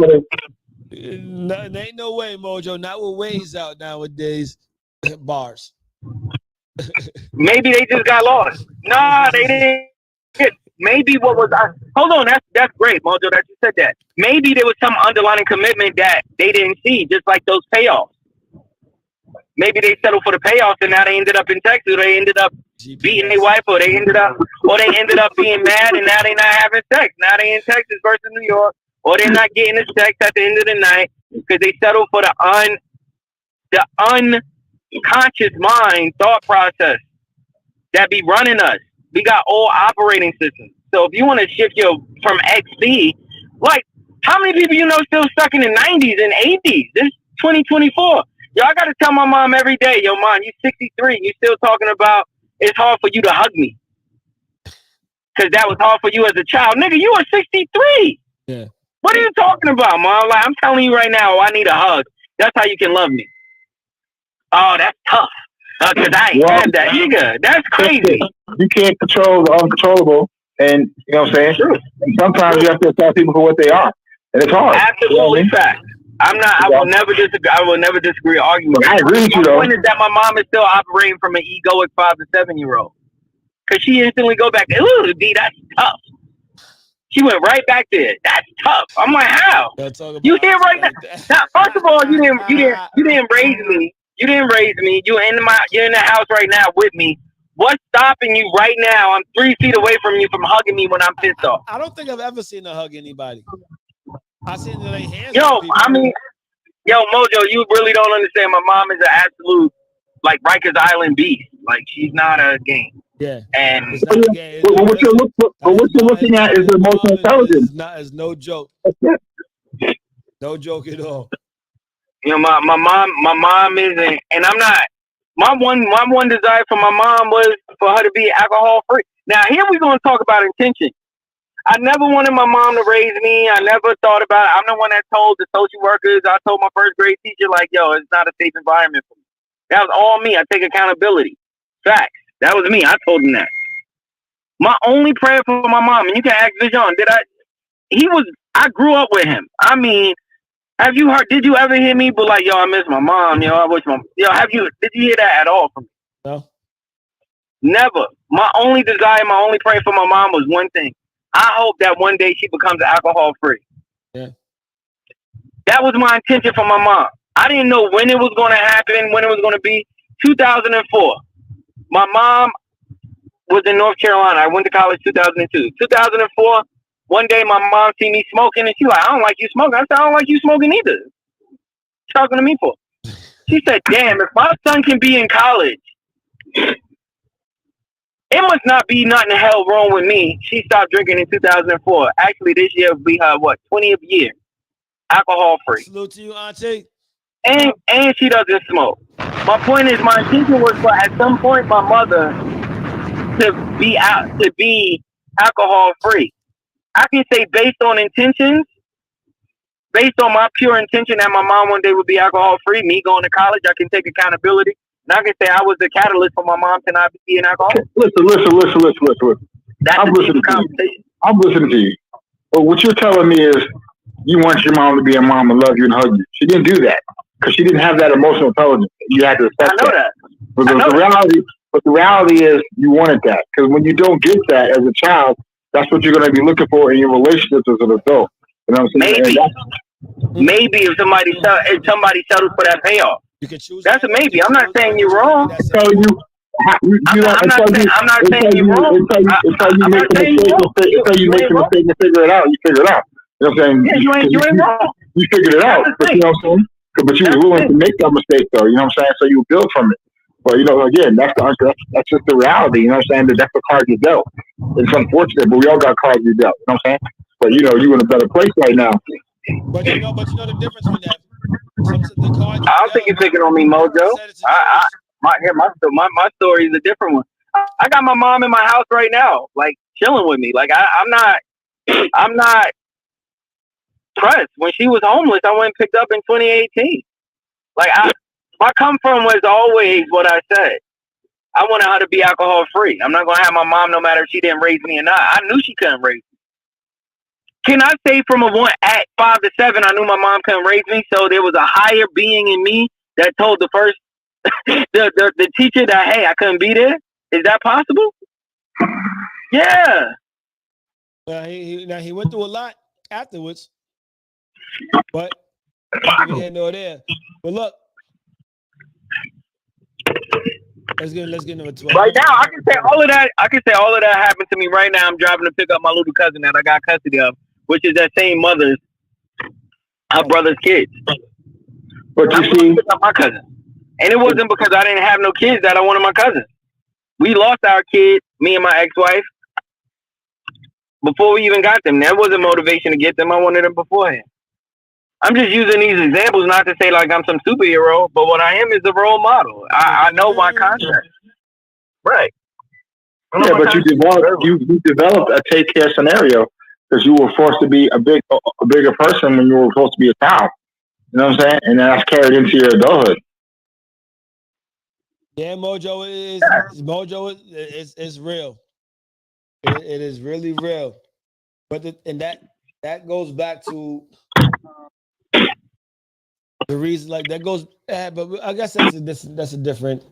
[SPEAKER 1] Ain't no way, Mojo. Not with Waze out nowadays. Bars.
[SPEAKER 5] Maybe they just got lost. Nah, they didn't. Maybe what was hold on, that's great, Mojo, that you said that. Maybe there was some underlying commitment that they didn't see, just like those payoffs. Maybe they settled for the payoffs and now they ended up in Texas, or they ended up beating their wife, or they ended up being mad and now they not having sex. Now they in Texas versus New York, or they're not getting the sex at the end of the night because they settled for the unconscious mind thought process that be running us. We got all operating systems. So if you want to shift from XC, like how many people you know still stuck in the 90s and 80s? This is 2024. Yo, I got to tell my mom every day, yo, mom, you 63. You still talking about it's hard for you to hug me. Because that was hard for you as a child. Nigga, you are 63.
[SPEAKER 1] Yeah.
[SPEAKER 5] What are you talking about, mom? Like, I'm telling you right now, I need a hug. That's how you can love me. Oh, that's tough. Because I ain't had that. Nigga, that's crazy.
[SPEAKER 6] You can't control the uncontrollable. And, you know what I'm saying? Sure. And sometimes you have to tell people for what they are. And it's hard.
[SPEAKER 5] Absolutely fact. I will never disagree or argue with you.
[SPEAKER 6] I agree with you, though.
[SPEAKER 5] The point is that my mom is still operating from an egoic 5 to 7-year-old. Because she instantly go back, ooh, D, that's tough. She went right back there. That's tough. I'm like, how? You here right now? Now, first of all, you didn't raise me. You didn't raise me. You're in the house right now with me. What's stopping you right now? I'm 3 feet away from you from hugging me when I'm pissed off.
[SPEAKER 1] I don't think I've ever seen her hug anybody. I seen her lay hands.
[SPEAKER 5] Yo, Mojo, you really don't understand. My mom is an absolute like Rikers Island beast. Like she's not a game.
[SPEAKER 1] Yeah.
[SPEAKER 5] And
[SPEAKER 6] what you're looking at is emotional intelligence.
[SPEAKER 1] It's no joke. No joke at all.
[SPEAKER 5] You know, my mom isn't, and I'm not. My one desire for my mom was for her to be alcohol free. Now here we're gonna talk about intention. I never wanted my mom to raise me. I never thought about it. I'm the one that told the social workers. I told my first grade teacher, like, yo, it's not a safe environment for me. That was all me. I take accountability. Facts. That was me. I told him that. My only prayer for my mom, and you can ask Vision, I grew up with him. I mean, did you ever hear me be like, yo, I miss my mom, yo, I wish did you hear that at all from me?
[SPEAKER 1] No.
[SPEAKER 5] Never. My only desire, my only prayer for my mom was one thing. I hope that one day she becomes alcohol free.
[SPEAKER 1] Yeah.
[SPEAKER 5] That was my intention for my mom. I didn't know when it was going to happen, when it was going to be. 2004. My mom was in North Carolina. I went to college 2002. 2004, one day my mom see me smoking and she's like, I don't like you smoking. I said, I don't like you smoking either. What you talking to me for? She said, damn, if my son can be in college, it must not be nothing the hell wrong with me. She stopped drinking in 2004. Actually, this year will be her, 20th year. Alcohol free.
[SPEAKER 1] Salute to you, Auntie.
[SPEAKER 5] And she doesn't smoke. My point is, my intention was for at some point my mother to be alcohol free. I can say based on intentions, based on my pure intention that my mom one day would be alcohol free, me going to college, I can take accountability. And I can say I was the catalyst for my mom to not be an alcoholic.
[SPEAKER 6] Listen.
[SPEAKER 5] That's
[SPEAKER 6] I'm listening to you. But what you're telling me is you want your mom to be a mom and love you and hug you. She didn't do that because she didn't have that emotional intelligence. You had to accept that. But the reality is you wanted that because when you don't get that as a child, that's what you're going to be looking for in your relationships as an adult. You know what I'm saying?
[SPEAKER 5] Maybe if somebody settles for that payoff.
[SPEAKER 1] You can choose.
[SPEAKER 5] That's a maybe. I'm not saying you're wrong. I'm not saying you're wrong.
[SPEAKER 2] It's how you make a mistake. It's how you make a mistake and figure it out. You figure it out. You know what I'm saying?
[SPEAKER 5] Yeah, you ain't wrong.
[SPEAKER 2] You figured it out, but you know what I'm saying? But you were willing to make that mistake, though. You know what I'm saying? So you build from it. But you know, again, that's just the reality. You know what I'm saying? That's the card you dealt. It's unfortunate, but we all got cards you dealt. You know what I'm saying? But you know, you're in a better place right now.
[SPEAKER 1] But you know the difference with that. The card
[SPEAKER 5] I don't think you're picking on me, Mojo. My story is a different one. I got my mom in my house right now, like chilling with me. Like I'm not pressed. When she was homeless, I went and picked up in 2018. Like my come from was always what I said. I wanted her to be alcohol free. I'm not gonna have my mom, no matter if she didn't raise me or not. I knew she couldn't raise me. Can I say from at 5 to 7, I knew my mom couldn't raise me, so there was a higher being in me that told the first the teacher that, hey, I couldn't be there. Is that possible? Yeah.
[SPEAKER 1] He went through a lot afterwards, but we had no there. But look, let's get number 12.
[SPEAKER 5] Right now, I can say all of that. I can say all of that happened to me right now. I'm driving to pick up my little cousin that I got custody of, which is that same mother's, her brother's kids.
[SPEAKER 2] But you see,
[SPEAKER 5] my cousin, and it wasn't because I didn't have no kids that I wanted my cousin. We lost our kid, me and my ex-wife, before we even got them. That wasn't motivation to get them. I wanted them beforehand. I'm just using these examples not to say like I'm some superhero, but what I am is a role model. I know my concept. Right.
[SPEAKER 2] Yeah, but you developed a take care scenario because you were forced to be a bigger person when you were supposed to be a child. You know what I'm saying? And that's carried into your adulthood.
[SPEAKER 1] Yeah, Mojo is real. It is really real. But that goes back to the reason, like that goes. But I guess that's a different.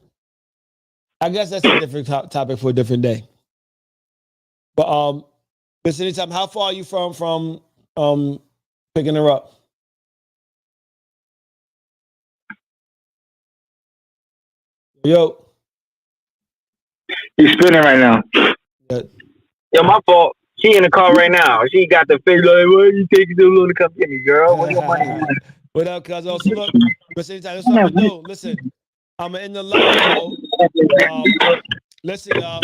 [SPEAKER 1] I guess that's a different topic for a different day. But Miss Anytime, how far are you from picking her up? Yo,
[SPEAKER 2] he's spinning right now.
[SPEAKER 5] Yo, my fault. She in the car right now. She got the face like, "Why are you taking so long to come get me, girl? What's your money?"
[SPEAKER 1] What up, cuz? Also, look, Miss Anytime, that's what I'm gonna do. Listen, I'm in the live. Listen, y'all.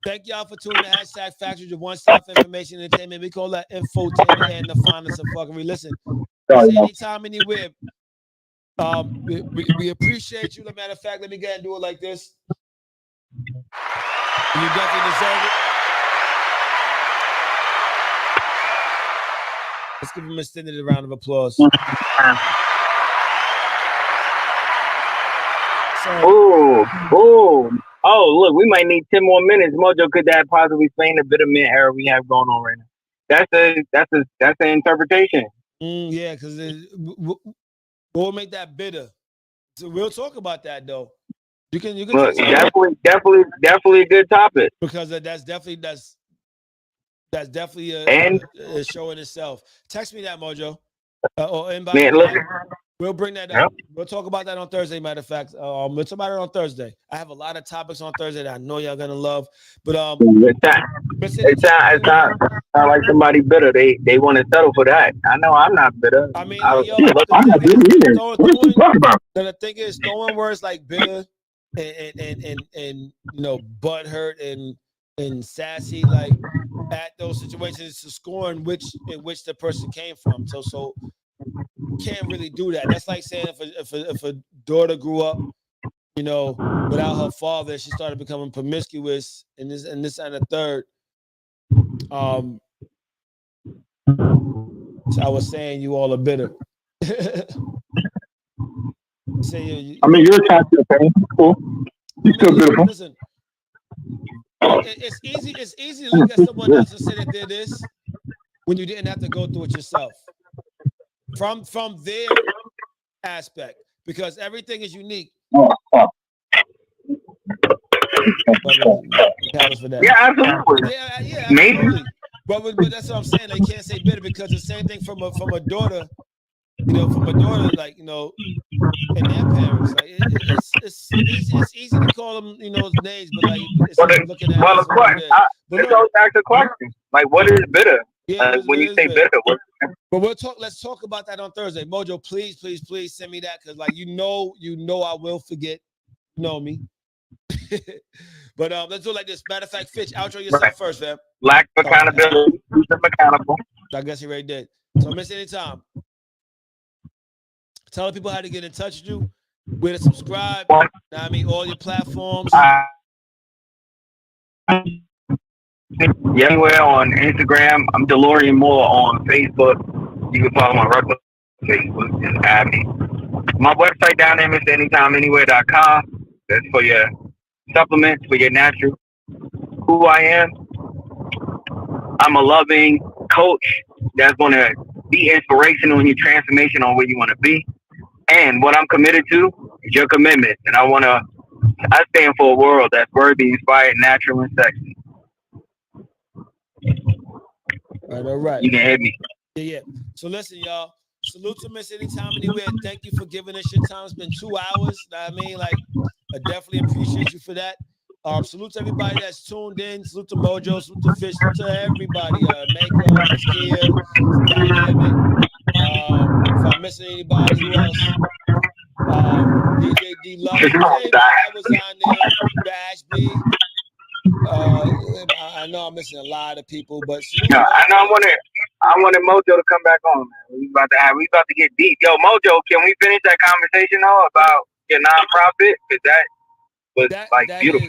[SPEAKER 1] Thank y'all for tuning in to hashtag Factuals, your one-stop information entertainment. We call that infotainment and the finest of fuckery. Listen, anytime, anywhere. We appreciate you. As a matter of fact, let me go ahead and do it like this. You definitely deserve it. Let's give him a extended round of applause.
[SPEAKER 5] Oh, look, we might need 10 more minutes. Mojo, could that possibly explain the bitterment era we have going on right now? That's an interpretation.
[SPEAKER 1] Yeah, because we'll make that bitter. So we'll talk about that though. You can
[SPEAKER 5] look, definitely a good topic.
[SPEAKER 1] Because that's definitely a show in itself. Text me that, Mojo. Or inbox.
[SPEAKER 5] Man, look.
[SPEAKER 1] We'll bring that up. Yep. We'll talk about that on Thursday, matter of fact. We'll talk about it on Thursday. I have a lot of topics on Thursday that I know y'all gonna love. But
[SPEAKER 5] it sounds like somebody bitter. They want to settle for that. I know I'm not bitter.
[SPEAKER 1] I mean, I'm not bitter either. What are you talking about? The thing is, throwing words like bitter and butthurt and sassy, like at those situations, to score in which the person came from. So can't really do that. That's like saying if a daughter grew up, without her father, she started becoming promiscuous and this and the third. So I was saying you all are bitter.
[SPEAKER 2] You're attached to the pain. Cool. You're still beautiful.
[SPEAKER 1] Listen, it's easy to look at someone else and say that they're this when you didn't have to go through it yourself. From their aspect, because everything is unique.
[SPEAKER 5] Yeah, absolutely.
[SPEAKER 1] Yeah, absolutely. But that's what I'm saying. They can't say bitter because the same thing from a daughter for my daughter, like, and their parents, like it's easy to call them, names, but like it's looking at it as what it is.
[SPEAKER 5] It goes back to the question. Like, what is bitter?
[SPEAKER 1] Yeah,
[SPEAKER 5] when you say bitter,
[SPEAKER 1] but let's talk about that on Thursday. Mojo, please send me that, because like I will forget. You know me. But let's do it like this. Matter of fact, Fitch, outro yourself first, fam.
[SPEAKER 5] Lack of accountability. Mechanical.
[SPEAKER 1] I guess he already did. So miss anytime. Tell people how to get in touch with you, where to subscribe. All your platforms.
[SPEAKER 5] Anywhere on Instagram. I'm DeLorean Moore on Facebook. You can follow my regular Facebook. Just add me. My website down there, MrAnytimeanywhere.com. That's for your supplements, for your natural. Who I am. I'm a loving coach that's going to be inspirational in your transformation on where you want to be. And what I'm committed to is your commitment. And I stand for a world that's worthy, inspired, natural, and sexy.
[SPEAKER 1] All right.
[SPEAKER 5] You can hit me.
[SPEAKER 1] Yeah. So listen, y'all. Salute to Miss Anytime Anywhere. Thank you for giving us your time. It's been 2 hours. I definitely appreciate you for that. Salute to everybody that's tuned in. Salute to Mojo. Salute to Fish. Salute to everybody. Mako, Kia, Dynamic. If I'm missing anybody, who else? DJ D Love. That was on there. Bash B. I know I'm missing a lot of people, but
[SPEAKER 5] I wanted Mojo to come back on, man. We about to get deep. Yo, Mojo, can we finish that conversation though about your nonprofit? Because that was beautiful.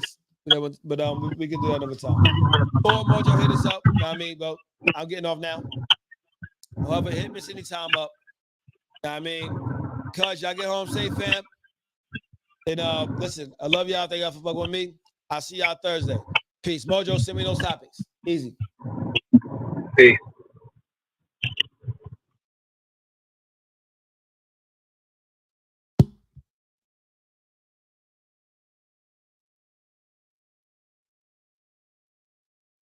[SPEAKER 1] But we can do that another time. Or Mojo, hit us up. But I'm getting off now. However, hit Miss Anytime up. Cuz y'all get home safe, fam. And listen, I love y'all. Thank y'all for fucking with me. I'll see y'all Thursday. Peace. Mojo, send me those topics. Easy.
[SPEAKER 5] Peace.